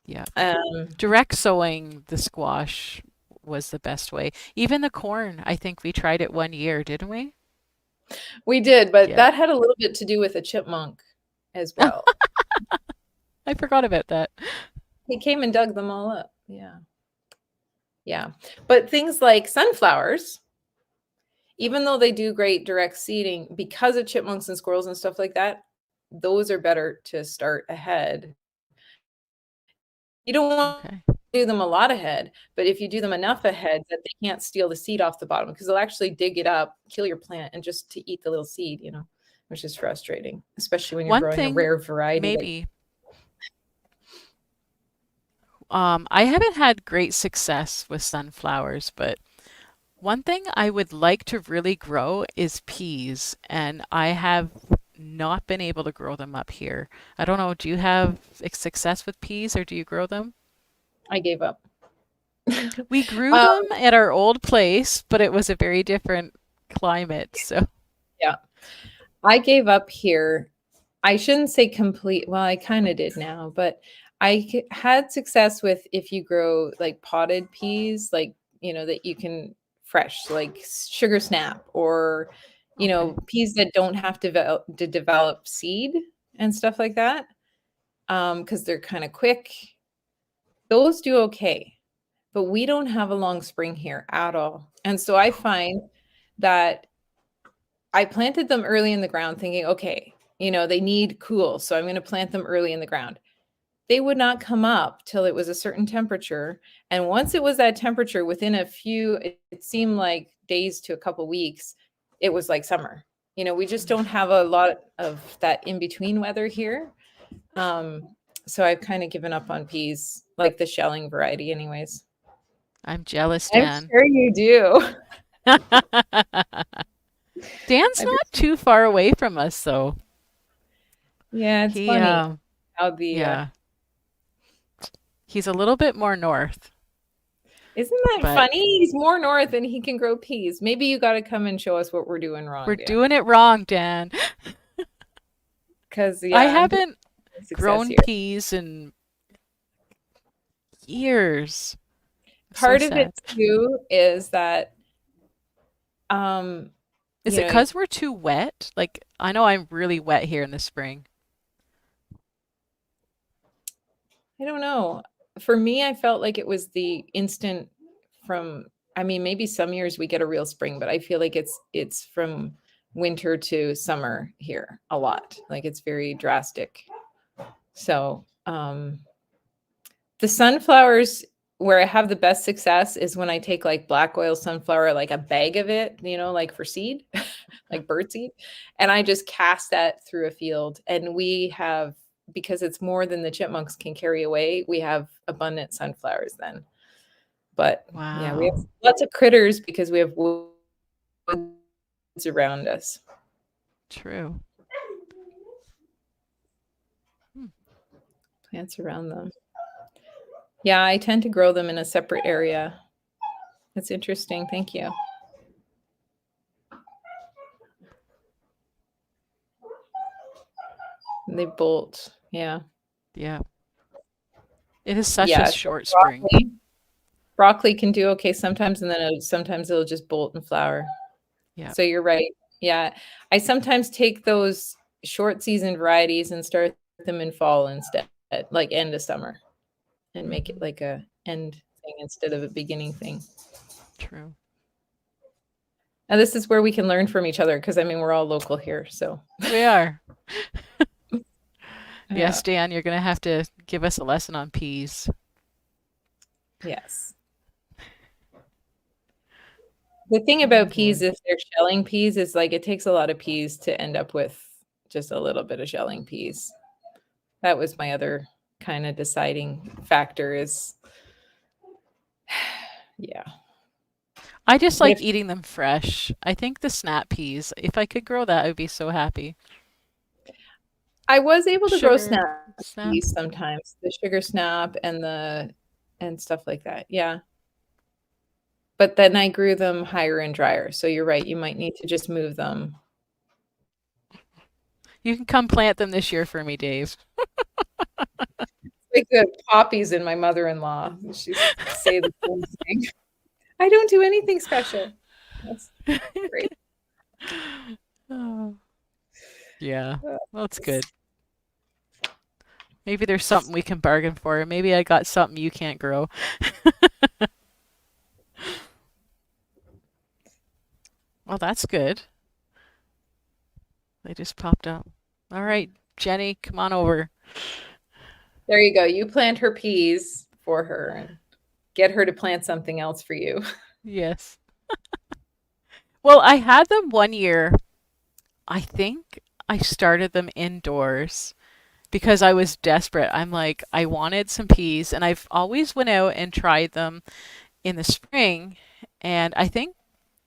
Yeah. Um, Direct sowing the squash was the best way. Even the corn, I think we tried it 1 year, didn't we? we did, but Yeah. that had a little bit to do with a chipmunk as well. I forgot about that. He came and dug them all up. Yeah. Yeah. But things like sunflowers, even though they do great direct seeding, because of chipmunks and squirrels and stuff like that, those are better to start ahead. You don't want Okay. to do them a lot ahead, but if you do them enough ahead that they can't steal the seed off the bottom, because they'll actually dig it up, kill your plant, and just to eat the little seed, which is frustrating, especially when you're One growing a thing, rare variety like maybe, I haven't had great success with sunflowers, but one thing I would like to really grow is peas, and I have not been able to grow them up here. I don't know, do you have success with peas or do you grow them? I gave up. We grew Um, them at our old place, but it was a very different climate. So, yeah, I gave up here. I shouldn't say complete. Well, I kind of did now, but had success with if you grow like potted peas, like, that you can fresh, like sugar snap or, okay. peas that don't have to develop seed and stuff like that. Because they're kind of quick. Those do okay, but we don't have a long spring here at all. And so I find that I planted them early in the ground thinking, okay, they need cool. So I'm going to plant them early in the ground. They would not come up till it was a certain temperature. And once it was that temperature, within it seemed like days to a couple weeks, it was like summer. We just don't have a lot of that in between weather here. So I've kind of given up on peas, like the shelling variety, anyways. I'm jealous, I'm Dan. sure you do. Dan's I not too far away from us, though. Yeah, it's He, funny how the yeah. He's a little bit more north, Isn't that but funny? He's more north and he can grow peas. Maybe you got to come and show us what we're doing we're wrong, Dan. doing it wrong, Dan. Because, I yeah, I'm haven't having success grown here. peas in years. So Part of it sad. too is that, um, Is you it know, because we're too wet? Like, I know I'm really wet here in the spring. I don't know. For me, I felt like it was the instant from, I mean, maybe some years we get a real spring, but I feel like it's from winter to summer here a lot. Like it's very drastic. So, the sunflowers where I have the best success is when I take like black oil sunflower, like a bag of it, like for seed, like bird seed, and I just cast that through a field. And we have, because it's more than the chipmunks can carry away, we have abundant sunflowers then. But yeah, we have Wow. lots of critters because we have woods around us, True. Hmm. plants around them. Yeah, I tend to grow them in a separate area. That's interesting. Thank you. They bolt. Yeah. Yeah. It is such a Yeah. So short spring. broccoli can do okay sometimes, and then sometimes it'll just bolt and flower. Yeah. So you're right. Yeah. I sometimes take those short season varieties and start them in fall instead, like end of summer, and make it Hmm. like a end thing instead of a beginning thing. True. And this is where we can learn from each other because I mean we're all local here. So We are. yeah. Yes, Dan, you're gonna have to give us a lesson on peas. Yes. The thing Oh about peas, boy. if they're shelling peas, is like it takes a lot of peas to end up with just a little bit of shelling peas. That was my other kind of deciding factor is yeah. I just But like if eating them fresh. I think the snap peas, if I could grow that, I would be so happy. I was able to grow Sugar snap snap. peas sometimes, the sugar snap and stuff like that. Yeah. But then I grew them higher and drier. So you're right, you might need to just move them. You can come plant them this year for me, Dave. Like the poppies in my mother-in-law. She's say the same thing. I don't do anything special. That's great. Oh, yeah. Uh, Well, it's good. Maybe there's something we can bargain for. Maybe I got something you can't grow. Well, that's good. They just popped up. All right, Jenny, come on over. There you go. You plant her peas for her and get her to plant something else for you. Yes. Well, I had them one year. I think I started them indoors because I was desperate. I'm like, I wanted some peas, and I've always went out and tried them in the spring. And I think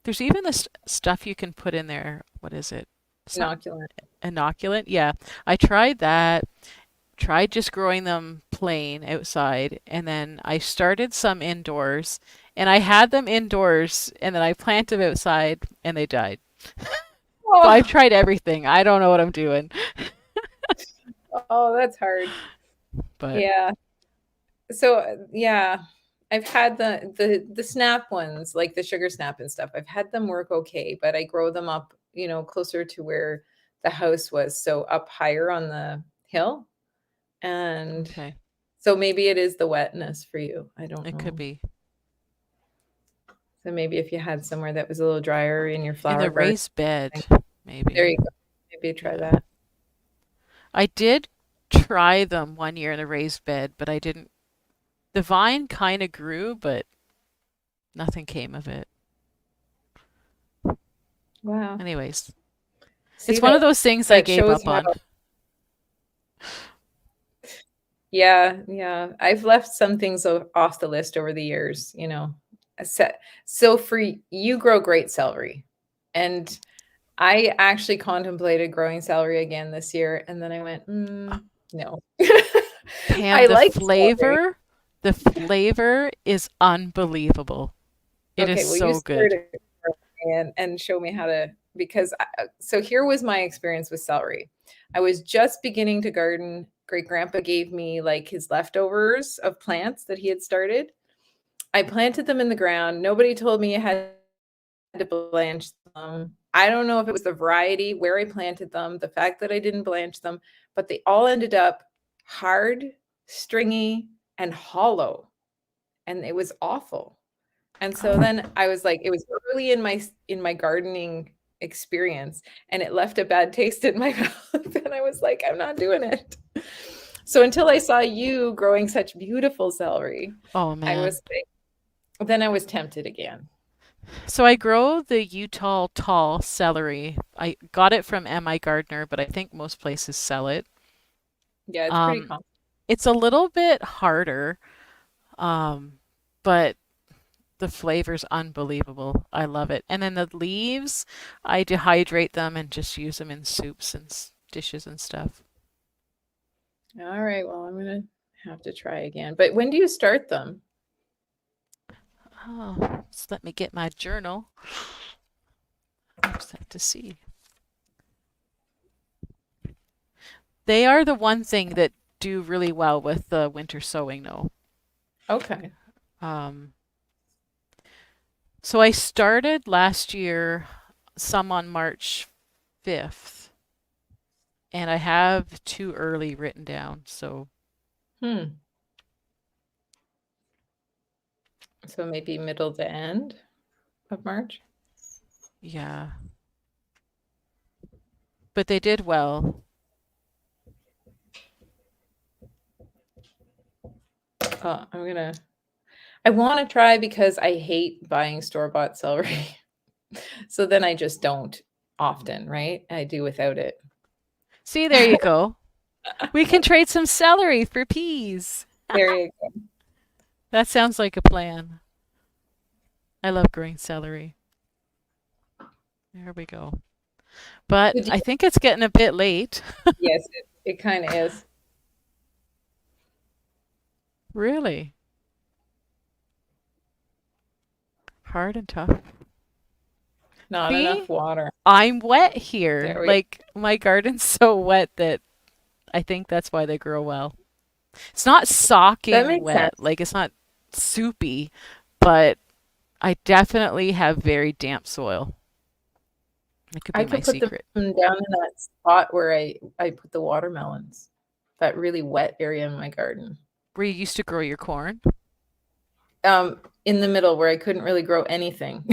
there's even this stuff you can put in there. What is it? It's not Inoculant. inoculant. Yeah, I tried that. Tried just growing them plain outside, and then I started some indoors, and I had them indoors, and then I planted them outside, and they died. So I've Oh, tried everything. I don't know what I'm doing, oh, that's hard. but Yeah. So yeah, I've had the snap ones, like the sugar snap and stuff. I've had them work okay, but I grow them up, closer to where the house was, so up higher on the hill. And okay, so maybe it is the wetness for you. I don't it could know. be So maybe if you had somewhere that was a little drier in your in flower the garden, raised bed, there maybe. you go. Maybe try Yeah, that. I did try them one year in the raised bed, but I didn't. The vine kind of grew, but nothing came of it. Wow. Anyways, See it's one of that those things I that gave shows up how on. yeah, yeah. I've left some things off the list over the years, So for you grow great celery. And I actually contemplated growing celery again this year, and then I went, no. Pam, I the like celery. flavor. The flavor is unbelievable. It is Okay, well, you so good. start it and show me how to, because so here was my experience with celery. I was just beginning to garden. Great grandpa gave me like his leftovers of plants that he had started. I planted them in the ground. Nobody told me I had to blanch them. I don't know if it was the variety, where I planted them, the fact that I didn't blanch them, but they all ended up hard, stringy, and hollow. And it was awful. And so Oh, then I was like, it was early in my gardening experience, and it left a bad taste in my mouth. And I was like, I'm not doing it. So until I saw you growing such beautiful celery, oh I man. was like, then I was tempted again. So I grow the Utah tall celery. I got it from MI Gardner, but I think most places sell it. Yeah, it's pretty Um, common. it's a little bit harder, um, but the flavor's unbelievable. I love it. And then the leaves, I dehydrate them and just use them in soups and dishes and stuff. All right, well, I'm gonna have to try again. But when do you start them? Oh, just let me get my journal. I just have to see. They are the one thing that do really well with the winter sowing, though. Okay. Um, so I started last year, some on March 5th, and I have too early written down. So Hmm. So maybe middle to end of March. yeah, but they did well. I'm gonna. I want to try because I hate buying store-bought celery. So then I just don't often, right? I do without it. See, there you go. We can trade some celery for peas. There you go. That sounds like a plan. I love growing celery. There we go. But Did I you- think it's getting a bit late. Yes, it kind of is. Really hard and tough. Not See, enough water. I'm wet here. There we Like my garden's so wet that I think that's why they grow well. It's not That socking makes wet, sense. like it's not soupy, but I definitely have very damp soil. It could I be my could put them secret. down in that spot where I put the watermelons, that really wet area in my garden. Where you used to grow your corn? In the middle where I couldn't really grow anything.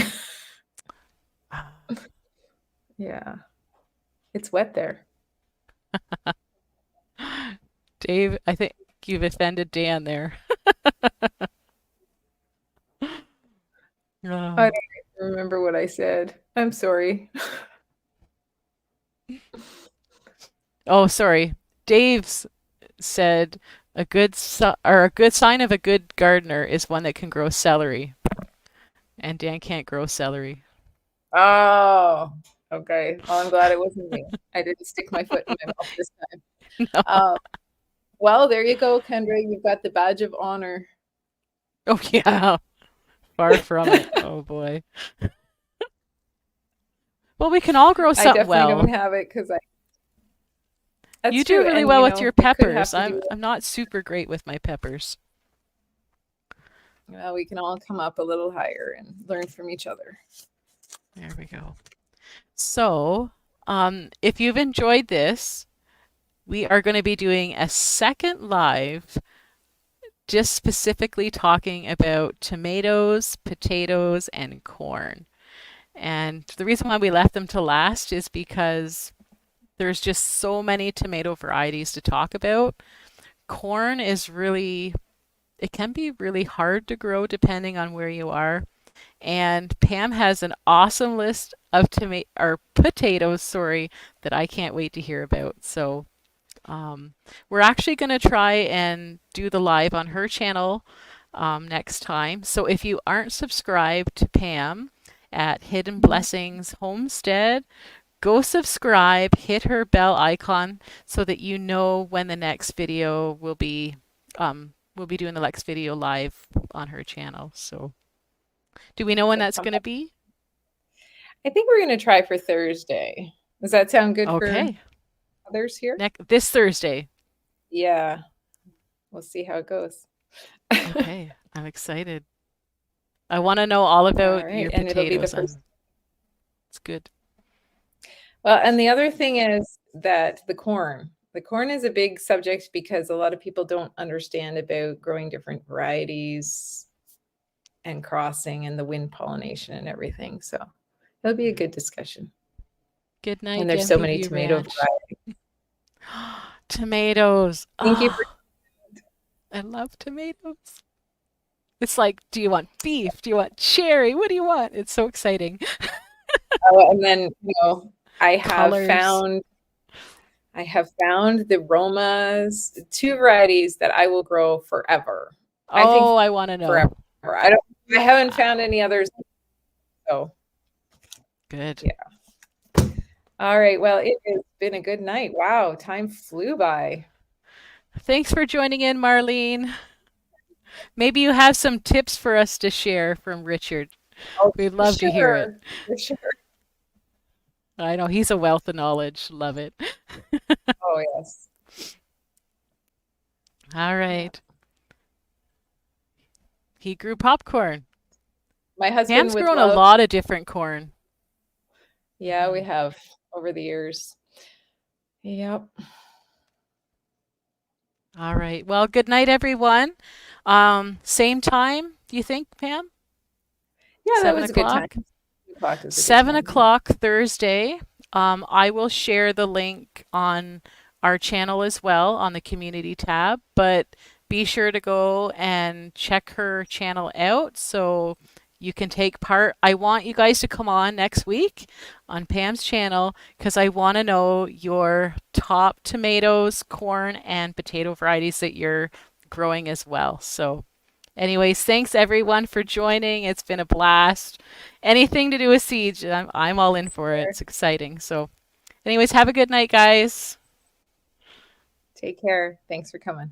Yeah, it's wet there. Dave, I think you've offended Dan there. I Oh. don't remember what I said. I'm sorry. Oh, sorry. Dave's said a good sign of a good gardener is one that can grow celery, and Dan can't grow celery. Oh, okay. Well, I'm glad it wasn't me. I didn't stick my foot in my mouth this time. No. Uh, well, there you go, Kendra. You've got the badge of honor. Oh yeah, far from it. Oh boy. Well, we can all grow I something definitely don't well. have it because I. You That's do true, really and well with your you could have peppers. to do. I'm not super great with my peppers. Well, we can all come up a little higher and learn from each other. There we go. So, if you've enjoyed this, we are going to be doing a second live just specifically talking about tomatoes, potatoes, and corn. And the reason why we left them to last is because there's just so many tomato varieties to talk about. Corn is really, it can be really hard to grow depending on where you are. And Pam has an awesome list of tomato or potatoes, sorry, that I can't wait to hear about. So we're actually going to try and do the live on her channel next time. So if you aren't subscribed to Pam at Hidden Blessings Homestead, go subscribe, hit her bell icon so that you know when the next video will be we'll be doing the next video live on her channel. So, do we know when So that's come going to back. be? I think we're going to try for Thursday. Does that sound good for Okay, others here? this Thursday. Yeah, we'll see how it goes. Okay, I'm excited. I want to know all All about right, your and it'll be the potatoes. first. It's good. Well, and the other thing is that the corn is a big subject because a lot of people don't understand about growing different varieties and crossing and the wind pollination and everything. So it'll be a good discussion. Good And night, there's so many MPB tomato Ranch. varieties. Tomatoes. Thank you for. Ah, I love tomatoes. It's like, do you want beef? Do you want cherry? What do you want? It's so exciting. Oh, and then I have Colors. found I have found the Romas, two varieties that I will grow forever. I think Oh, I want to know. forever. I haven't found Wow. any others. So Good. yeah. All right. Well, it has been a good night. Wow, time flew by. Thanks for joining in, Marlene. Maybe you have some tips for us to share from Richard. Oh, We'd for love to hear it. sure. For sure. I know he's a wealth of knowledge. Love it. Oh, yes. All Yeah. right. He grew popcorn. My husband Pam's would grown a love. lot of different corn. Yeah, we have over the years. Yep. All right. Well, good night, everyone. Same time, do you think, Pam? Yeah, that Seven was a good time. o'clock? 2 o'clock is a good Seven time. o'clock Thursday. I will share the link on our channel as well on the community tab, but be sure to go and check her channel out so you can take part. I want you guys to come on next week on Pam's channel because I want to know your top tomatoes, corn, and potato varieties that you're growing as well. So, anyways, thanks everyone for joining. It's been a blast. Anything to do with seeds, I'm all in for it. Sure. It's exciting. So, anyways, have a good night, guys. Take care. Thanks for coming.